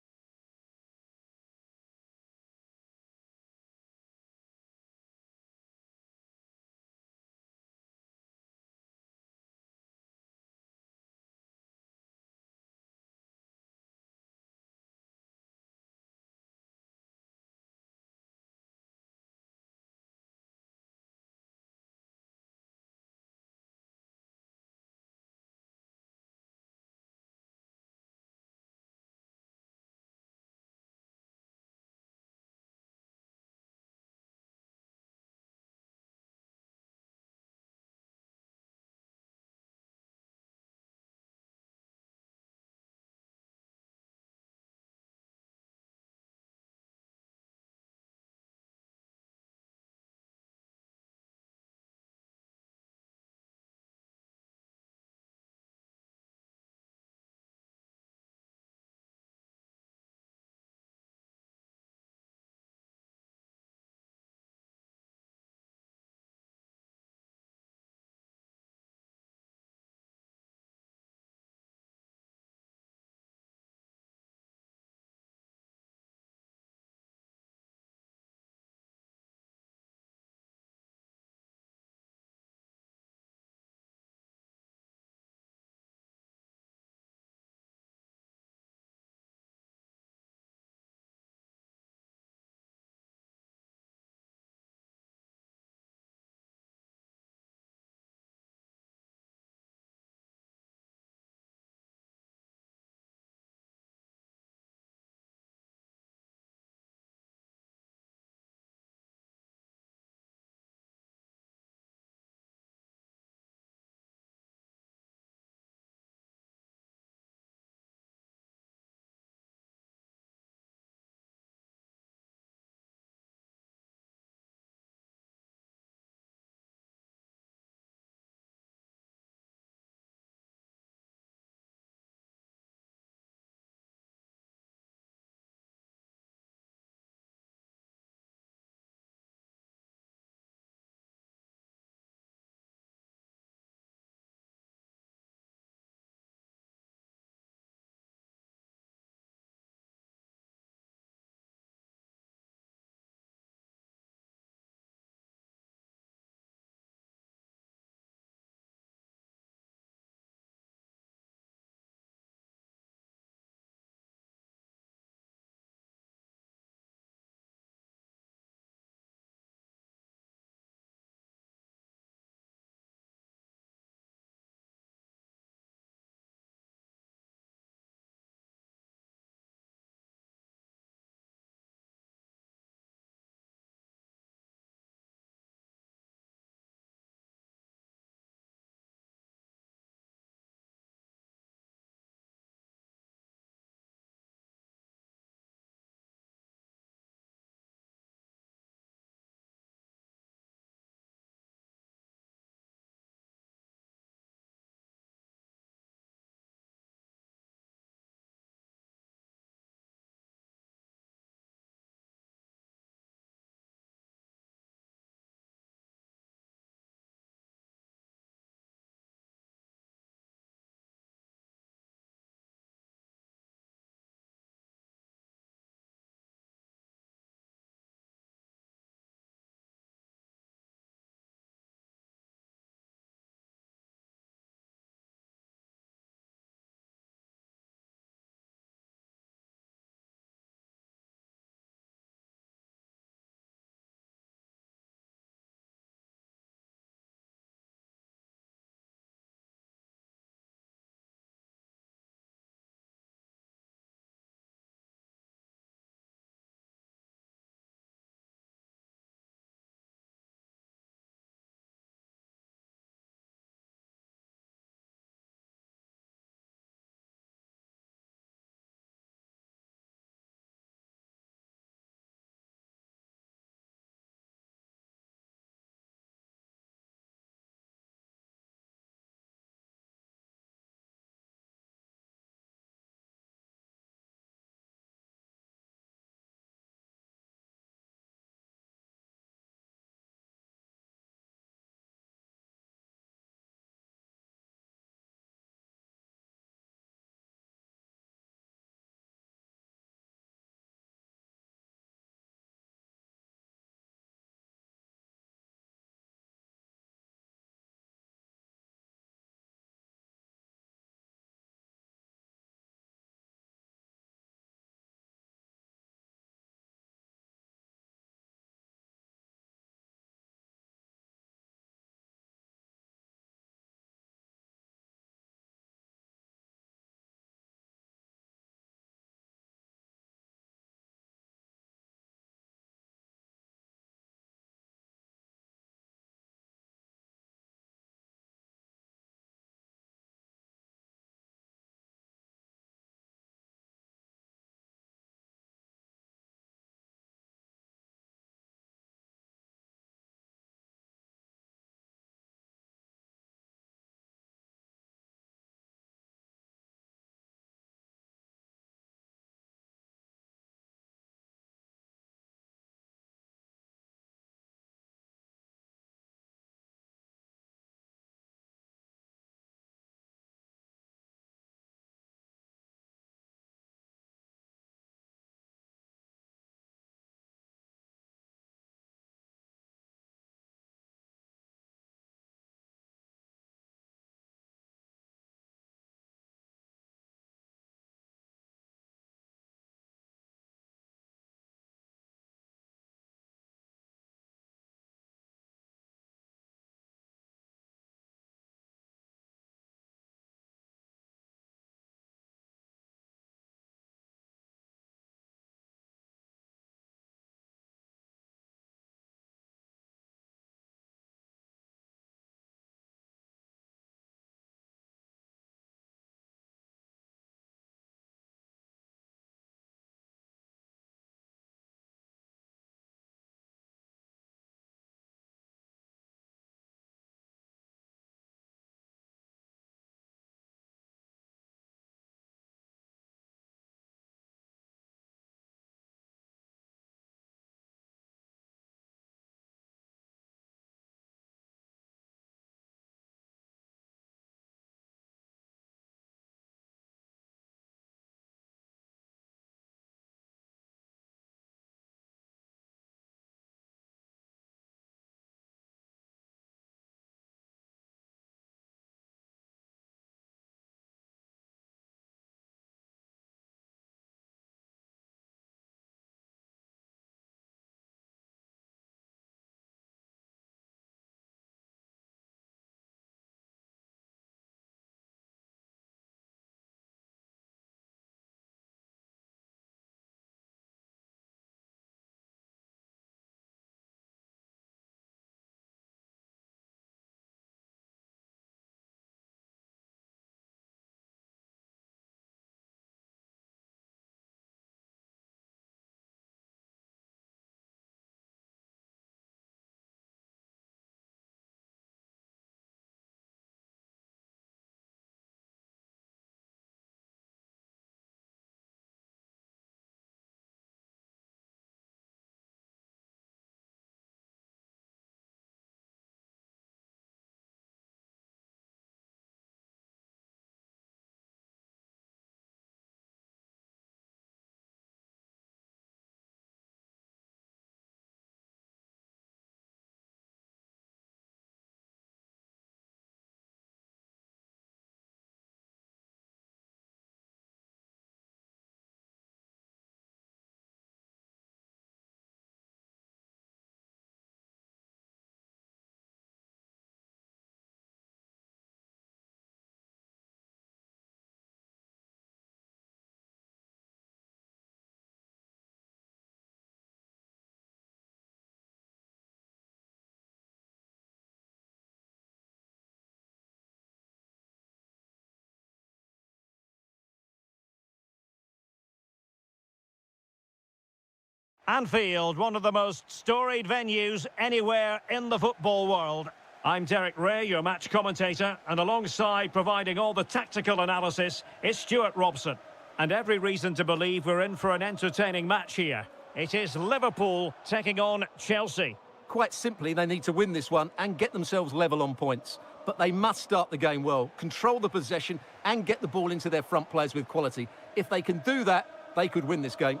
Speaker 1: Anfield, one of the most storied venues anywhere in the football world. I'm Derek Ray, your match commentator, and alongside providing all the tactical analysis is Stuart Robson. And every reason to believe we're in for an entertaining match here. It is Liverpool taking on Chelsea.
Speaker 2: Quite simply, they need to win this one and get themselves level on points. But they must start the game well, control the possession and get the ball into their front players with quality. If they can do that, they could win this game.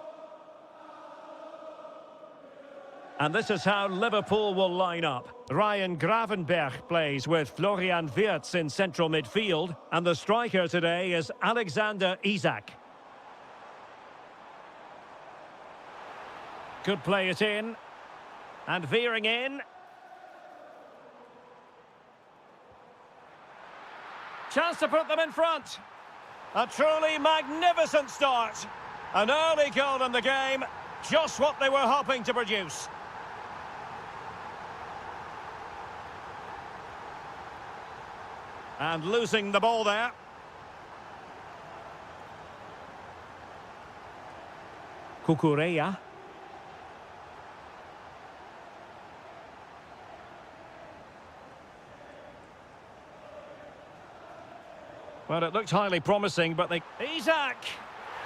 Speaker 1: And this is how Liverpool will line up. Ryan Gravenberch plays with Florian Wirtz in central midfield. And the striker today is Alexander Isak. Could play it in. And veering in. Chance to put them in front. A truly magnificent start. An early goal in the game. Just what they were hoping to produce. And losing the ball there. Kukureya. Well, it looked highly promising, but they... Isak!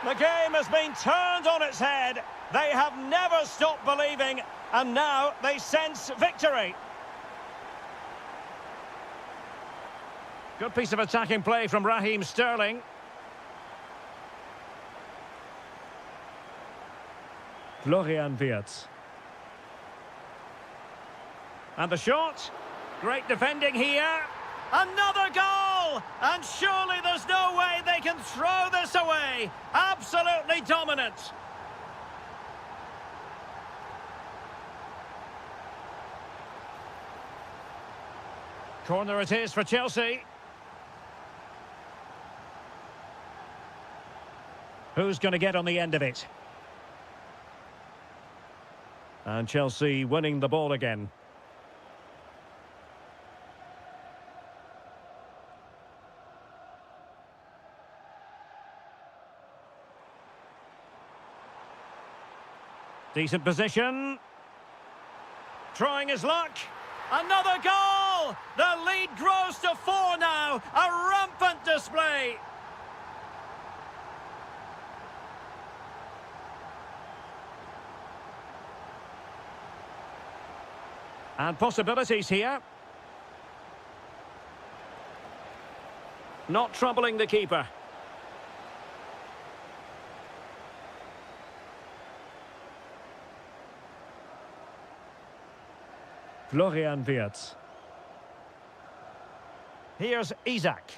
Speaker 1: The game has been turned on its head. They have never stopped believing, and now they sense victory. Good piece of attacking play from Raheem Sterling. Florian Wirtz. And the shot. Great defending here. Another goal! And surely there's no way they can throw this away. Absolutely dominant. Corner it is for Chelsea. Who's going to get on the end of it? And Chelsea winning the ball again. Decent position. Trying his luck. Another goal! The lead grows to 4 now. A rampant display. And possibilities here. Not troubling the keeper. Florian Wirtz. Here's Isak.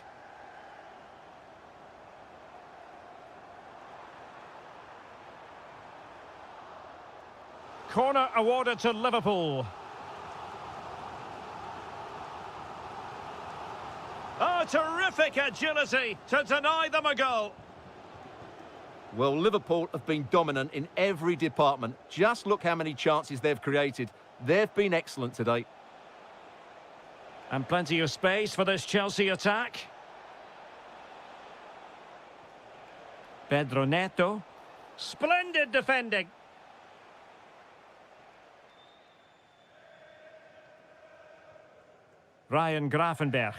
Speaker 1: Corner awarded to Liverpool. Oh, terrific agility to deny them a goal.
Speaker 2: Well, Liverpool have been dominant in every department. Just look how many chances they've created. They've been excellent today.
Speaker 1: And plenty of space for this Chelsea attack. Pedro Neto. Splendid defending. Ryan Gravenberch.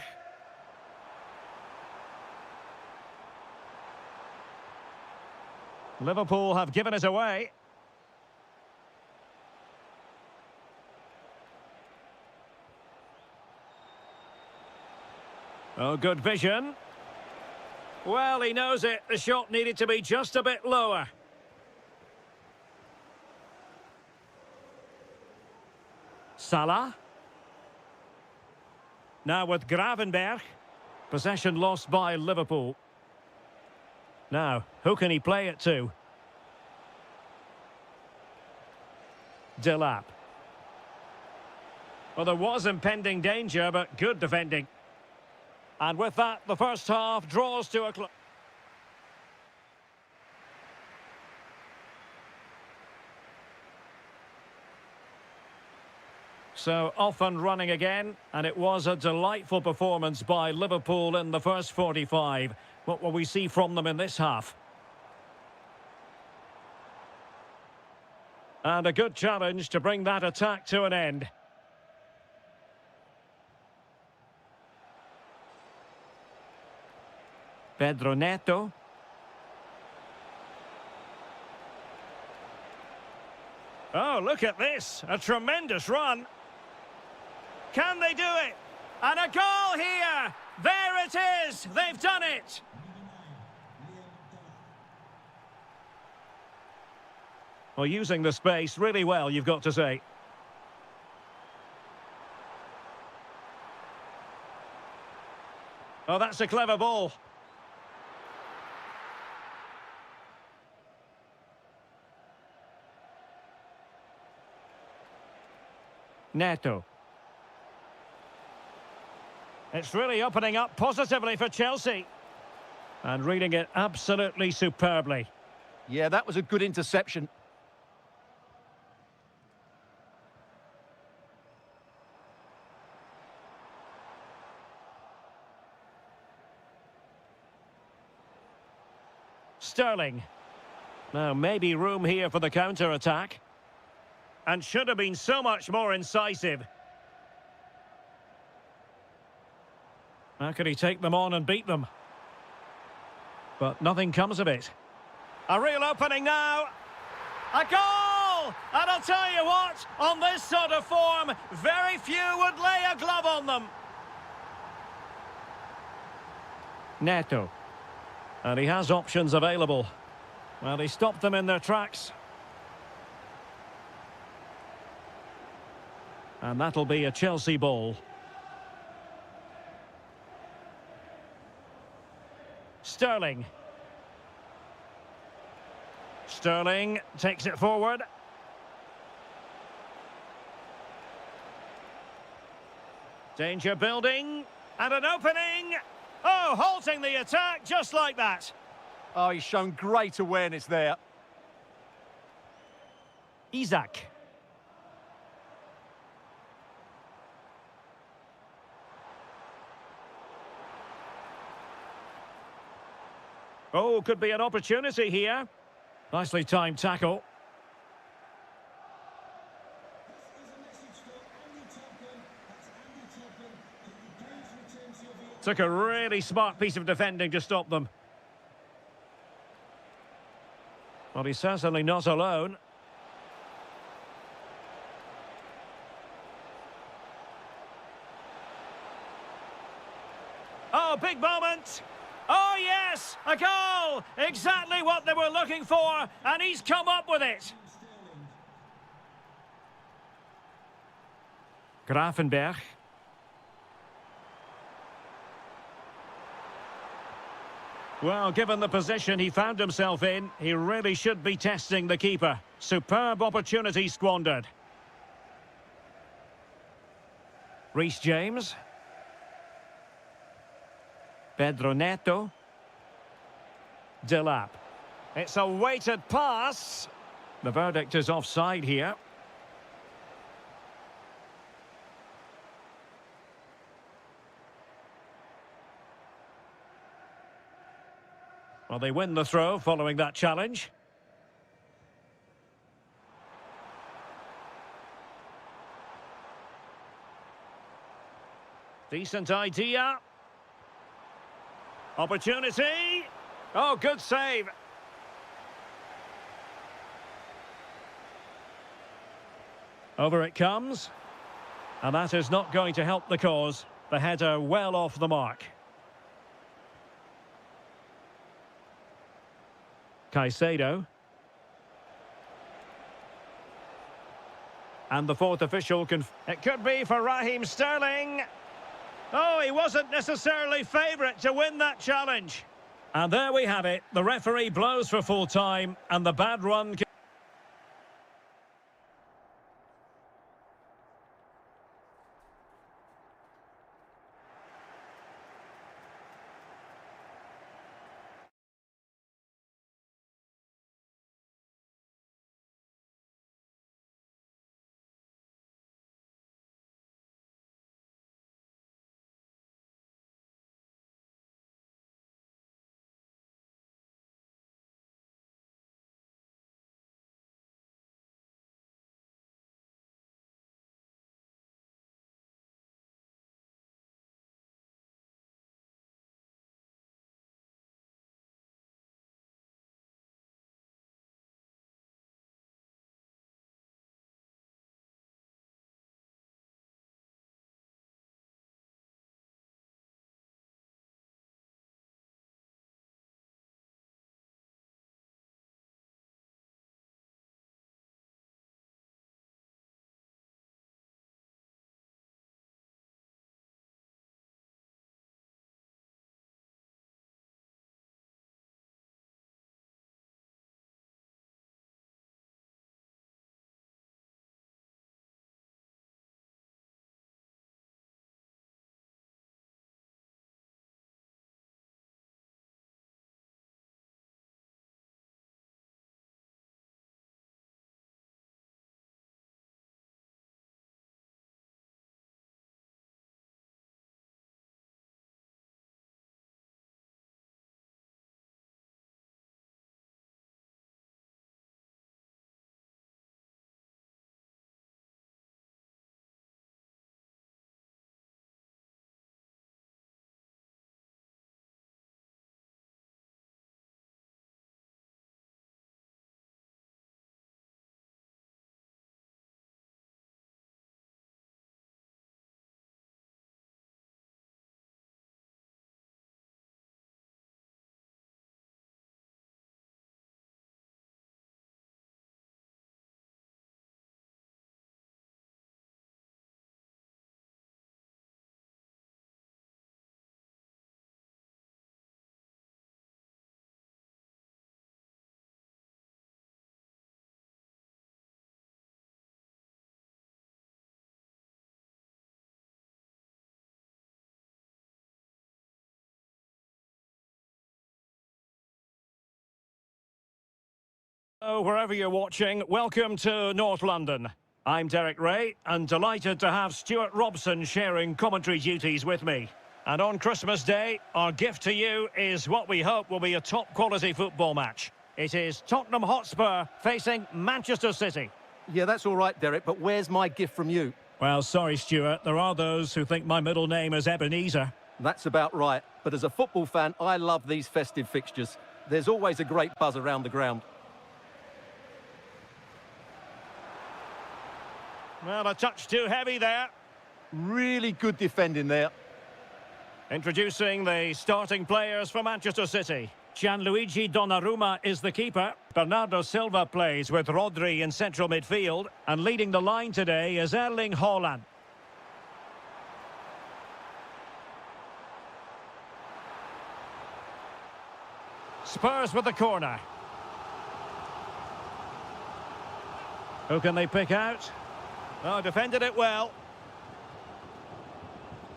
Speaker 1: Liverpool have given it away. Oh, good vision. Well, he knows it. The shot needed to be just a bit lower. Salah. Now with Gravenberch. Possession lost by Liverpool. Now, who can he play it to? Delap. Well, there was impending danger, but good defending. And with that, the first half draws to a close. So off and running again, and it was a delightful performance by Liverpool in the first 45. What will we see from them in this half? And a good challenge to bring that attack to an end. Pedro Neto. Oh, look at this. A tremendous run. Can they do it? And a goal here. There it is. They've done it. Well, using the space really well, you've got to say. Oh, that's a clever ball. Neto. It's really opening up positively for Chelsea. And reading it absolutely superbly.
Speaker 2: Yeah, that was a good interception.
Speaker 1: Sterling. Now, maybe room here for the counter-attack. And should have been so much more incisive. How could he take them on and beat them? But nothing comes of it. A real opening now. A goal! And I'll tell you what, on this sort of form, very few would lay a glove on them. Neto. And he has options available. Well, he stopped them in their tracks. And that'll be a Chelsea ball. Sterling. Sterling takes it forward. Danger building. And an opening. Oh, halting the attack just like that.
Speaker 2: Oh, he's shown great awareness there.
Speaker 1: Isaac. Oh, could be an opportunity here. Nicely timed tackle. Took a really smart piece of defending to stop them. Well, he's certainly not alone. Oh, big moment. Oh, yes, a goal! Exactly what they were looking for, and he's come up with it. Grafenberg. Well, given the position he found himself in, he really should be testing the keeper. Superb opportunity squandered. Reece James. Pedro Neto. Delap. It's a weighted pass. The verdict is offside here. Well, they win the throw following that challenge. Decent idea. Opportunity. Oh, good save. Over it comes. And that is not going to help the cause. The header well off the mark. Caicedo. And the fourth official can... It could be for Raheem Sterling. Oh, he wasn't necessarily favourite to win that challenge. And there we have it. The referee blows for full time, and the bad run... Wherever you're watching, welcome to North London. I'm Derek Ray, and delighted to have Stuart Robson sharing commentary duties with me. And on Christmas Day, our gift to you is what we hope will be a top-quality football match. It is Tottenham Hotspur facing Manchester City.
Speaker 2: Yeah, that's all right, Derek, but where's my gift from you?
Speaker 1: Well, sorry, Stuart. There are those who think my middle name is Ebenezer.
Speaker 2: That's about right. But as a football fan, I love these festive fixtures. There's always a great buzz around the ground.
Speaker 1: Well, a touch too heavy there.
Speaker 2: Really good defending there.
Speaker 1: Introducing the starting players for Manchester City. Gianluigi Donnarumma is the keeper. Bernardo Silva plays with Rodri in central midfield. And leading the line today is Erling Haaland. Spurs with the corner. Who can they pick out? Oh, defended it well.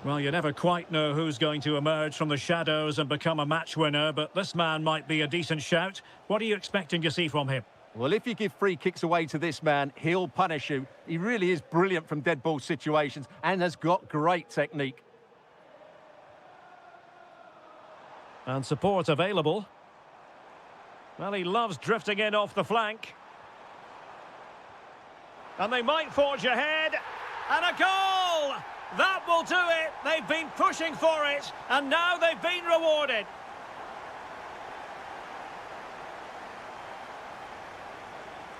Speaker 1: Well, you never quite know who's going to emerge from the shadows and become a match winner, but this man might be a decent shout. What are you expecting to see from him?
Speaker 2: Well, if you give free kicks away to this man, he'll punish you. He really is brilliant from dead ball situations and has got great technique.
Speaker 1: And support available. Well, he loves drifting in off the flank. And they might forge ahead. And a goal! That will do it. They've been pushing for it, and now they've been rewarded.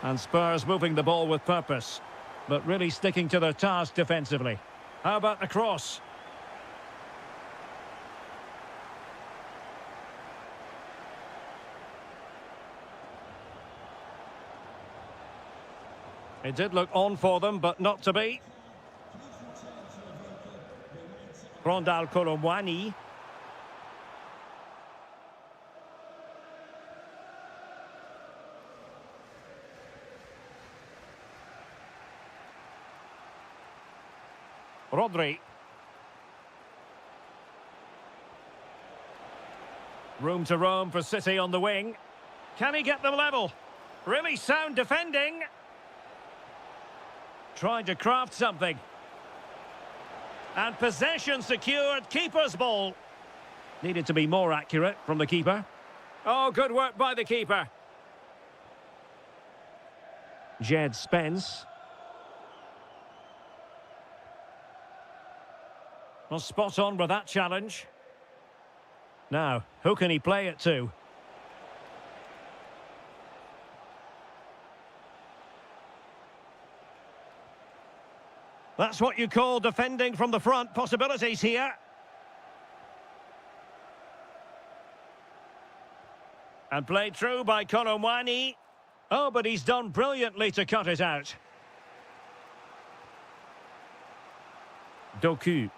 Speaker 1: And Spurs moving the ball with purpose, but really sticking to their task defensively. How about the cross? It did look on for them, but not to be. Rondal Colomwani. Rodri. Room to roam for City on the wing. Can he get them level? Really sound defending. Trying to craft something. And possession secured, keeper's ball. Needed to be more accurate from the keeper. Oh, good work by the keeper. Jed Spence. Well, spot on with that challenge. Now, who can he play it to? That's what you call defending from the front. Possibilities here. And played through by Colomwani. Oh, but he's done brilliantly to cut it out. Doku.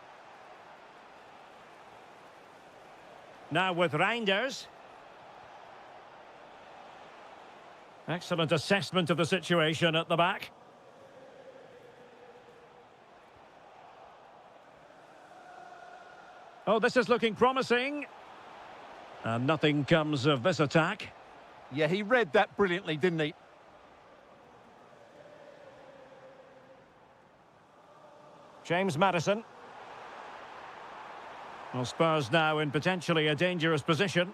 Speaker 1: Now with Reinders. Excellent assessment of the situation at the back. Oh, this is looking promising. And nothing comes of this attack.
Speaker 2: Yeah, he read that brilliantly, didn't he?
Speaker 1: James Maddison. Well, Spurs now in potentially a dangerous position.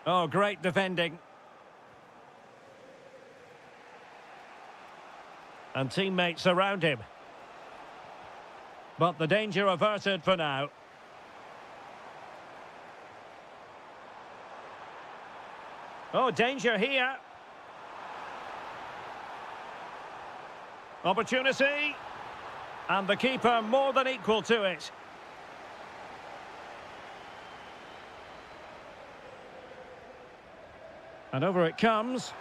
Speaker 1: Oh, great defending. And teammates around him. But the danger averted for now. Oh, danger here. Opportunity. And the keeper more than equal to it. And over it comes.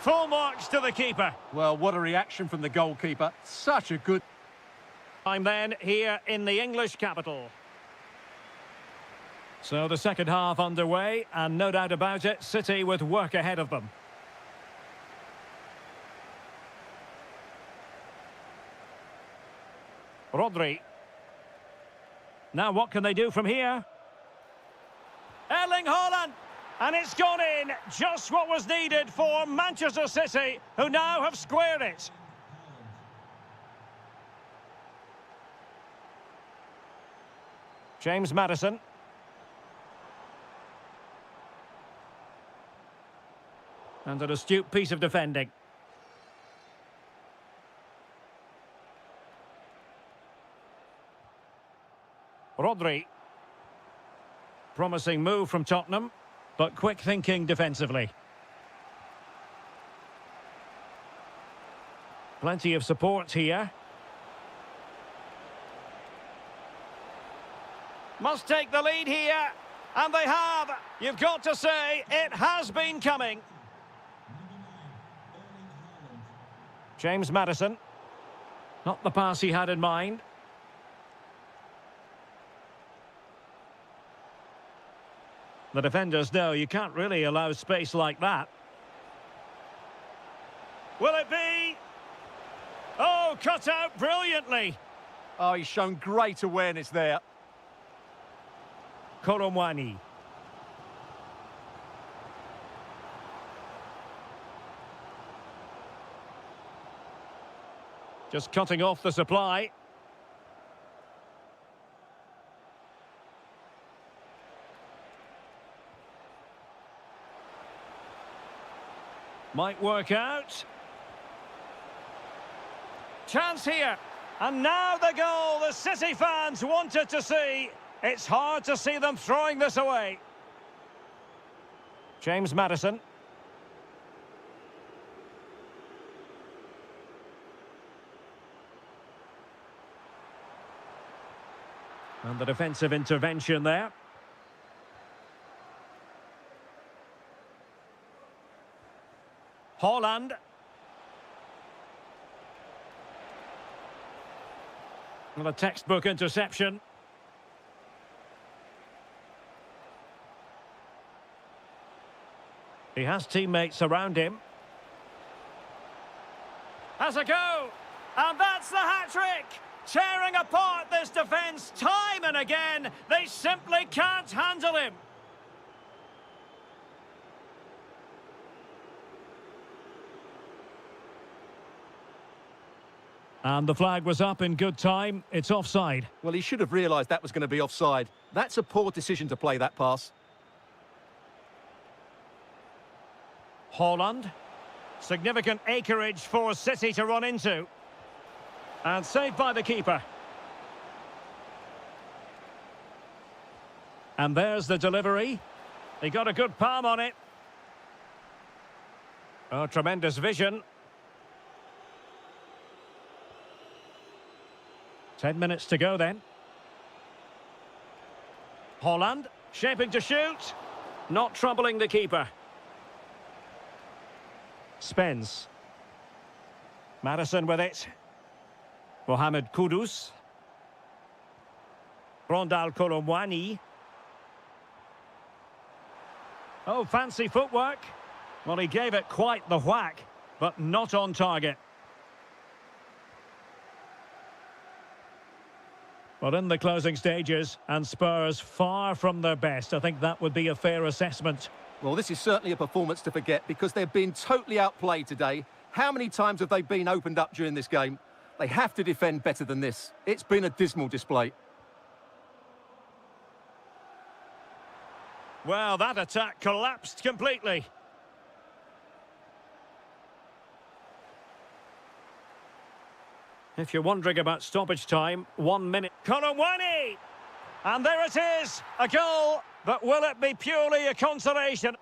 Speaker 1: Full marks to the keeper.
Speaker 2: Well, what a reaction from the goalkeeper. Such a good...
Speaker 1: I'm then here in the English capital. So the second half underway, and no doubt about it, City with work ahead of them. Rodri. Now what can they do from here? Erling Haaland! And it's gone in, just what was needed for Manchester City, who now have squared it. James Maddison. And an astute piece of defending. Rodri. Promising move from Tottenham, but quick thinking defensively. Plenty of support here. Must take the lead here, and they have. You've got to say, it has been coming. James Maddison. Not the pass he had in mind. The defenders know you can't really allow space like that. Will it be? Oh, cut out brilliantly.
Speaker 2: Oh, he's shown great awareness there.
Speaker 1: Koromwani. Just cutting off the supply. Might work out. Chance here. And now the goal the City fans wanted to see. It's hard to see them throwing this away. James Maddison. And the defensive intervention there. Haaland. And a textbook interception. He has teammates around him. Has a go! And that's the hat-trick! Tearing apart this defence time and again. They simply can't handle him. And the flag was up in good time. It's offside.
Speaker 2: Well, he should have realised that was going to be offside. That's a poor decision to play that pass.
Speaker 1: Haaland. Significant acreage for City to run into. And saved by the keeper. And there's the delivery. He got a good palm on it. Oh, tremendous vision. 10 minutes to go then. Haaland, shaping to shoot. Not troubling the keeper. Spence. Maddison with it. Mohamed Kudus. Rondal Koromwani. Oh, fancy footwork. Well, he gave it quite the whack, but not on target. Well, in the closing stages, and Spurs far from their best. I think that would be a fair assessment.
Speaker 2: Well, this is certainly a performance to forget because they've been totally outplayed today. How many times have they been opened up during this game? They have to defend better than this. It's been a dismal display.
Speaker 1: Well, that attack collapsed completely. If you're wondering about stoppage time, 1 minute. Koromwani! And there it is, a goal, but will it be purely a consolation?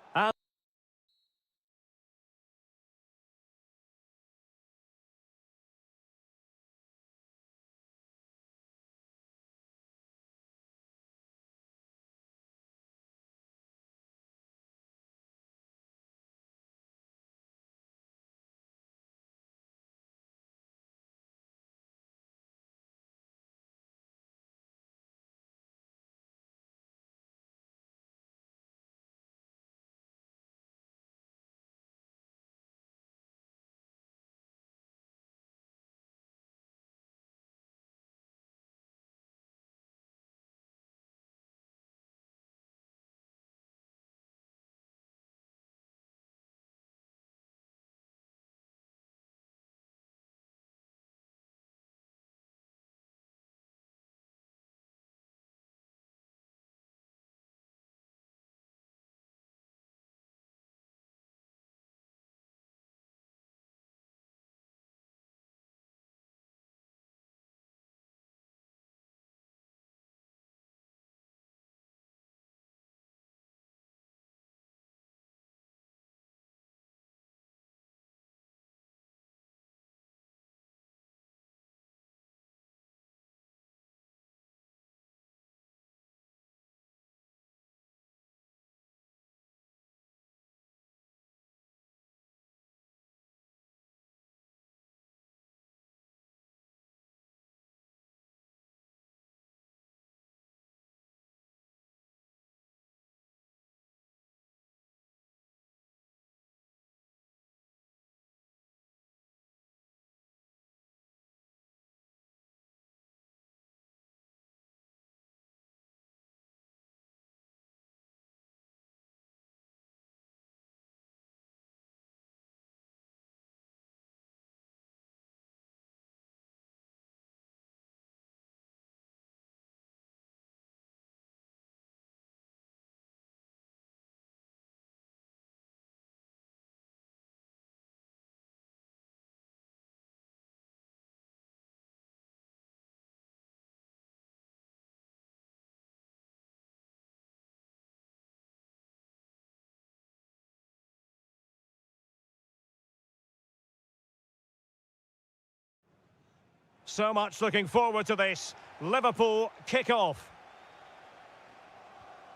Speaker 1: So much looking forward to this. Liverpool kick off.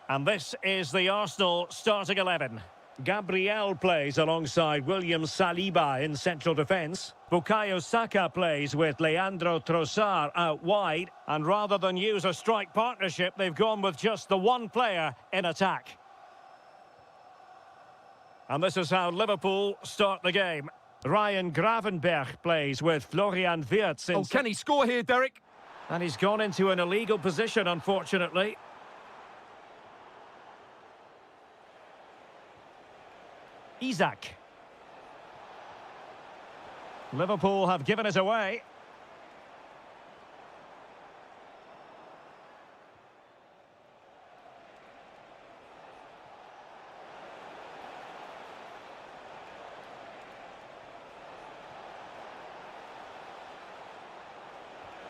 Speaker 1: And this is the Arsenal starting 11. Gabriel plays alongside William Saliba in central defence. Bukayo Saka plays with Leandro Trossard out wide. And rather than use a strike partnership, they've gone with just the one player in attack. And this is how Liverpool start the game. Ryan Gravenberch plays with Florian Wirtz.
Speaker 2: Oh, can he score here, Derek?
Speaker 1: And he's gone into an illegal position, unfortunately. Isak. Liverpool have given it away.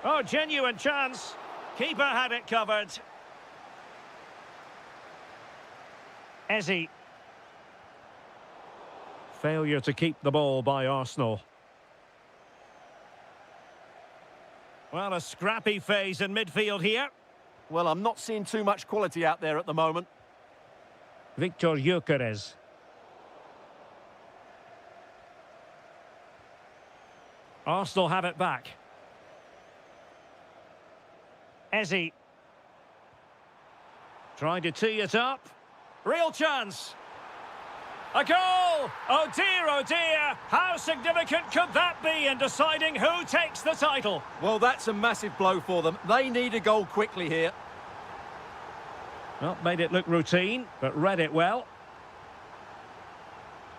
Speaker 1: Oh, genuine chance. Keeper had it covered. Eze. Failure to keep the ball by Arsenal. Well, a scrappy phase in midfield here.
Speaker 2: Well, I'm not seeing too much quality out there at the moment.
Speaker 1: Victor Gyökeres. Arsenal have it back. Eze. Trying to tee it up. Real chance. A goal! Oh dear, how significant could that be in deciding who takes the title?
Speaker 2: Well, that's a massive blow for them. They need a goal quickly here.
Speaker 1: Well, made it look routine, but read it well.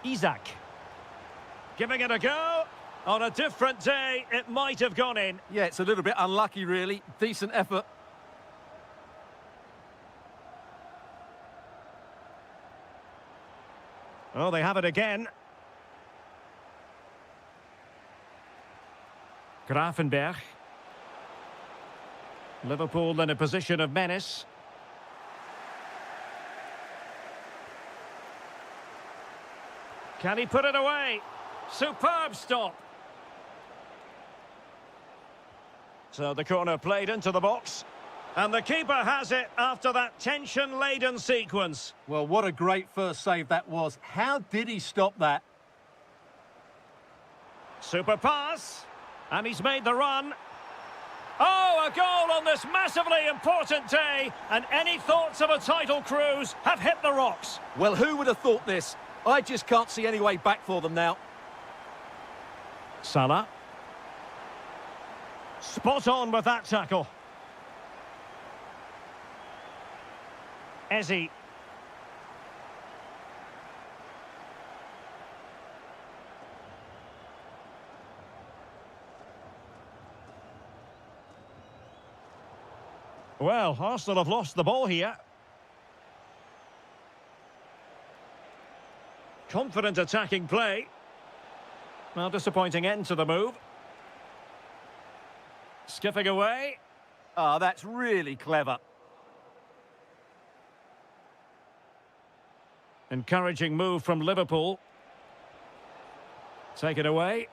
Speaker 1: Isak. Giving it a go. On a different day, it might have gone in.
Speaker 2: Yeah, it's a little bit unlucky, really. Decent effort.
Speaker 1: Oh, they have it again. Gravenberch. Liverpool in a position of menace. Can he put it away? Superb stop. So the corner played into the box. And the keeper has it after that tension-laden sequence.
Speaker 2: Well, what a great first save that was. How did he stop that?
Speaker 1: Super pass. And he's made the run. Oh, a goal on this massively important day. And any thoughts of a title cruise have hit the rocks.
Speaker 2: Well, who would have thought this? I just can't see any way back for them now.
Speaker 1: Salah. Spot on with that tackle. Eze. Well, Arsenal have lost the ball here. Confident attacking play. Well, disappointing end to the move. Skipping away.
Speaker 2: Ah, that's really clever.
Speaker 1: Encouraging move from Liverpool. Take it away.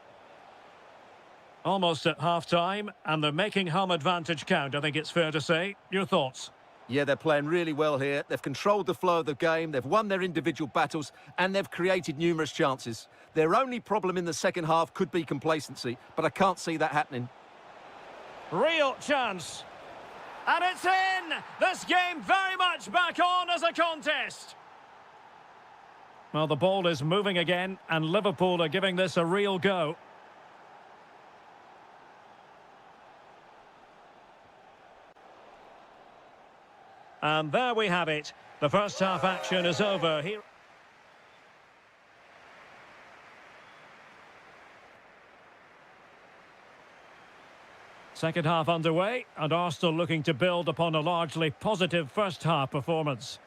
Speaker 1: Almost at half-time, and they're making home advantage count, I think it's fair to say. Your thoughts?
Speaker 2: Yeah, they're playing really well here. They've controlled the flow of the game, they've won their individual battles, and they've created numerous chances. Their only problem in the second half could be complacency, but I can't see that happening.
Speaker 1: Real chance. And it's in! This game very much back on as a contest. Well, the ball is moving again, and Liverpool are giving this a real go. And there we have it. The first half action is over here. Second half underway, and Arsenal looking to build upon a largely positive first half performance.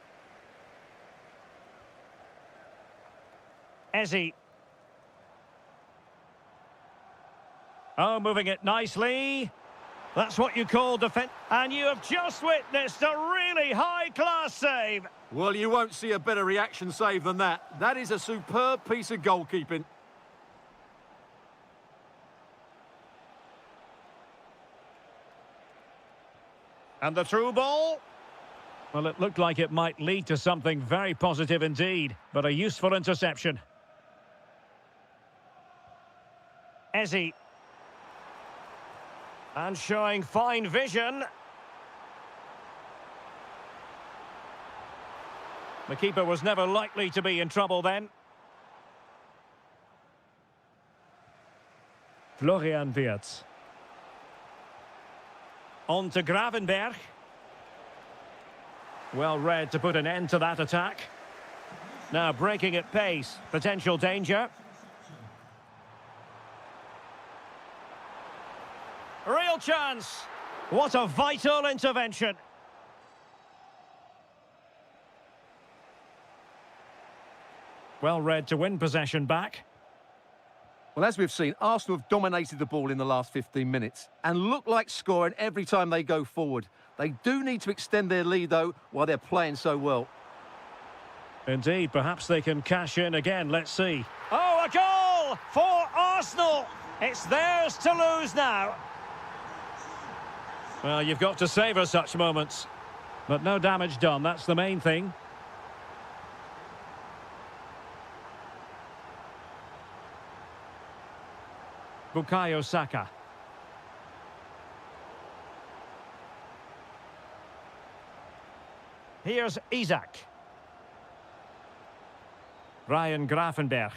Speaker 1: Eze. Oh, moving it nicely. That's what you call defense. And you have just witnessed a really high-class save.
Speaker 2: Well, you won't see a better reaction save than that. That is a superb piece of goalkeeping.
Speaker 1: And the through ball. Well, it looked like it might lead to something very positive indeed, but a useful interception. Ezzy. And showing fine vision. The keeper was never likely to be in trouble then. Florian Wirtz. On to Gravenberg. Well read to put an end to that attack. Now breaking at pace. Potential danger. Real chance. What a vital intervention. Well read to win possession back.
Speaker 2: Well, as we've seen, Arsenal have dominated the ball in the last 15 minutes and look like scoring every time they go forward. They do need to extend their lead, though, while they're playing so well.
Speaker 1: Indeed, perhaps they can cash in again. Let's see. Oh, a goal for Arsenal. It's theirs to lose now. Well, you've got to savour such moments. But no damage done, that's the main thing. Bukayo Saka. Here's Isak. Ryan Gravenberg.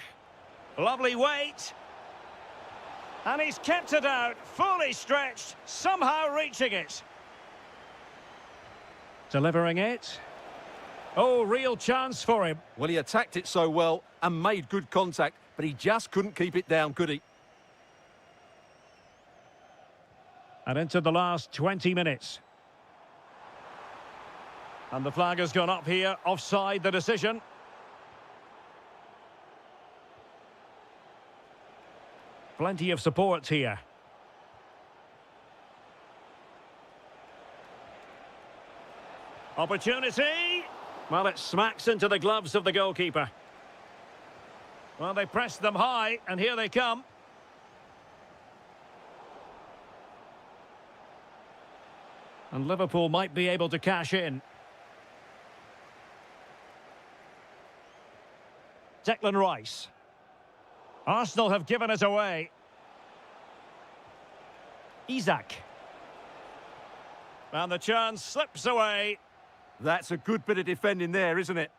Speaker 1: Lovely weight. And he's kept it out, fully stretched, somehow reaching it. Delivering it. Oh, real chance for him.
Speaker 2: Well, he attacked it so well and made good contact, but he just couldn't keep it down, could he?
Speaker 1: And into the last 20 minutes. And the flag has gone up here, offside the decision. Plenty of support here. Opportunity. Well, it smacks into the gloves of the goalkeeper. Well, they pressed them high, and here they come. And Liverpool might be able to cash in. Declan Rice. Arsenal have given it away. Isak. And the chance slips away.
Speaker 2: That's a good bit of defending there, isn't it?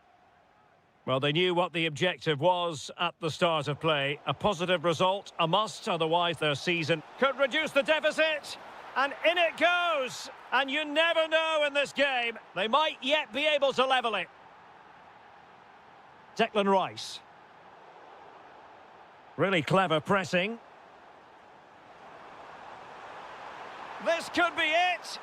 Speaker 1: Well, they knew what the objective was at the start of play. A positive result, a must, otherwise their season could reduce the deficit. And in it goes. And you never know in this game. They might yet be able to level it. Declan Rice. Really clever pressing. This could be it.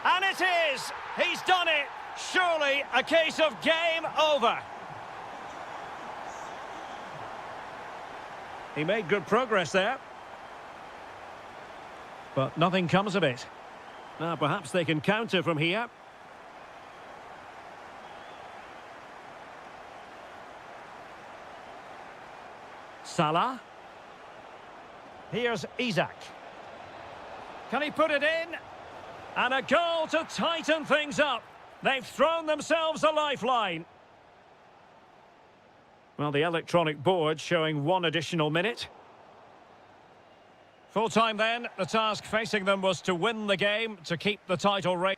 Speaker 1: And it is. He's done it. Surely a case of game over. He made good progress there. But nothing comes of it. Now perhaps they can counter from here. Salah. Here's Isak. Can he put it in? And a goal to tighten things up. They've thrown themselves a lifeline. Well, the electronic board showing 1 additional minute. Full time then, the task facing them was to win the game, to keep the title race.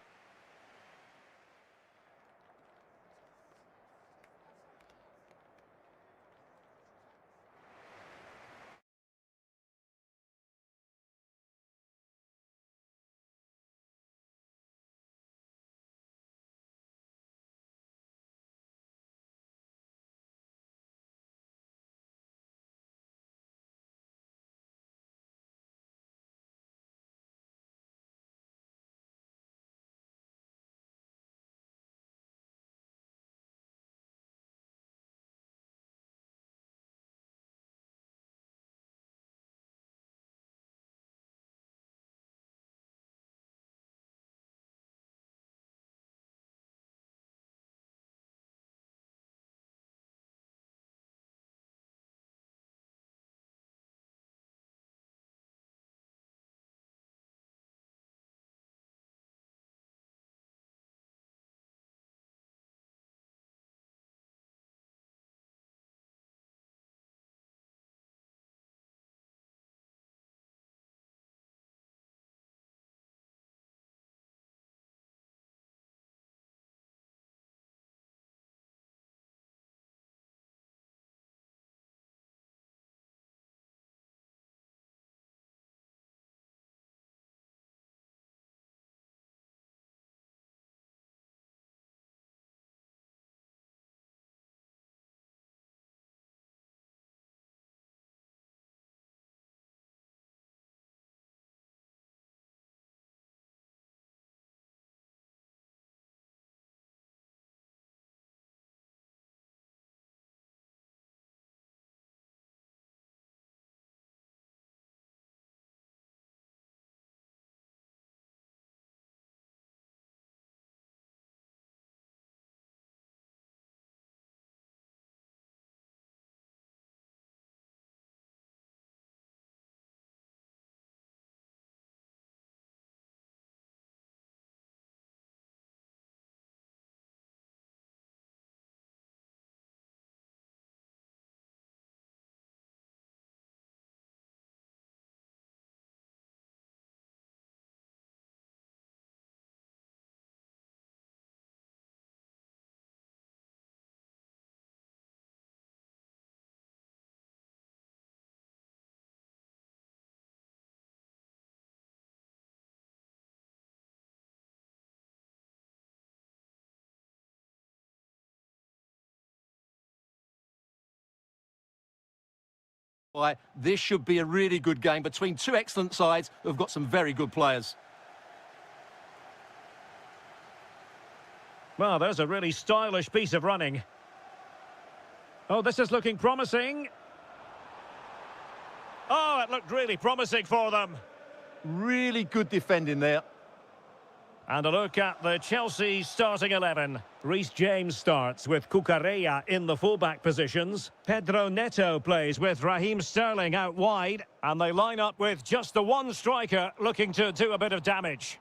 Speaker 2: This should be a really good game between two excellent sides who've got some very good players.
Speaker 1: Well, there's a really stylish piece of running. Oh, this is looking promising. Oh, it looked really promising for them.
Speaker 2: Really good defending there.
Speaker 1: And a look at the Chelsea starting 11. Reece James starts with Cucurella in the fullback positions. Pedro Neto plays with Raheem Sterling out wide. And they line up with just the one striker looking to do a bit of damage.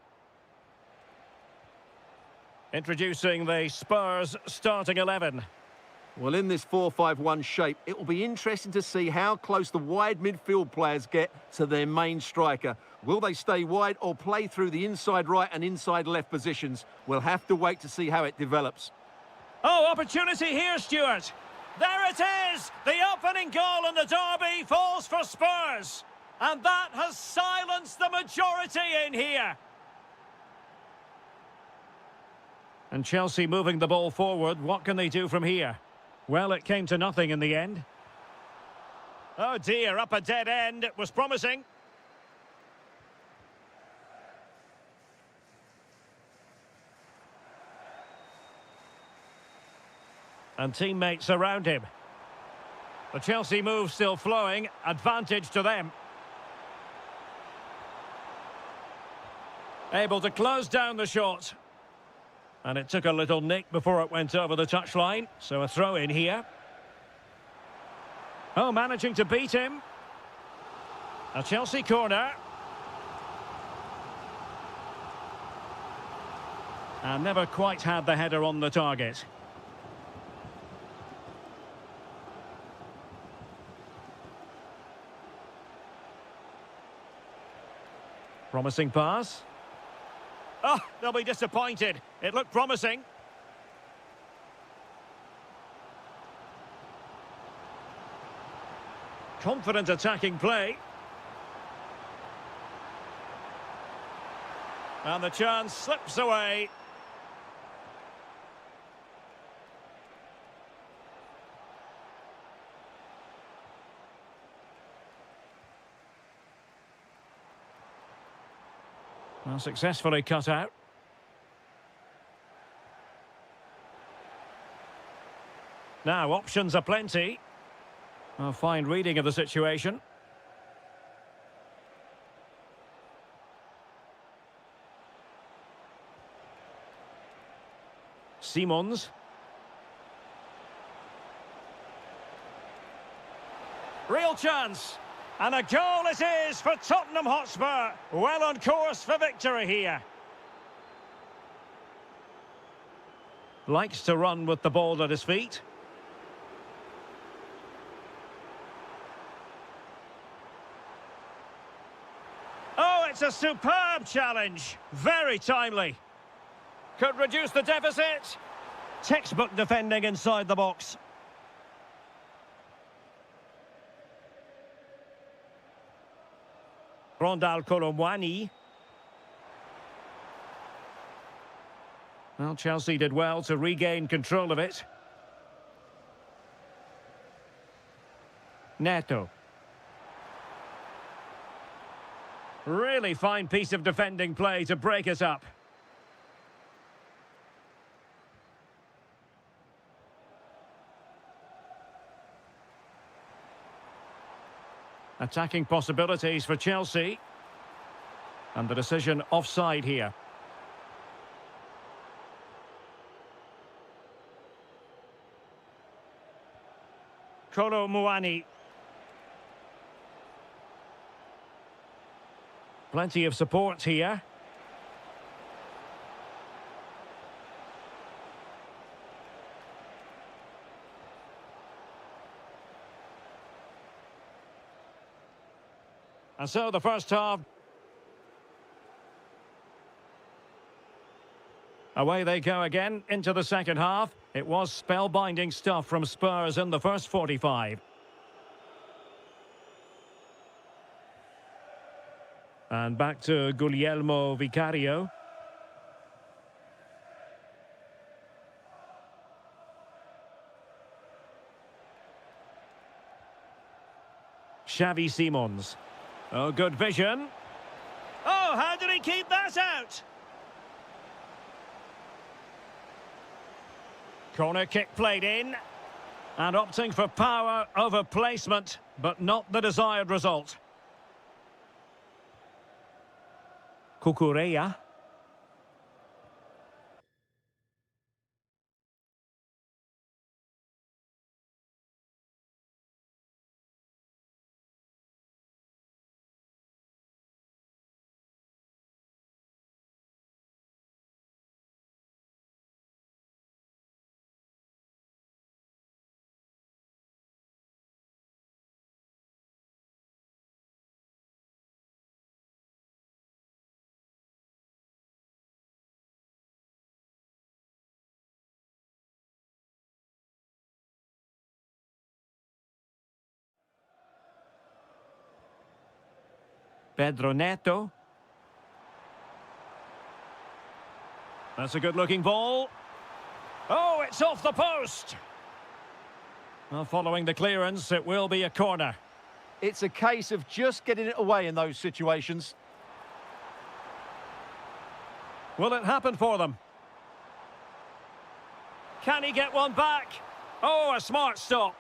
Speaker 1: Introducing the Spurs starting 11.
Speaker 2: Well, in this 4-5-1 shape, it will be interesting to see how close the wide midfield players get to their main striker. Will they stay wide or play through the inside right and inside left positions? We'll have to wait to see how it develops.
Speaker 1: Oh, opportunity here, Stuart. There it is! The opening goal in the derby falls for Spurs. And that has silenced the majority in here. And Chelsea moving the ball forward. What can they do from here? Well, it came to nothing in the end. Oh dear, up a dead end. It was promising. And teammates around him. The Chelsea move still flowing. Advantage to them. Able to close down the shot. And it took a little nick before it went over the touchline. So a throw in here. Oh, managing to beat him. A Chelsea corner. And never quite had the header on the target. Promising pass. Oh, they'll be disappointed. It looked promising. Confident attacking play. And the chance slips away. Well, successfully cut out. Now, options are plenty. A fine reading of the situation. Simons. Real chance. And a goal it is for Tottenham Hotspur. Well on course for victory here. Likes to run with the ball at his feet. Oh, it's a superb challenge. Very timely. Could reduce the deficit. Textbook defending inside the box. Rondal Colomwani. Well, Chelsea did well to regain control of it. Neto. Really fine piece of defending play to break us up. Attacking possibilities for Chelsea. And the decision offside here. Colomwani. Plenty of support here. And so the first half. Away they go again into the second half. It was spellbinding stuff from Spurs in the first 45. And back to Guglielmo Vicario. Xavi Simons. Oh, good vision. Oh, how did he keep that out? Corner kick played in. And opting for power over placement, but not the desired result. Kukureya. Pedro Neto. That's a good-looking ball. Oh, it's off the post. Well, following the clearance, it will be a corner.
Speaker 2: It's a case of just getting it away in those situations.
Speaker 1: Will it happen for them? Can he get one back? Oh, a smart stop.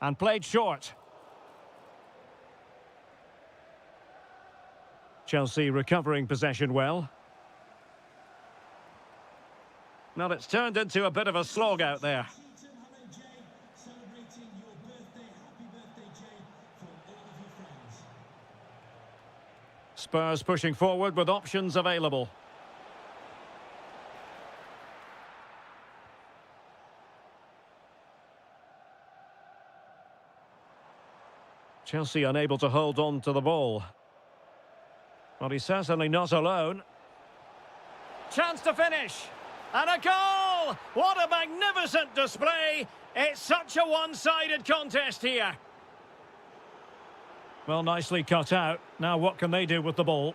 Speaker 1: And played short. Chelsea recovering possession well. Well, it's turned into a bit of a slog out there. Spurs pushing forward with options available. Chelsea unable to hold on to the ball. Well, he's certainly not alone. Chance to finish. And a goal! What a magnificent display! It's such a one-sided contest here. Well, nicely cut out. Now what can they do with the ball?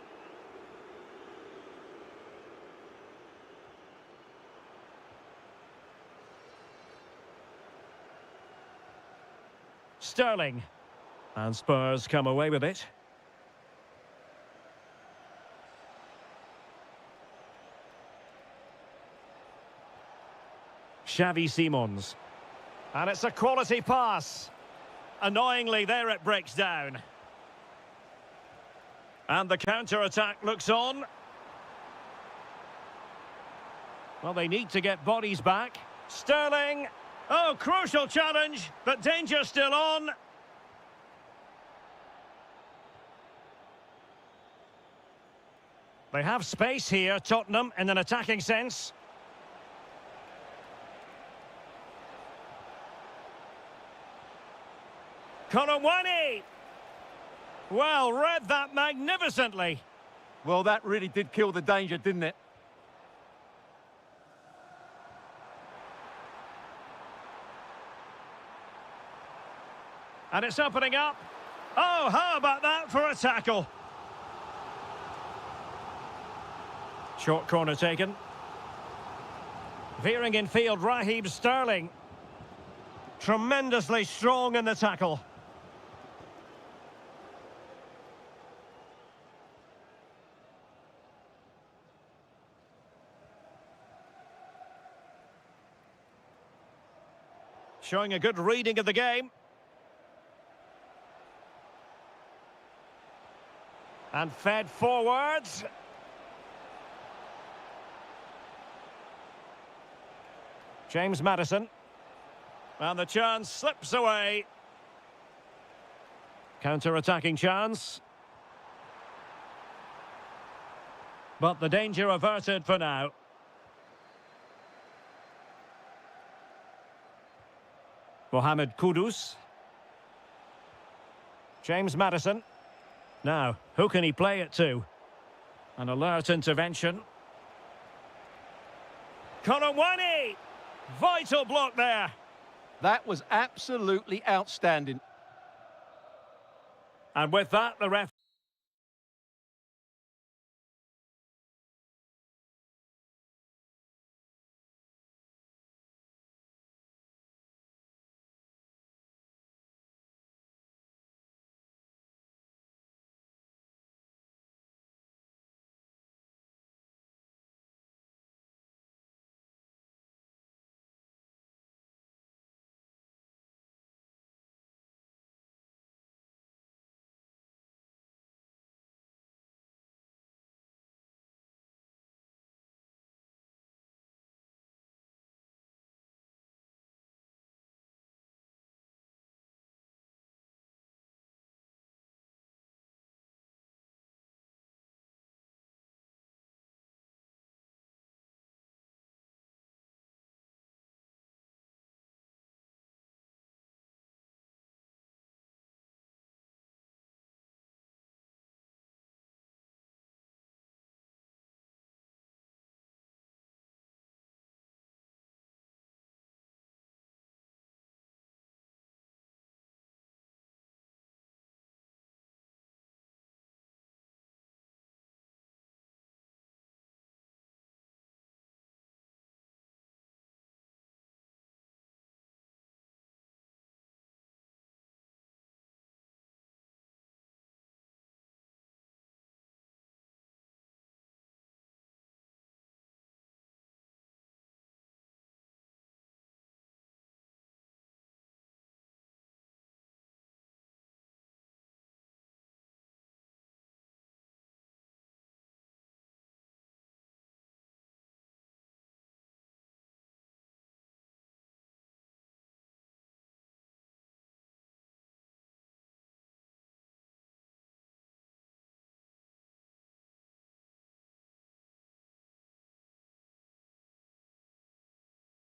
Speaker 1: Sterling. And Spurs come away with it. Xavi Simons. And it's a quality pass. Annoyingly, there it breaks down. And the counter-attack looks on. Well, they need to get bodies back. Sterling. Oh, crucial challenge, but danger still on. They have space here, Tottenham, in an attacking sense. Colomwani! Well, read that magnificently.
Speaker 2: Well, that really did kill the danger, didn't it?
Speaker 1: And it's opening up. Oh, how about that for a tackle? Short corner taken. Veering in field, Raheem Sterling. Tremendously strong in the tackle. Showing a good reading of the game. And fed forwards. James Maddison. And the chance slips away. Counter-attacking chance. But the danger averted for now. Mohamed Kudus. James Maddison. Now, who can he play it to? An alert intervention. Colomwani! Vital block there.
Speaker 2: That was absolutely outstanding.
Speaker 1: And with that, the ref...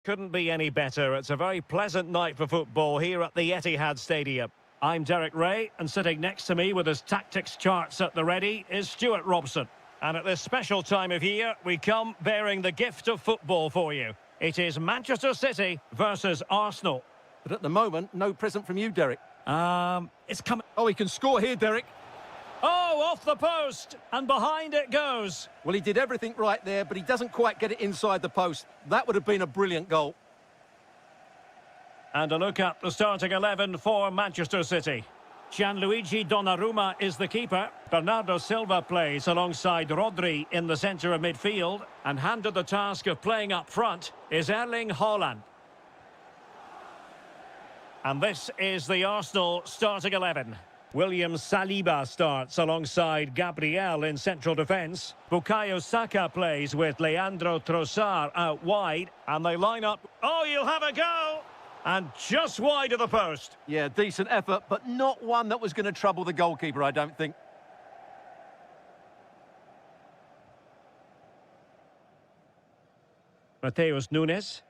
Speaker 1: Couldn't be any better. It's a very pleasant night for football here at the Etihad Stadium. I'm Derek Ray, and sitting next to me with his tactics charts at the ready is Stuart Robson. And at this special time of year, we come bearing the gift of football for you. It is Manchester City versus Arsenal.
Speaker 2: But at the moment, no present from you, Derek.
Speaker 1: It's coming.
Speaker 2: Oh, he can score here, Derek.
Speaker 1: Oh, off the post, and behind it goes.
Speaker 2: Well, he did everything right there, but he doesn't quite get it inside the post. That would have been a brilliant goal.
Speaker 1: And a look at the starting 11 for Manchester City. Gianluigi Donnarumma is the keeper. Bernardo Silva plays alongside Rodri in the centre of midfield. And handed the task of playing up front is Erling Haaland. And this is the Arsenal starting 11. William Saliba starts alongside Gabriel in central defence. Bukayo Saka plays with Leandro Trossard out wide. And they line up. Oh, you'll have a go! And just wide of the post.
Speaker 2: Yeah, decent effort, but not one that was going to trouble the goalkeeper, I don't think.
Speaker 1: Mateus Nunes.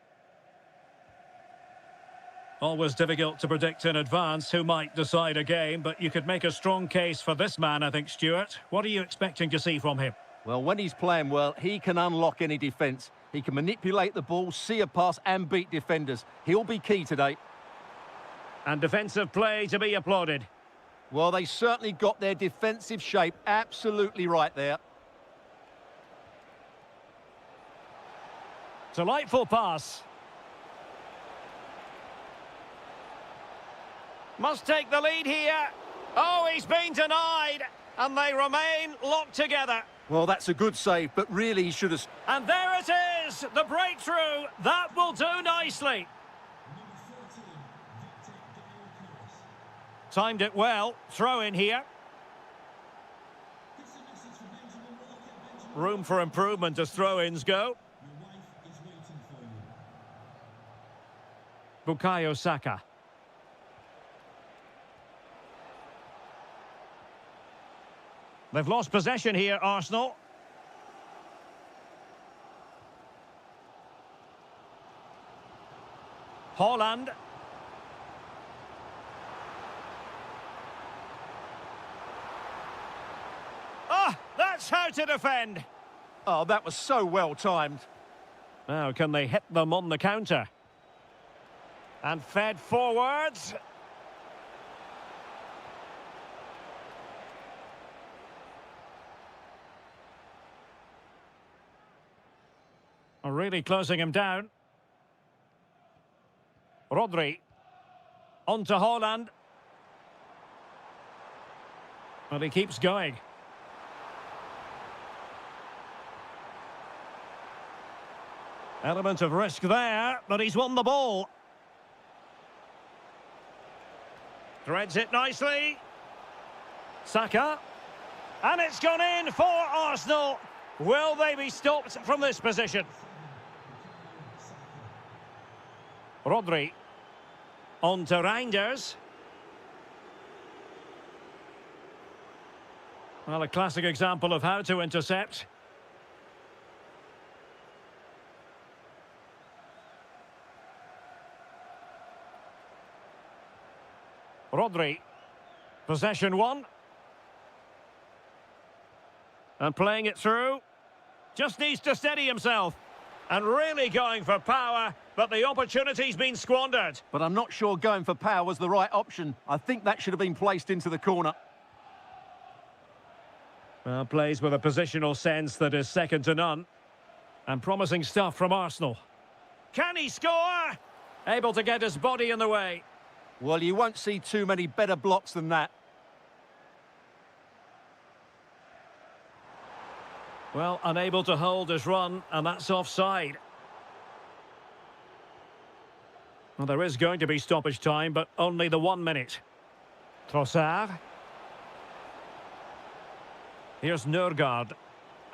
Speaker 1: Always difficult to predict in advance who might decide a game, but you could make a strong case for this man, I think, Stuart. What are you expecting to see from him?
Speaker 2: Well, when he's playing well, he can unlock any defence. He can manipulate the ball, see a pass and beat defenders. He'll be key today.
Speaker 1: And defensive play to be applauded.
Speaker 2: Well, they certainly got their defensive shape absolutely right there.
Speaker 1: Delightful pass. Must take the lead here. Oh, he's been denied. And they remain locked together.
Speaker 2: Well, that's a good save, but really he should have...
Speaker 1: And there it is, the breakthrough. That will do nicely. Timed it well. Throw in here. Room for improvement as throw-ins go. Bukayo Saka. They've lost possession here, Arsenal. Haaland. Ah, that's how to defend.
Speaker 2: Oh, that was so well timed.
Speaker 1: Now, can they hit them on the counter? And fed forwards. Really closing him down. Rodri. On to Haaland. But he keeps going. Element of risk there, but he's won the ball. Threads it nicely. Saka. And it's gone in for Arsenal. Will they be stopped from this position? Rodri. On to Reinders. Well, a classic example of how to intercept. Rodri. Possession one. And playing it through. Just needs to steady himself. And really going for power, but the opportunity's been squandered.
Speaker 2: But I'm not sure going for power was the right option. I think that should have been placed into the corner.
Speaker 1: Well, plays with a positional sense that is second to none. And promising stuff from Arsenal. Can he score? Able to get his body in the way.
Speaker 2: Well, you won't see too many better blocks than that.
Speaker 1: Well, unable to hold his run, and that's offside. Well, there is going to be stoppage time, but only the 1 minute. Trossard. Here's Nørgaard.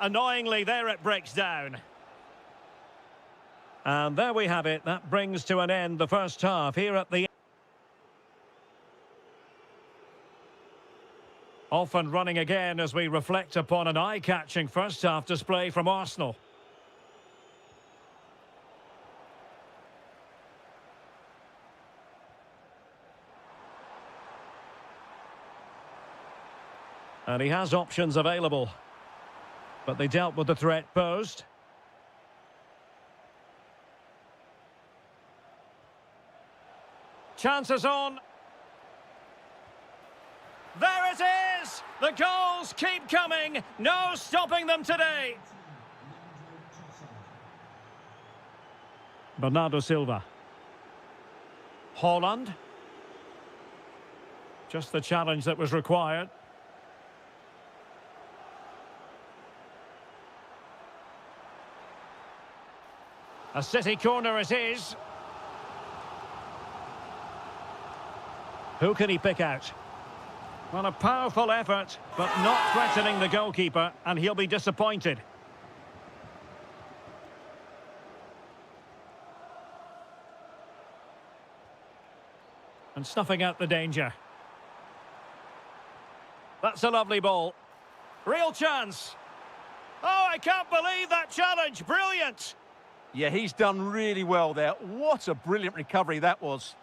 Speaker 1: Annoyingly, there it breaks down. And there we have it. That brings to an end the first half here at the... Off and running again as we reflect upon an eye-catching first-half display from Arsenal. And he has options available. But they dealt with the threat posed. Chances on. There it is! The goals keep coming. No stopping them today. Bernardo Silva. Holland. Just the challenge that was required. A City corner it is. Who can he pick out? Well, a powerful effort, but not threatening the goalkeeper, and he'll be disappointed. And snuffing out the danger. That's a lovely ball. Real chance. Oh, I can't believe that challenge. Brilliant.
Speaker 2: Yeah, he's done really well there. What a brilliant recovery that was.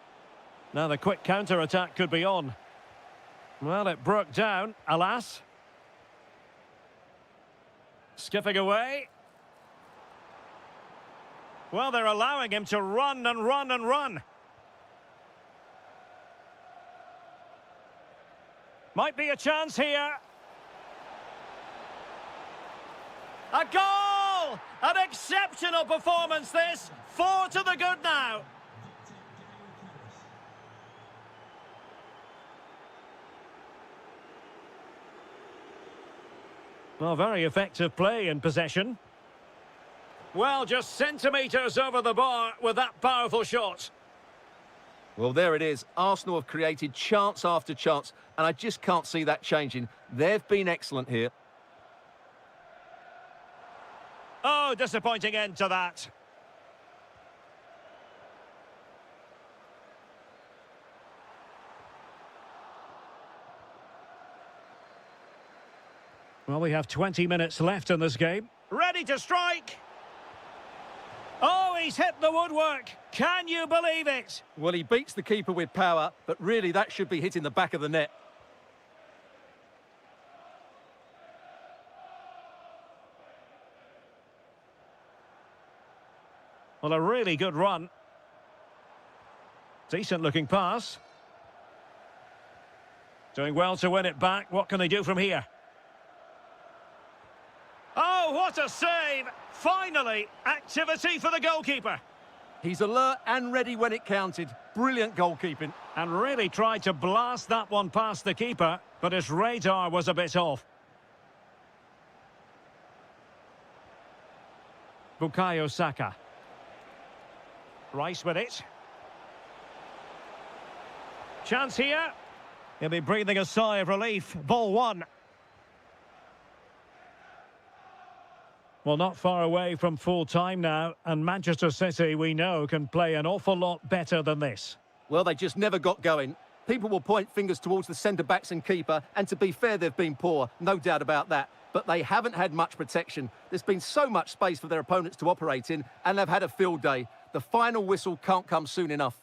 Speaker 1: Now the quick counter-attack could be on. Well, it broke down, alas. Skipping away. Well, they're allowing him to run and run and run. Might be a chance here. A goal! An exceptional performance, this. 4 to the good now. Well, very effective play in possession. Well, just centimetres over the bar with that powerful shot.
Speaker 2: Well, there it is. Arsenal have created chance after chance, and I just can't see that changing. They've been excellent here.
Speaker 1: Oh, disappointing end to that. Well, we have 20 minutes left in this game. Ready to strike! Oh, he's hit the woodwork. Can you believe it?
Speaker 2: Well, he beats the keeper with power, but really that should be hitting the back of the net.
Speaker 1: Well, a really good run. Decent looking pass. Doing well to win it back. What can they do from here? Oh, what a save! Finally, activity for the goalkeeper.
Speaker 2: He's alert and ready when it counted. Brilliant goalkeeping.
Speaker 1: And really tried to blast that one past the keeper, but his radar was a bit off. Bukayo Saka. Rice with it. Chance here. He'll be breathing a sigh of relief. Ball one. Well, not far away from full time now, and Manchester City, we know, can play an awful lot better than this.
Speaker 2: Well, they just never got going. People will point fingers towards the centre-backs and keeper, and to be fair, they've been poor, no doubt about that. But they haven't had much protection. There's been so much space for their opponents to operate in, and they've had a field day. The final whistle can't come soon enough.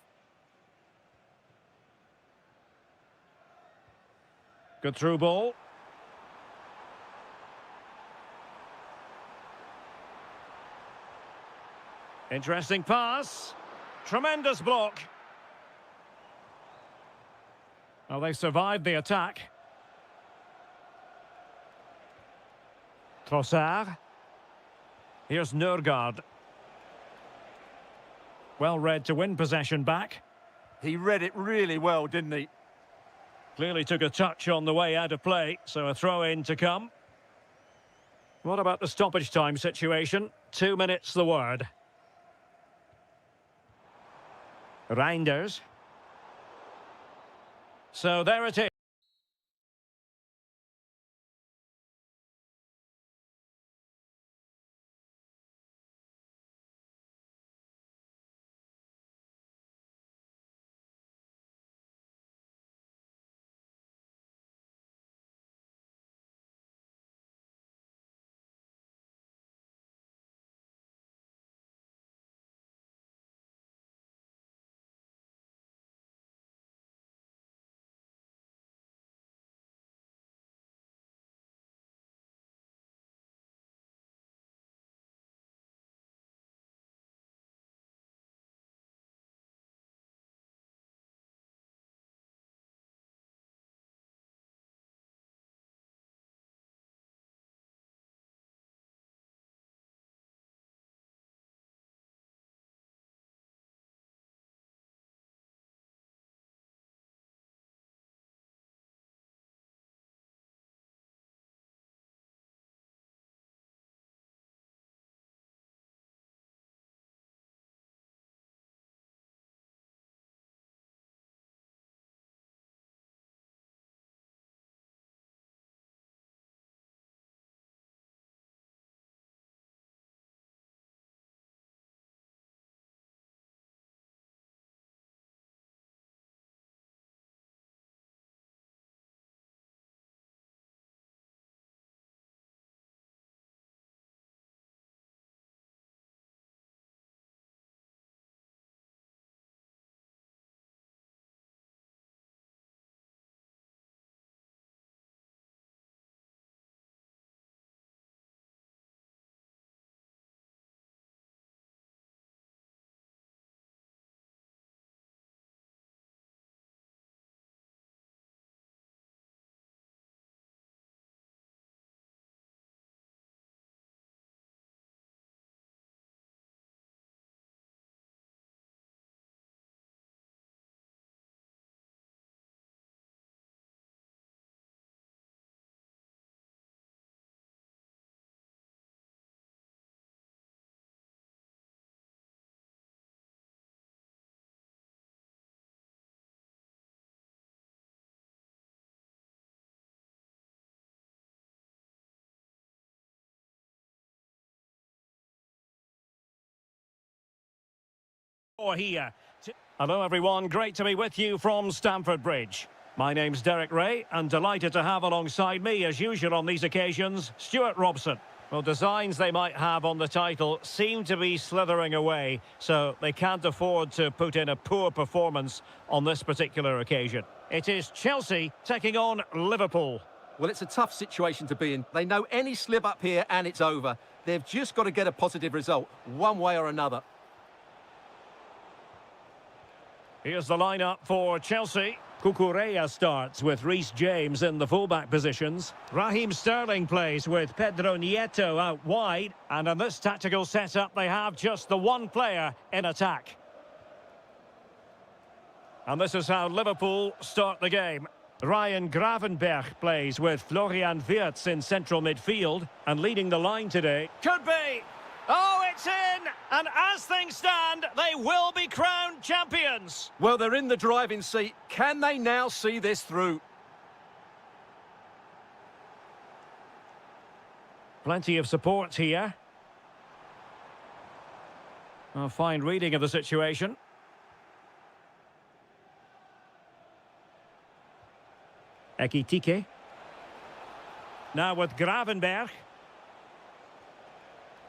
Speaker 1: Good through ball. Interesting pass. Tremendous block. Well, they survived the attack. Trossard. Here's Nørgaard. Well read to win possession back.
Speaker 2: He read it really well, didn't he?
Speaker 1: Clearly took a touch on the way out of play, so a throw-in to come. What about the stoppage time situation? 2 minutes the word. Reinders. So there it is. Here. Hello everyone, great to be with you from Stamford Bridge. My name's Derek Ray, and delighted to have alongside me, as usual on these occasions, Stuart Robson. Well, designs they might have on the title seem to be slithering away, so they can't afford to put in a poor performance on this particular occasion. It is Chelsea taking on Liverpool.
Speaker 2: Well, it's a tough situation to be in. They know any slip up here and it's over. They've just got to get a positive result, one way or another.
Speaker 1: Here's the lineup for Chelsea. Cucurella starts with Reece James in the fullback positions. Raheem Sterling plays with Pedro Nieto out wide. And in this tactical setup, they have just the one player in attack. And this is how Liverpool start the game. Ryan Gravenberch plays with Florian Wirtz in central midfield. And leading the line today. Could be! Oh, it's in! And as things stand, they will be crowned champions.
Speaker 2: Well, they're in the driving seat. Can they now see this through?
Speaker 1: Plenty of support here. A fine reading of the situation. Ekitike. Now with Gravenberch.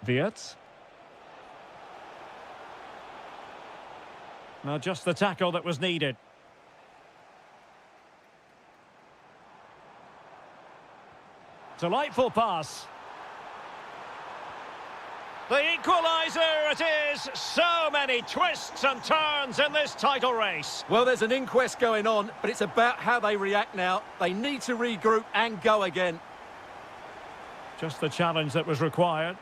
Speaker 1: Wirtz. Now just the tackle that was needed. Delightful pass. The equaliser it is. So many twists and turns in this title race.
Speaker 2: Well, there's an inquest going on, but it's about how they react now. They need to regroup and go again.
Speaker 1: Just the challenge that was required.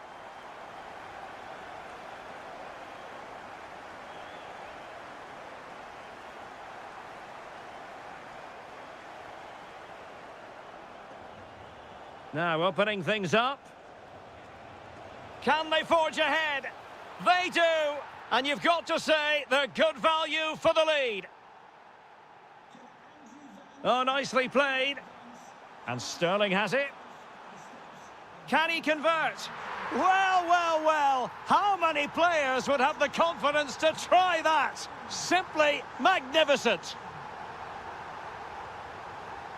Speaker 1: Now opening things up. Can they forge ahead? They do! And you've got to say they're good value for the lead. Oh, nicely played. And Sterling has it. Can he convert? Well, well, well. How many players would have the confidence to try that? Simply magnificent.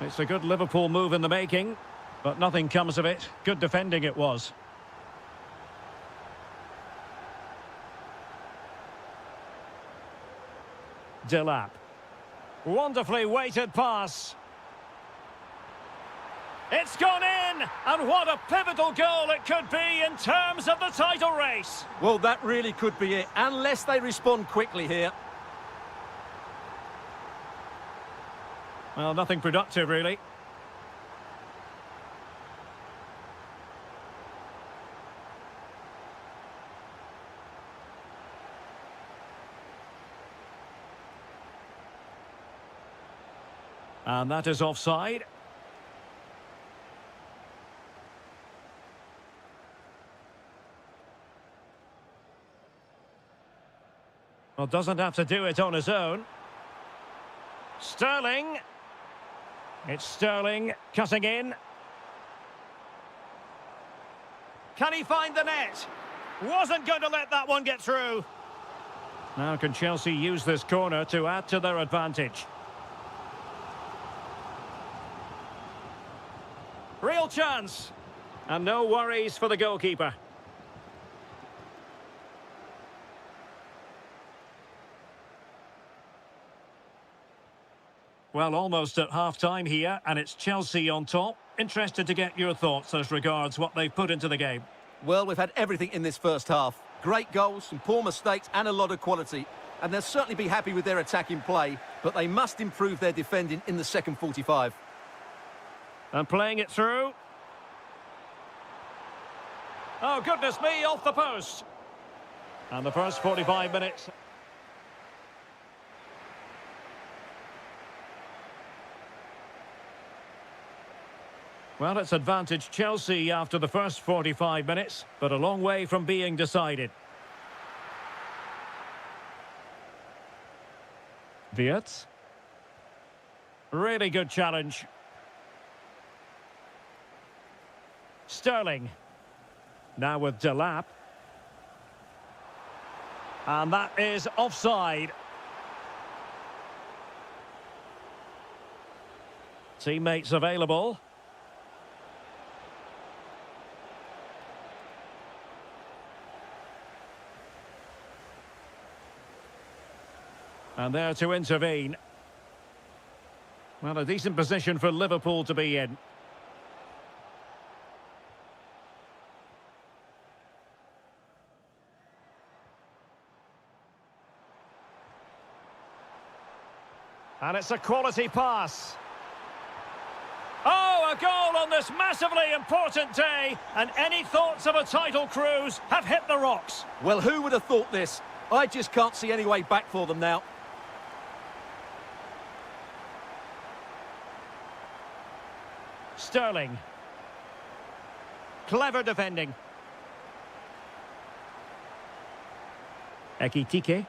Speaker 1: It's a good Liverpool move in the making. But nothing comes of it. Good defending it was. Delap. Wonderfully weighted pass. It's gone in! And what a pivotal goal it could be in terms of the title race.
Speaker 2: Well, that really could be it, unless they respond quickly here.
Speaker 1: Well, nothing productive, really. And that is offside. Well, doesn't have to do it on his own. Sterling. It's Sterling cutting in. Can he find the net? Wasn't going to let that one get through. Now can Chelsea use this corner to add to their advantage? Real chance. And no worries for the goalkeeper. Well, almost at half-time here, and it's Chelsea on top. Interested to get your thoughts as regards what they've put into the game.
Speaker 2: Well, we've had everything in this first half. Great goals, some poor mistakes, and a lot of quality. And they'll certainly be happy with their attacking play, but they must improve their defending in the second 45.
Speaker 1: And playing it through. Oh, goodness me, off the post. And the first 45 minutes. Well, it's advantage Chelsea after the first 45 minutes, but a long way from being decided. Wirtz. Really good challenge. Sterling. Now with Delap. And that is offside. Teammates available. And there to intervene. Well, a decent position for Liverpool to be in. And it's a quality pass. Oh, a goal on this massively important day. And any thoughts of a title cruise have hit the rocks.
Speaker 2: Well, who would have thought this? I just can't see any way back for them now.
Speaker 1: Sterling. Clever defending. Ekitike.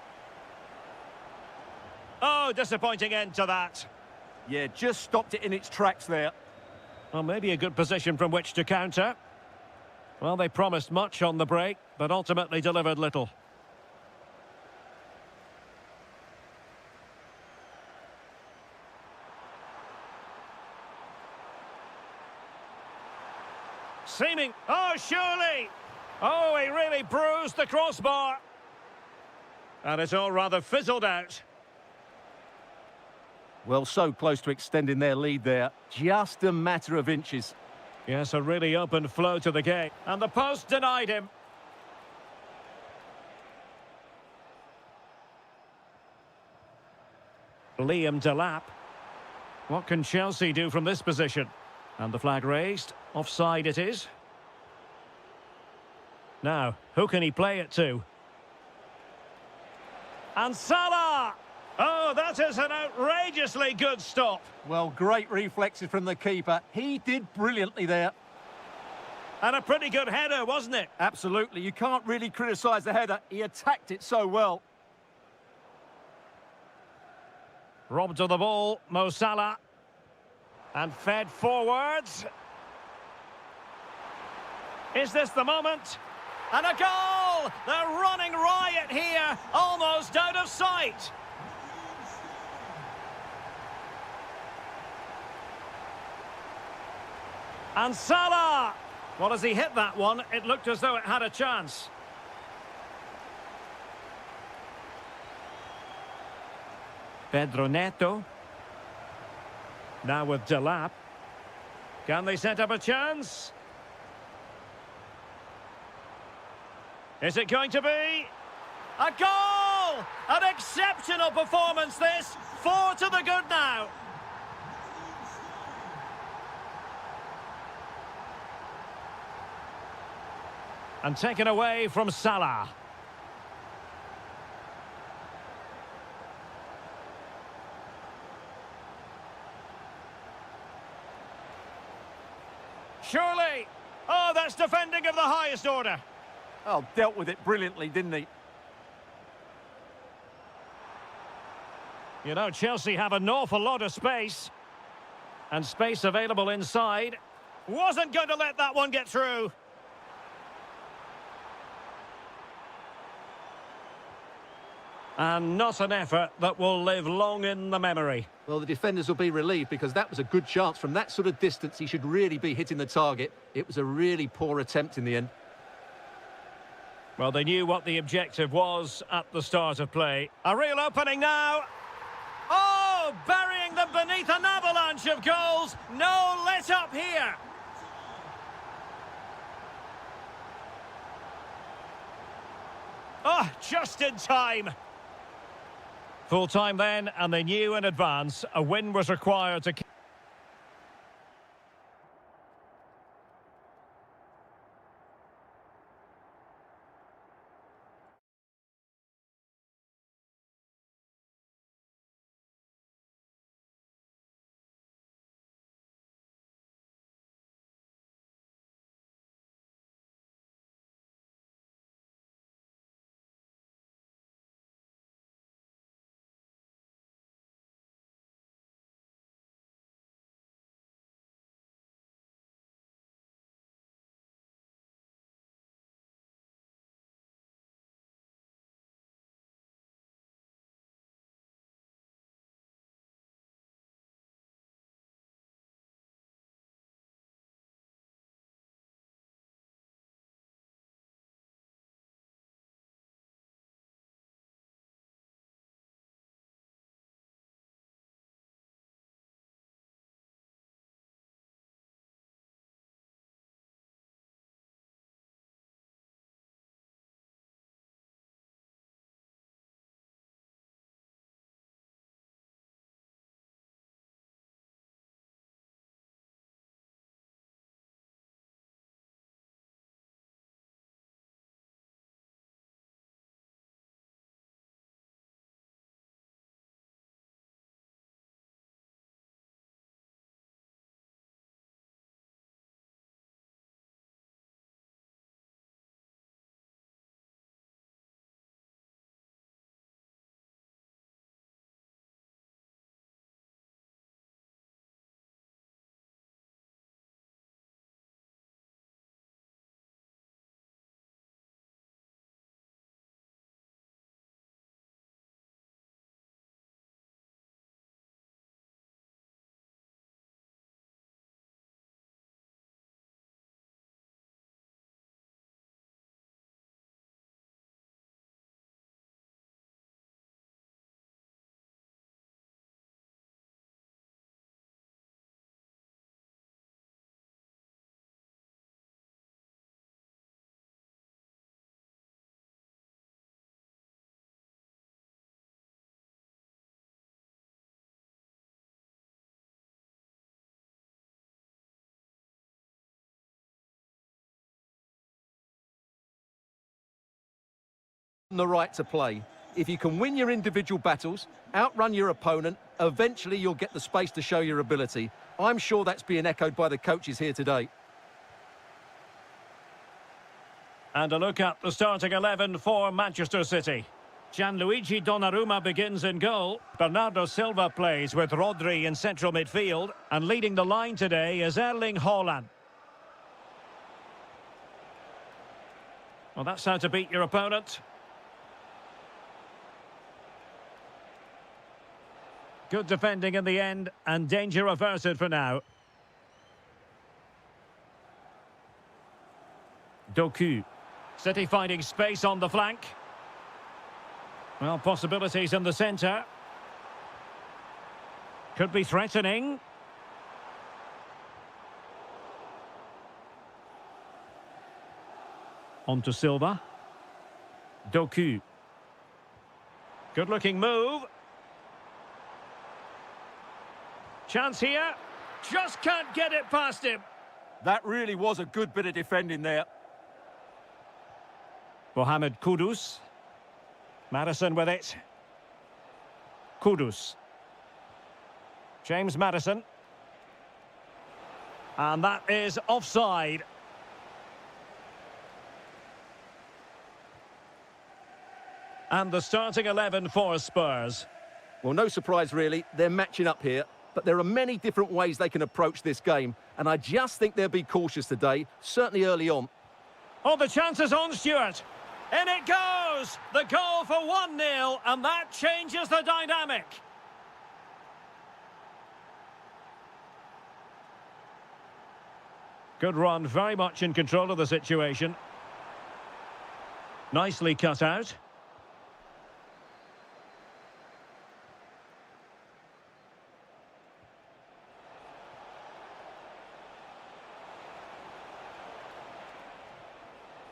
Speaker 1: Oh, disappointing end to that.
Speaker 2: Yeah, just stopped it in its tracks there.
Speaker 1: Well, maybe a good position from which to counter. Well, they promised much on the break, but ultimately delivered little. Seeming... Oh, surely! Oh, he really bruised the crossbar. And it's all rather fizzled out.
Speaker 2: Well, so close to extending their lead there. Just a matter of inches.
Speaker 1: Yes, a really open flow to the game. And the post denied him. Liam Delap. What can Chelsea do from this position? And the flag raised. Offside it is. Now, who can he play it to? And Salah! Oh, that is an outrageously good stop.
Speaker 2: Well, great reflexes from the keeper. He did brilliantly there.
Speaker 1: And a pretty good header, wasn't it?
Speaker 2: Absolutely. You can't really criticise the header. He attacked it so well.
Speaker 1: Robbed of the ball, Mo Salah. And fed forwards. Is this the moment? And a goal! They're running riot here, almost out of sight. And Salah! Well, as he hit that one, it looked as though it had a chance. Pedro Neto. Now with Delap. Can they set up a chance? Is it going to be? A goal! An exceptional performance this. 4 to the good now. And taken away from Salah. Surely. Oh, that's defending of the highest order.
Speaker 2: Oh, dealt with it brilliantly, didn't he?
Speaker 1: You know, Chelsea have an awful lot of space. And space available inside. Wasn't going to let that one get through. And not an effort that will live long in the memory.
Speaker 2: Well, the defenders will be relieved because that was a good chance. From that sort of distance, he should really be hitting the target. It was a really poor attempt in the end.
Speaker 1: Well, they knew what the objective was at the start of play. A real opening now. Oh, burying them beneath an avalanche of goals. No let up here. Oh, just in time. Full time then, and they knew in advance a win was required to...
Speaker 2: the right to play. If you can win your individual battles, outrun your opponent, eventually you'll get the space to show your ability. I'm sure that's being echoed by the coaches here today.
Speaker 1: And a look at the starting 11 for Manchester City. Gianluigi Donnarumma begins in goal. Bernardo Silva plays with Rodri in central midfield. And leading the line today is Erling Haaland. Well, that's how to beat your opponent. Good defending in the end, and danger averted for now. Doku. City finding space on the flank. Well, possibilities in the centre. Could be threatening. On to Silva. Doku. Good-looking move. Chance here. Just can't get it past him.
Speaker 2: That really was a good bit of defending there.
Speaker 1: Mohamed Kudus. Madison with it. Kudus. James Madison. And that is offside. And the starting 11 for Spurs.
Speaker 2: Well, no surprise really, they're matching up here, but there are many different ways they can approach this game, and I just think they'll be cautious today, certainly early on.
Speaker 1: Oh, the chance is on, Stuart. In it goes! The goal for 1-0, and that changes the dynamic. Good run, very much in control of the situation. Nicely cut out.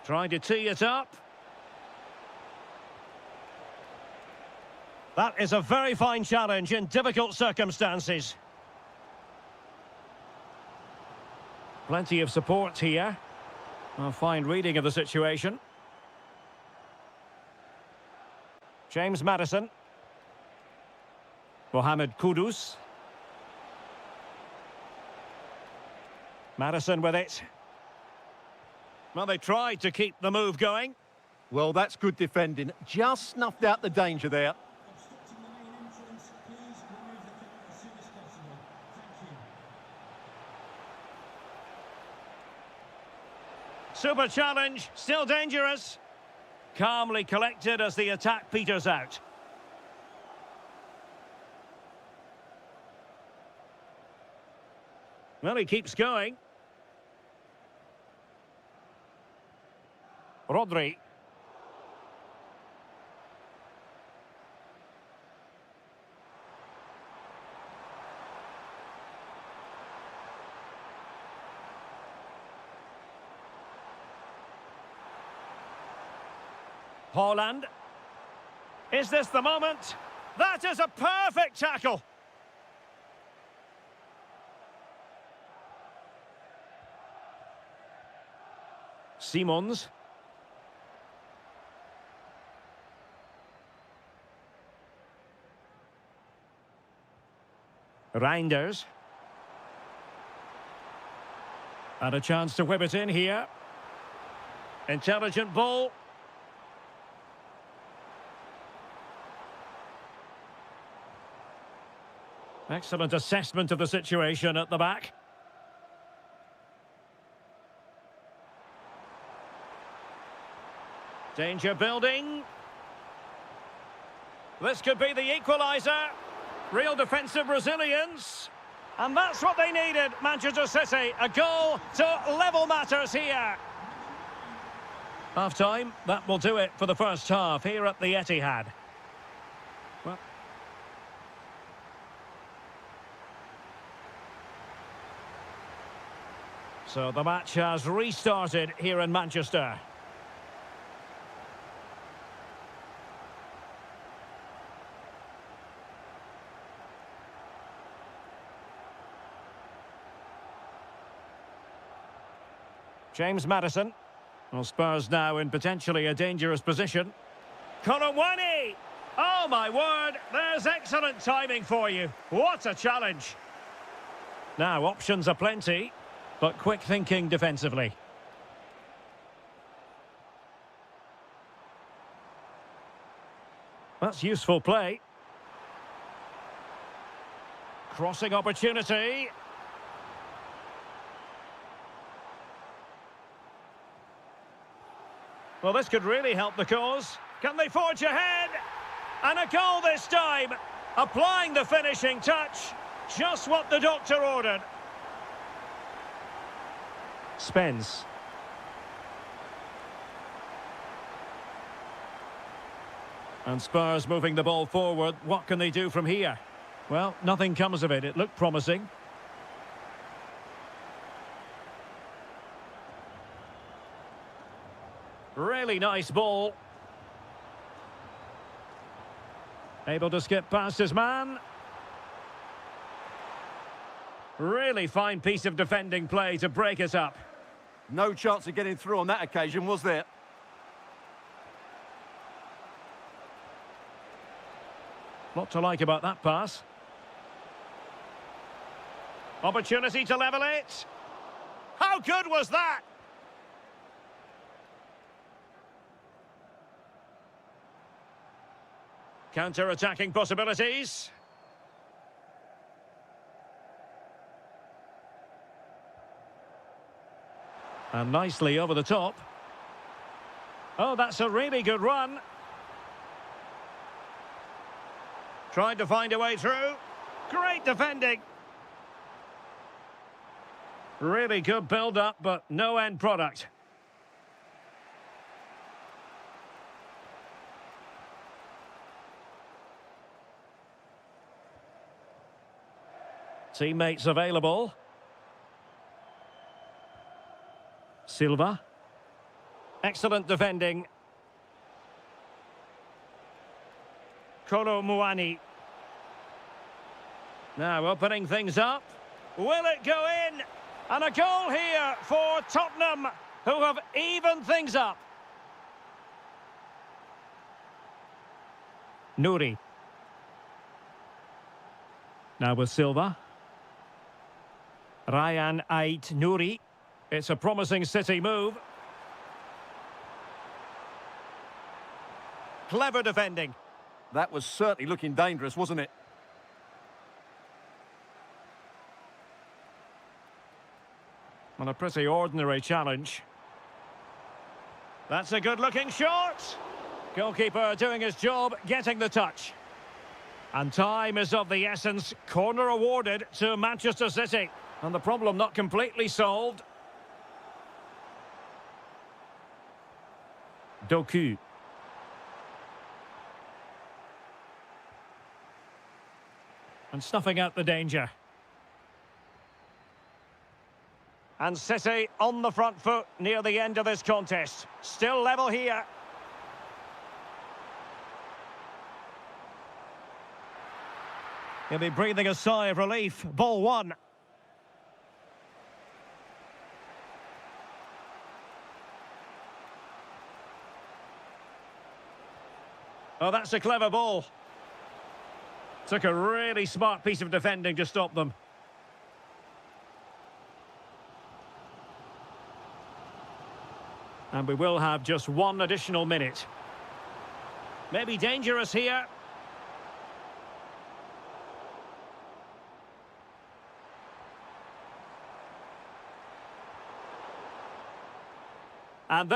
Speaker 1: Trying to tee it up. That is a very fine challenge in difficult circumstances. Plenty of support here. A fine reading of the situation. James Madison. Mohamed Kudus. Madison with it. Well, they tried to keep the move going.
Speaker 2: Well, that's good defending. Just snuffed out the danger there.
Speaker 1: Super challenge, still dangerous. Calmly collected as the attack peters out. Well, he keeps going. Rodri. Haaland. Is this the moment? That is a perfect tackle. Simons. Reinders. And a chance to whip it in here. Intelligent ball. Excellent assessment of the situation at the back. Danger building. This could be the equaliser. Real defensive resilience. And that's what they needed, Manchester City. A goal to level matters here. Half-time, that will do it for the first half here at the Etihad. Well, so the match has restarted here in Manchester. James Madison. Well, Spurs now in potentially a dangerous position. Kolowani! Oh, my word, there's excellent timing for you. What a challenge. Now, options are plenty, but quick thinking defensively. That's useful play. Crossing opportunity. Well, this could really help the cause. Can they forge ahead? And a goal this time. Applying the finishing touch. Just what the doctor ordered. Spence. And Spurs moving the ball forward. What can they do from here? Well, nothing comes of it. It looked promising. Really nice ball. Able to skip past his man. Really fine piece of defending play to break it up.
Speaker 2: No chance of getting through on that occasion, was there?
Speaker 1: Lot to like about that pass. Opportunity to level it. How good was that? Counter-attacking possibilities. And nicely over the top. Oh, that's a really good run. Tried to find a way through. Great defending. Really good build-up, but no end product. Teammates available. Silva. Excellent defending. Kolowani. Now opening things up. Will it go in? And a goal here for Tottenham, who have evened things up. Nouri. Now with Silva. Ryan Ait Nouri. It's a promising City move. Clever defending.
Speaker 2: That was certainly looking dangerous, wasn't it?
Speaker 1: On a pretty ordinary challenge. That's a good-looking shot. Goalkeeper doing his job, getting the touch. And time is of the essence. Corner awarded to Manchester City. And the problem not completely solved. Doku. And snuffing out the danger. And City on the front foot near the end of this contest. Still level here. He'll be breathing a sigh of relief. Ball one. Oh, that's a clever ball. Took a really smart piece of defending to stop them. And we will have just one additional minute. Maybe dangerous here. And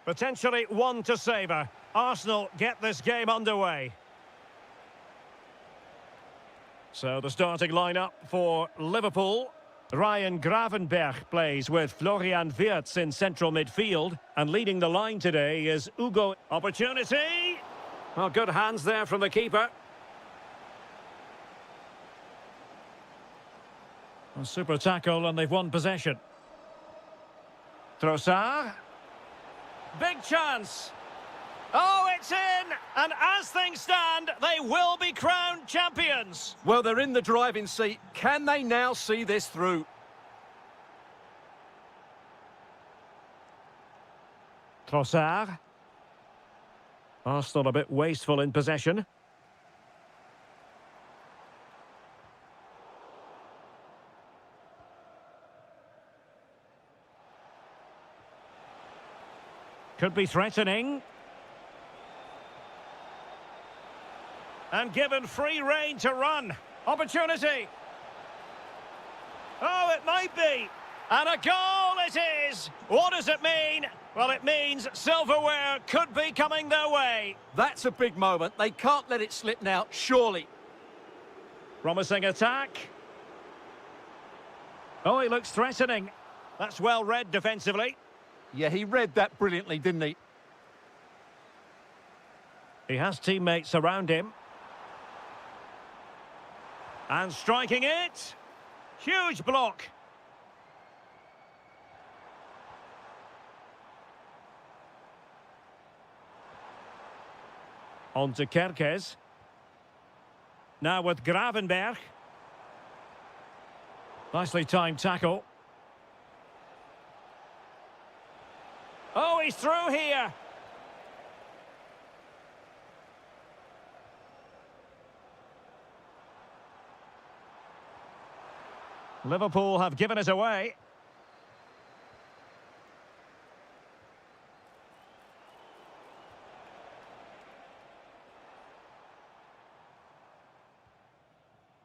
Speaker 1: Potentially one to savour. Arsenal get this game underway. So the starting lineup for Liverpool. Ryan Gravenberch plays with Florian Wirtz in central midfield. And leading the line today is Ugo. Opportunity! Well, good hands there from the keeper. A super tackle and they've won possession. Trossard. Big chance. Oh, it's in! And as things stand, they will be crowned champions.
Speaker 2: Well, they're in the driving seat. Can they now see this through?
Speaker 1: Trossard. Arsenal a bit wasteful in possession. Could be threatening. And given free rein to run. Opportunity. Oh, it might be. And a goal it is. What does it mean? Well, it means silverware could be coming their way.
Speaker 2: That's a big moment. They can't let it slip now, surely.
Speaker 1: Promising attack. Oh, he looks threatening. That's well read defensively.
Speaker 2: Yeah, he read that brilliantly, didn't he?
Speaker 1: He has teammates around him. And striking it. Huge block. On to Kerkez. Now with Gravenberch. Nicely timed tackle. Oh, he's through here. Liverpool have given it away.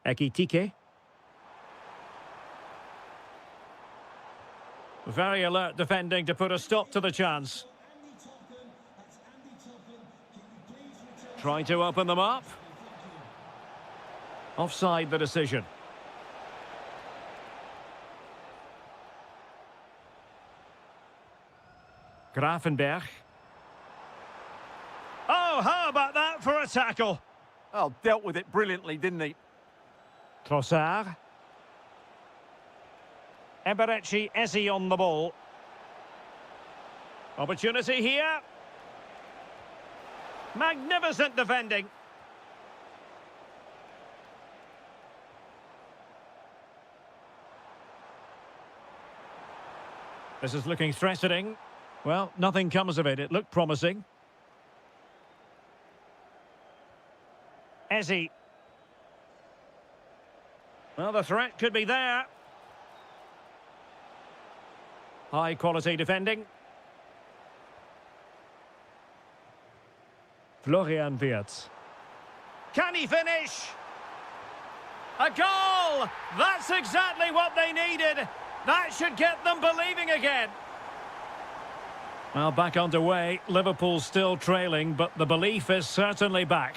Speaker 1: Ekitike. Very alert defending to put a stop to the chance. Trying to open them up. Offside the decision. Gravenberch. Oh, how about that for a tackle?
Speaker 2: Oh, dealt with it brilliantly, didn't he?
Speaker 1: Trossard. Eberechi Eze on the ball. Opportunity here. Magnificent defending. This is looking threatening. Well, nothing comes of it. It looked promising. Eze. Well, the threat could be there. High quality defending. Florian Wirtz. Can he finish? A goal! That's exactly what they needed. That should get them believing again. Well, back underway. Liverpool still trailing, but the belief is certainly back.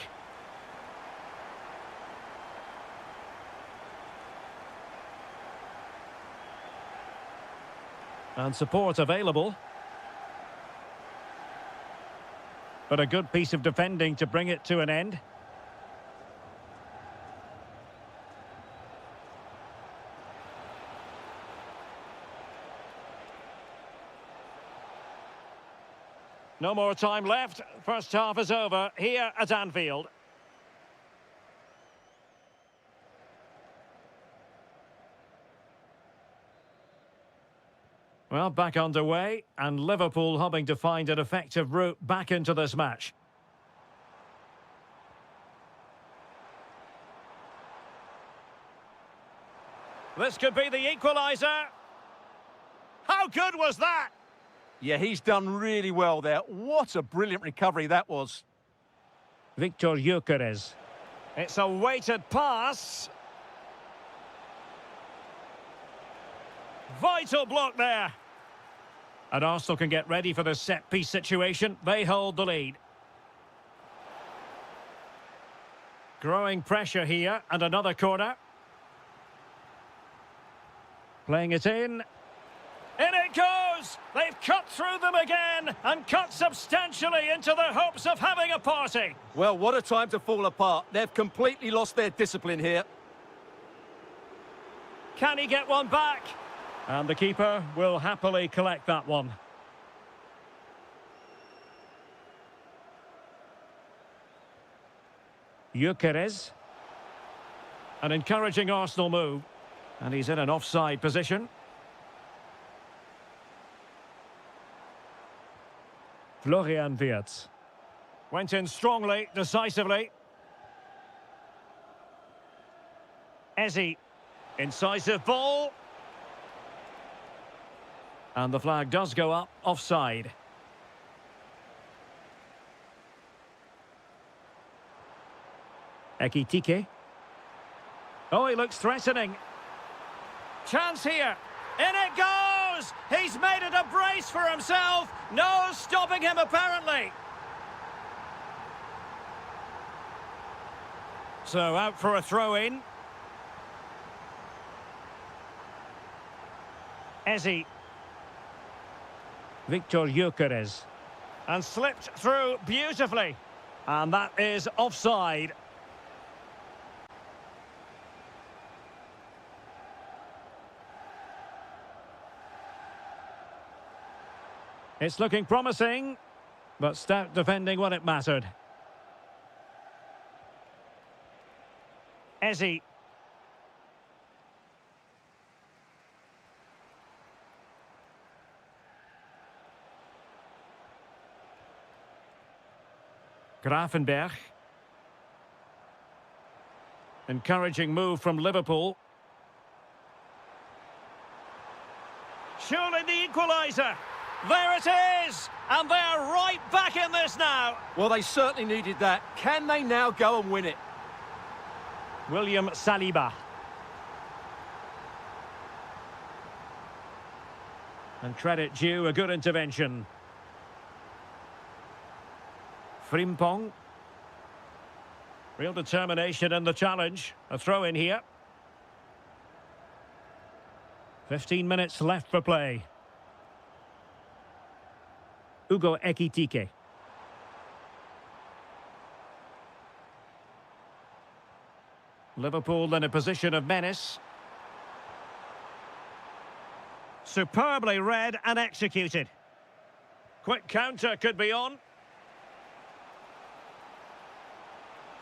Speaker 1: And support available. But a good piece of defending to bring it to an end. No more time left. First half is over here at Anfield. Well, back underway, and Liverpool hoping to find an effective route back into this match. This could be the equaliser. How good was that?
Speaker 2: Yeah, he's done really well there. What a brilliant recovery that was.
Speaker 1: Victor Gyökeres. It's a weighted pass. Vital block there. And Arsenal can get ready for the set-piece situation. They hold the lead. Growing pressure here, and another corner. Playing it in. In it goes! They've cut through them again, and cut substantially into their hopes of having a party.
Speaker 2: Well, what a time to fall apart. They've completely lost their discipline here.
Speaker 1: Can he get one back? And the keeper will happily collect that one. Gyökeres. An encouraging Arsenal move. And he's in an offside position. Florian Wirtz. Went in strongly, decisively. Eze. Incisive ball. And the flag does go up, offside. Ekitike. Oh, he looks threatening. Chance here. In it goes! He's made it a brace for himself. No stopping him, apparently. So out for a throw-in. Eze. Victor Gyökeres. And slipped through beautifully. And that is offside. It's looking promising, but stout defending when it mattered. Eze. Grafenberg. Encouraging move from Liverpool. Surely the equaliser. There it is! And they're right back in this now.
Speaker 2: Well, they certainly needed that. Can they now go and win it?
Speaker 1: William Saliba. And credit due, a good intervention. Frimpong. Real determination in the challenge. A throw in here. 15 minutes left for play. Ugo Ekitike. Liverpool in a position of menace. Superbly read and executed. Quick counter could be on.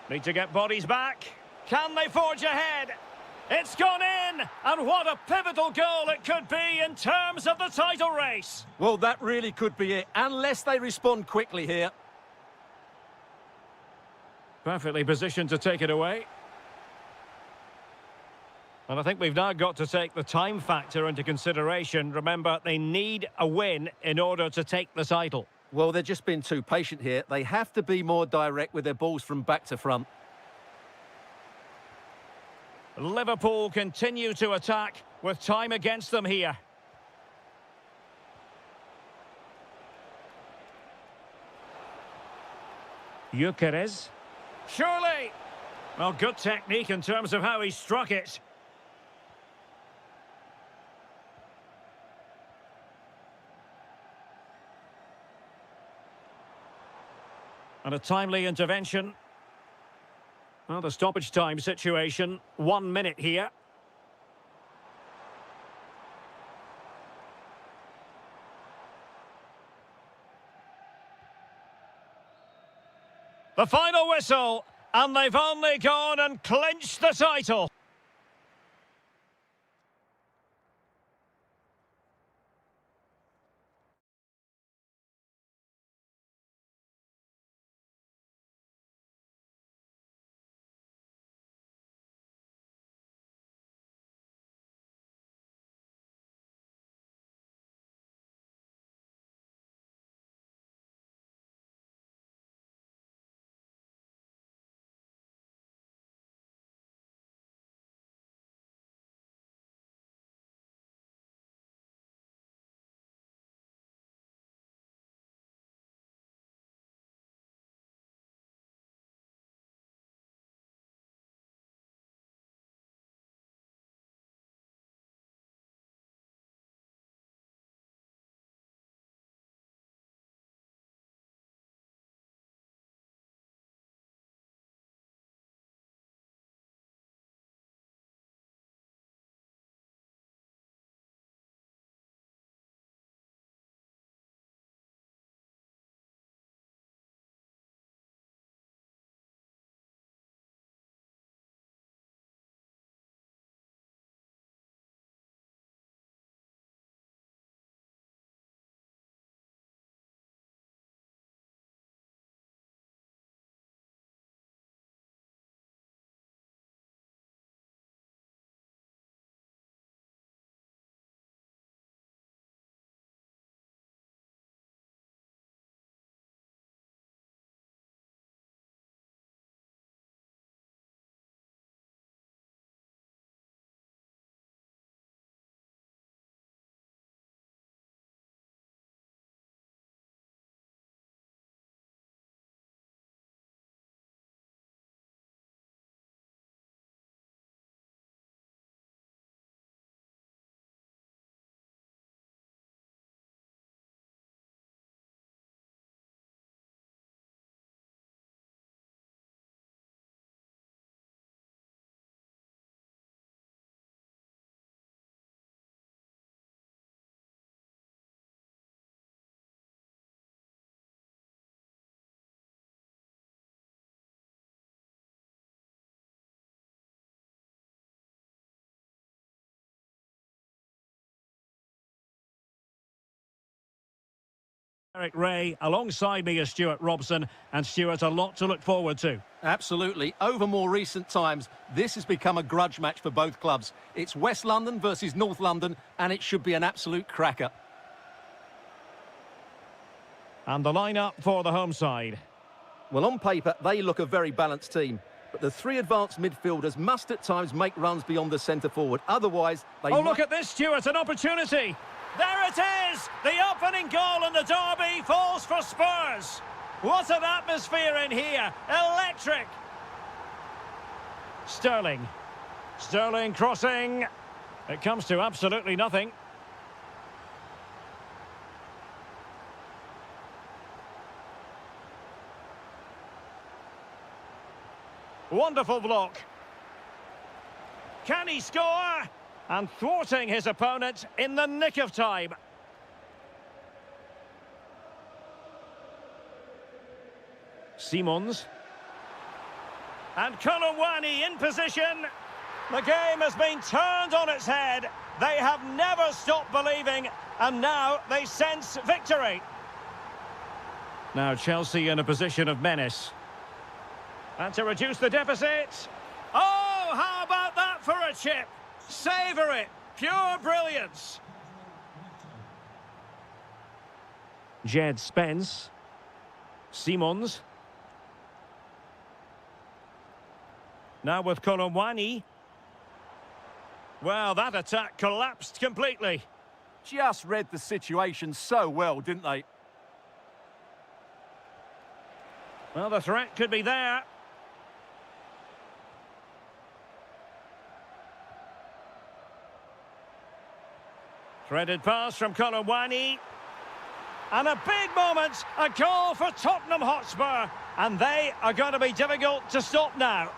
Speaker 1: Need to get bodies back. Can they forge ahead? It's gone in! And what a pivotal goal it could be in terms of the title race.
Speaker 2: Well, that really could be it, unless they respond quickly here.
Speaker 1: Perfectly positioned to take it away. And I think we've now got to take the time factor into consideration. Remember, they need a win in order to take the title.
Speaker 2: Well, they've just been too patient here. They have to be more direct with their balls from back to front.
Speaker 1: Liverpool continue to attack with time against them here. Gyökeres. Surely! Well, good technique in terms of how he struck it. And a timely intervention. Well, the stoppage time situation, 1 minute here. The final whistle, and they've only gone and clinched the title. Derek Ray, alongside me is Stuart Robson, and Stuart, a lot to look forward to.
Speaker 2: Absolutely. Over more recent times, this has become a grudge match for both clubs. It's West London versus North London, and it should be an absolute cracker.
Speaker 1: And the lineup for the home side.
Speaker 2: Well, on paper, they look a very balanced team. But the three advanced midfielders must at times make runs beyond the centre forward. Otherwise, they...
Speaker 1: Oh, look at this, Stuart, an opportunity. There it is! The opening goal in the derby falls for Spurs. What an atmosphere in here. Electric. Sterling. Sterling crossing. It comes to absolutely nothing. Wonderful block. Can he score? And thwarting his opponent in the nick of time. Simons. And Kolowani in position. The game has been turned on its head. They have never stopped believing, and now they sense victory. Now Chelsea in a position of menace. And to reduce the deficit. Oh, how about that for a chip? Savour it. Pure brilliance. Jed Spence. Simons. Now with Kolowani. Well, that attack collapsed completely.
Speaker 2: Just read the situation so well, didn't they?
Speaker 1: Well, the threat could be there. Threaded pass from Kolowani. And a big moment, a goal for Tottenham Hotspur. And they are going to be difficult to stop now.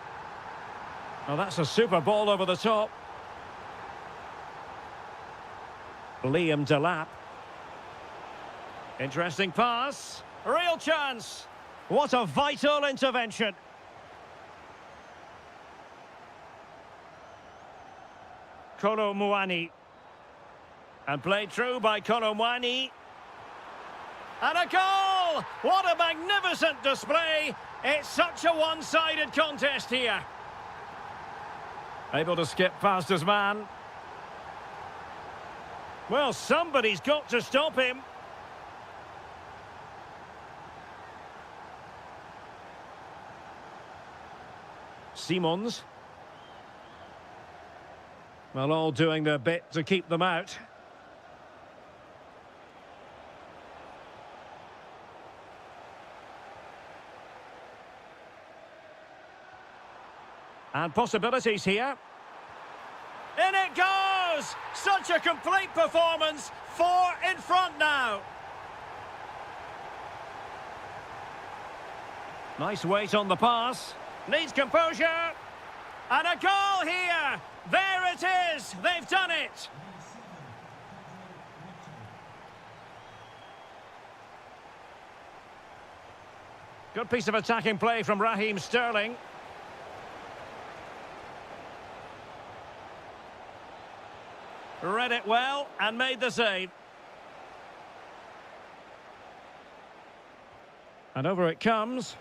Speaker 1: Well, that's a super ball over the top. Liam Delap. Interesting pass. Real chance. What a vital intervention. Kolowani. And played through by Kolowani. And a goal! What a magnificent display. It's such a one-sided contest here. Able to skip past his man. Well, somebody's got to stop him. Simons. Well, all doing their bit to keep them out. And possibilities here. In it goes! Such a complete performance. 4 in front now. Nice weight on the pass. Needs composure. And a goal here. There it is. They've done it. Good piece of attacking play from Raheem Sterling. Read it well and made the save. And over it comes.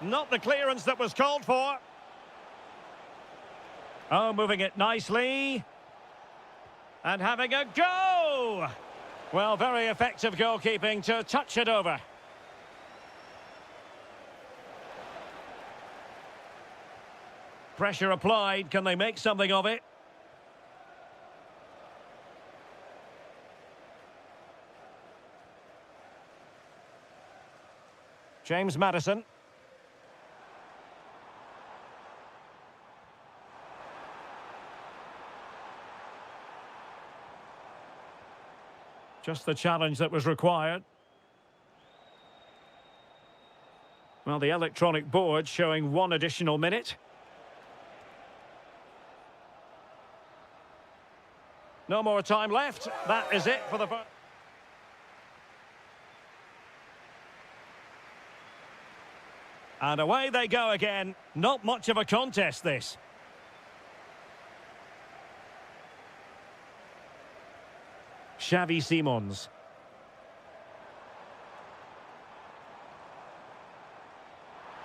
Speaker 1: Not the clearance that was called for. Oh, moving it nicely. And having a go! Well, very effective goalkeeping to touch it over. Pressure applied. Can they make something of it? James Maddison. Just the challenge that was required. Well, the electronic board showing 1 additional minute. No more time left. That is it for the first. And away they go again. Not much of a contest, this. Xavi Simons.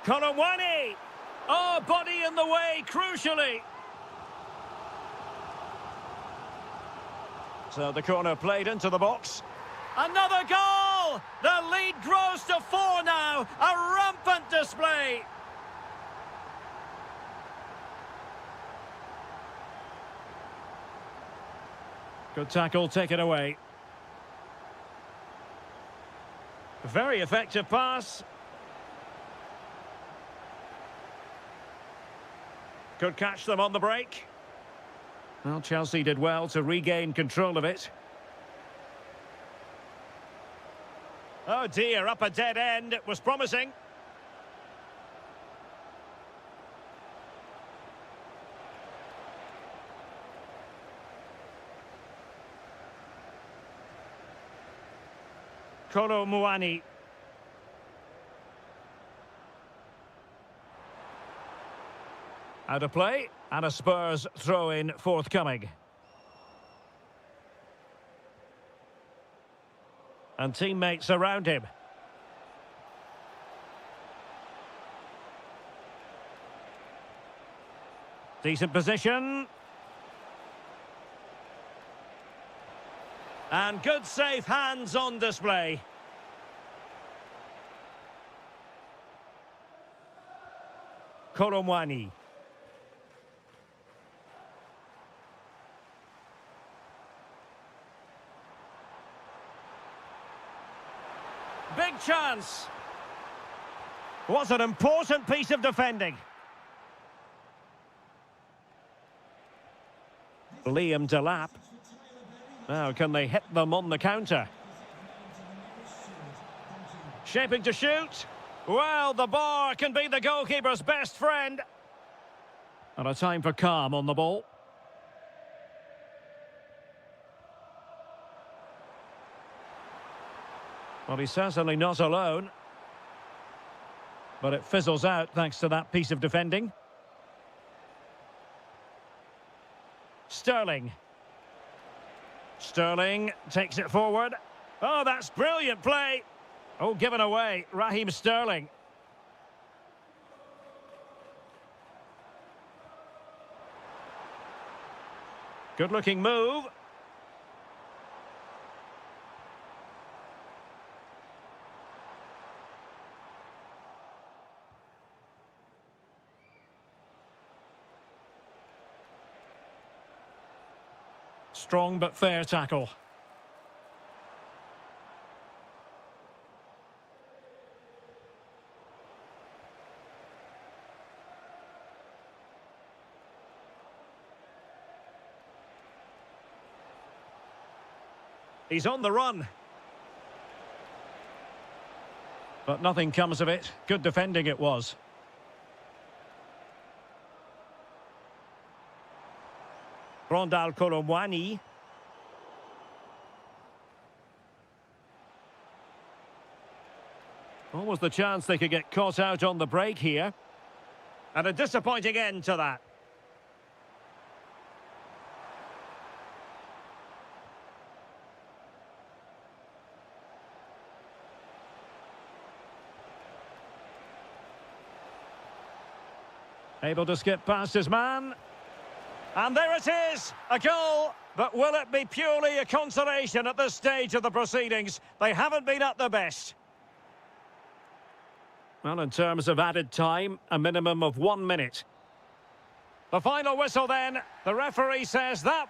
Speaker 1: Kolomwani! Oh, body in the way, crucially. So the corner played into the box. Another goal! The lead grows to 4 now. A rampant display. Good tackle, take it away. Very effective pass. Could catch them on the break. Well, Chelsea did well to regain control of it. Oh dear, up a dead end. It was promising. Kolomwani. Out of play, and a Spurs throw-in forthcoming. And teammates around him. Decent position. And good safe hands on display. Kolomwani. Big chance. Was an important piece of defending. Liam Delap. Now, can they hit them on the counter? Shaping to shoot. Well, the bar can be the goalkeeper's best friend. And a time for calm on the ball. Well, he's certainly not alone. But it fizzles out thanks to that piece of defending. Sterling. Sterling takes it forward. Oh, that's brilliant play. Oh, given away. Raheem Sterling. Good-looking move. Strong but fair tackle. He's on the run. But nothing comes of it. Good defending it was. Rondal Kolomwani. What was the chance they could get caught out on the break here? And a disappointing end to that. Able to skip past his man. And there it is, a goal. But will it be purely a consolation at this stage of the proceedings? They haven't been at their best. Well, in terms of added time, a minimum of 1 minute. The final whistle then. The referee says that...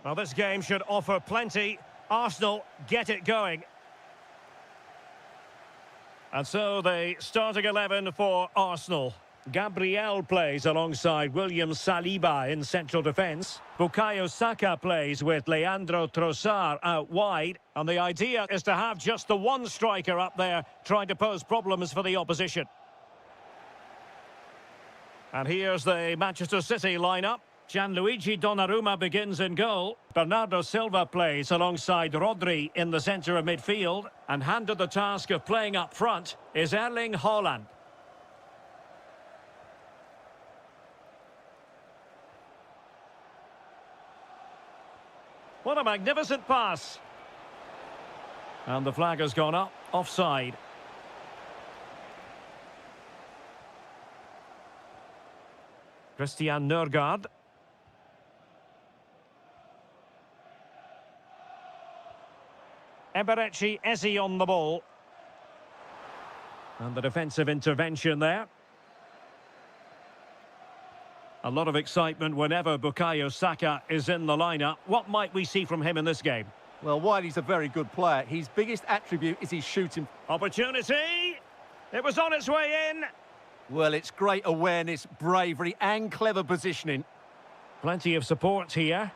Speaker 1: Well, this game should offer plenty. Arsenal get it going. And so the starting 11 for Arsenal. Gabriel plays alongside William Saliba in central defence. Bukayo Saka plays with Leandro Trossard out wide. And the idea is to have just the one striker up there trying to pose problems for the opposition. And here's the Manchester City lineup. Gianluigi Donnarumma begins in goal. Bernardo Silva plays alongside Rodri in the centre of midfield. And handed the task of playing up front is Erling Haaland. What a magnificent pass. And the flag has gone up, offside. Christian Nørgaard. Eberechi Eze on the ball. And the defensive intervention there. A lot of excitement whenever Bukayo Saka is in the lineup. What might we see from him in this game?
Speaker 2: Well, while he's a very good player, his biggest attribute is his shooting.
Speaker 1: Opportunity! It was on its way in.
Speaker 2: Well, it's great awareness, bravery and clever positioning.
Speaker 1: Plenty of support here.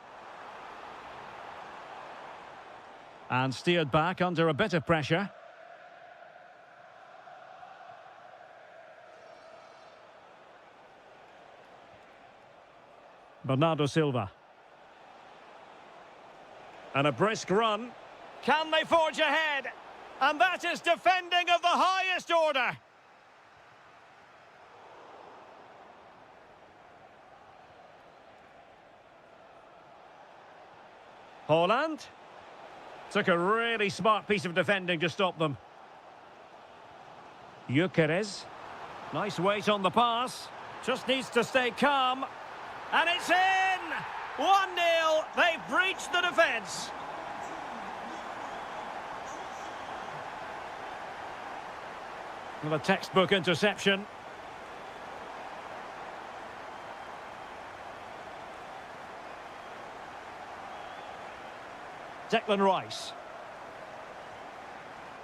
Speaker 1: And steered back under a bit of pressure. Bernardo Silva. And a brisk run. Can they forge ahead? And that is defending of the highest order. Haaland. Took a really smart piece of defending to stop them. Gyökeres. Nice weight on the pass. Just needs to stay calm. And it's in! 1-0. They've breached the defence. With a textbook interception. Declan Rice.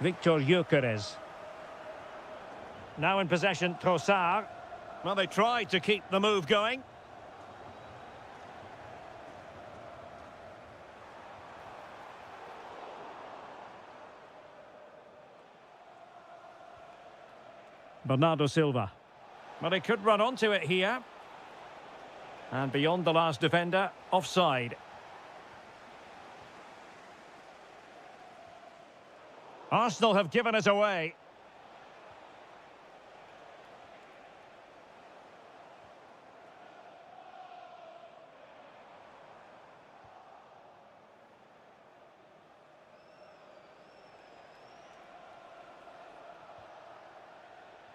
Speaker 1: Victor Gyökeres. Now in possession, Trossard. Well, they tried to keep the move going. Bernardo Silva. Well, he could run onto it here. And beyond the last defender, offside. Arsenal have given it away.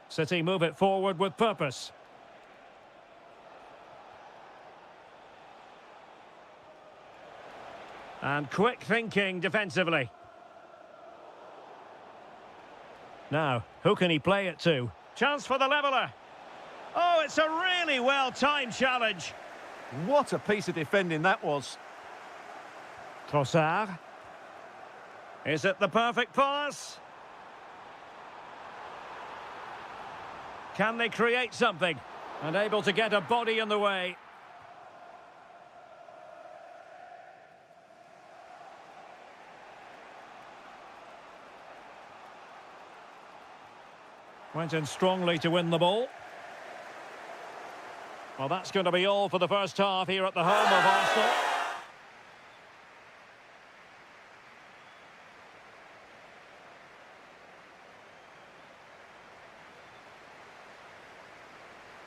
Speaker 1: City move it forward with purpose. And quick thinking defensively. Now, who can he play it to? Chance for the leveller. Oh, it's a really well-timed challenge.
Speaker 2: What a piece of defending that was.
Speaker 1: Trossard. Is it the perfect pass? Can they create something? And able to get a body in the way. Went in strongly to win the ball. Well, that's going to be all for the first half here at the home of Arsenal.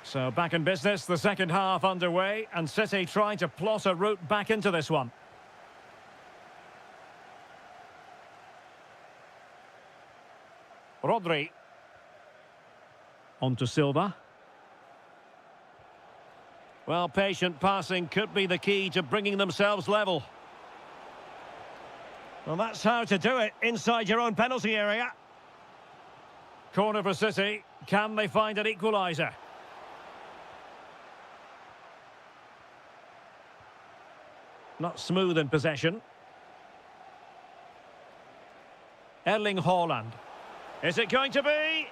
Speaker 1: So back in business, the second half underway, and City trying to plot a route back into this one. Rodri. On to Silva. Well, patient passing could be the key to bringing themselves level. Well, that's how to do it inside your own penalty area. Corner for City. Can they find an equaliser? Not smooth in possession. Erling Haaland. Is it going to be?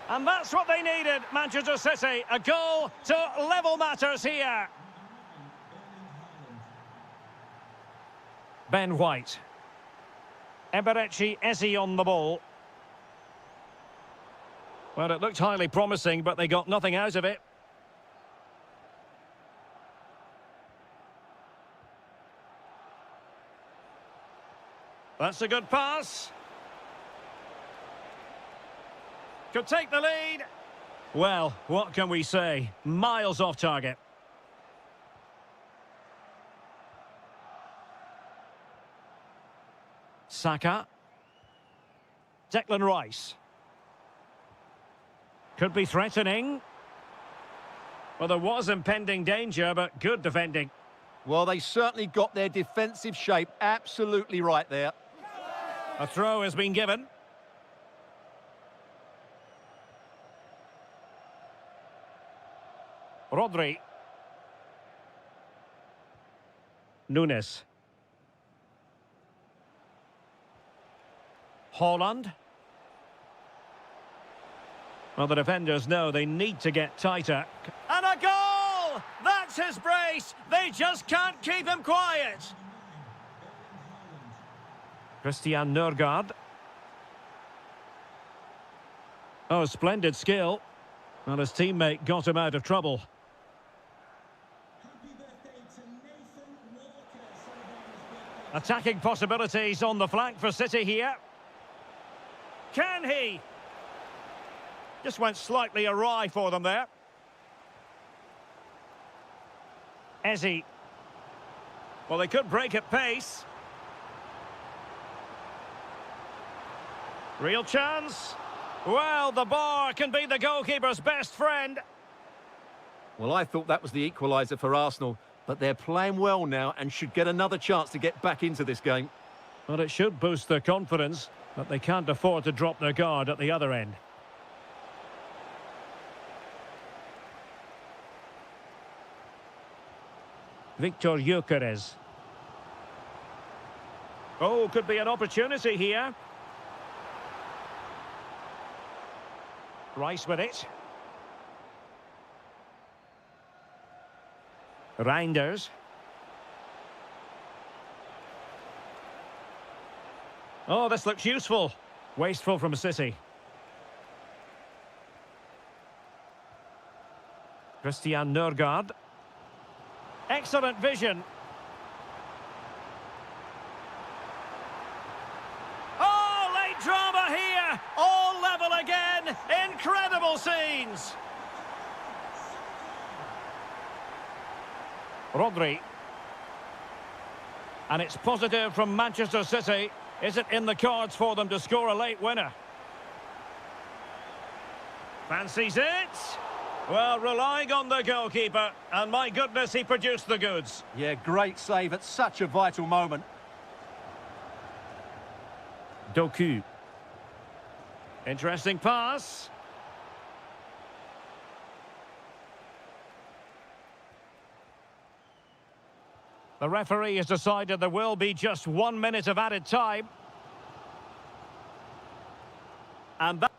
Speaker 1: And that's what they needed, Manchester City. A goal to level matters here. Ben White. Eberechi Eze on the ball. Well, it looked highly promising, but they got nothing out of it. That's a good pass. Could take the lead. Well, what can we say? Miles off target. Saka. Declan Rice. Could be threatening. Well, there was impending danger, but good defending.
Speaker 2: Well, they certainly got their defensive shape absolutely right there.
Speaker 1: A throw has been given. Rodri. Nunes. Haaland. Well, the defenders know they need to get tighter. And a goal! That's his brace! They just can't keep him quiet. Christian Nørgaard. Oh, splendid skill. Well, his teammate got him out of trouble. Attacking possibilities on the flank for City here. Can he? Just went slightly awry for them there. Eze. Well, they could break at pace. Real chance. Well, the bar can be the goalkeeper's best friend.
Speaker 2: Well, I thought that was the equaliser for Arsenal, but they're playing well now and should get another chance to get back into this game.
Speaker 1: Well, it should boost their confidence, but they can't afford to drop their guard at the other end. Victor Gyökeres. Oh, could be an opportunity here. Rice with it. Reinders. Oh, this looks useful. Wasteful from City. Christian Nørgaard. Excellent vision. Oh, late drama here. All level again. Incredible scenes. Rodri. And it's positive from Manchester City. Is it in the cards for them to score a late winner? Fancies it? Well, relying on the goalkeeper, and my goodness, he produced the goods.
Speaker 2: Yeah, great save at such a vital moment.
Speaker 1: Doku. Interesting pass. The referee has decided there will be just 1 minute of added time. And that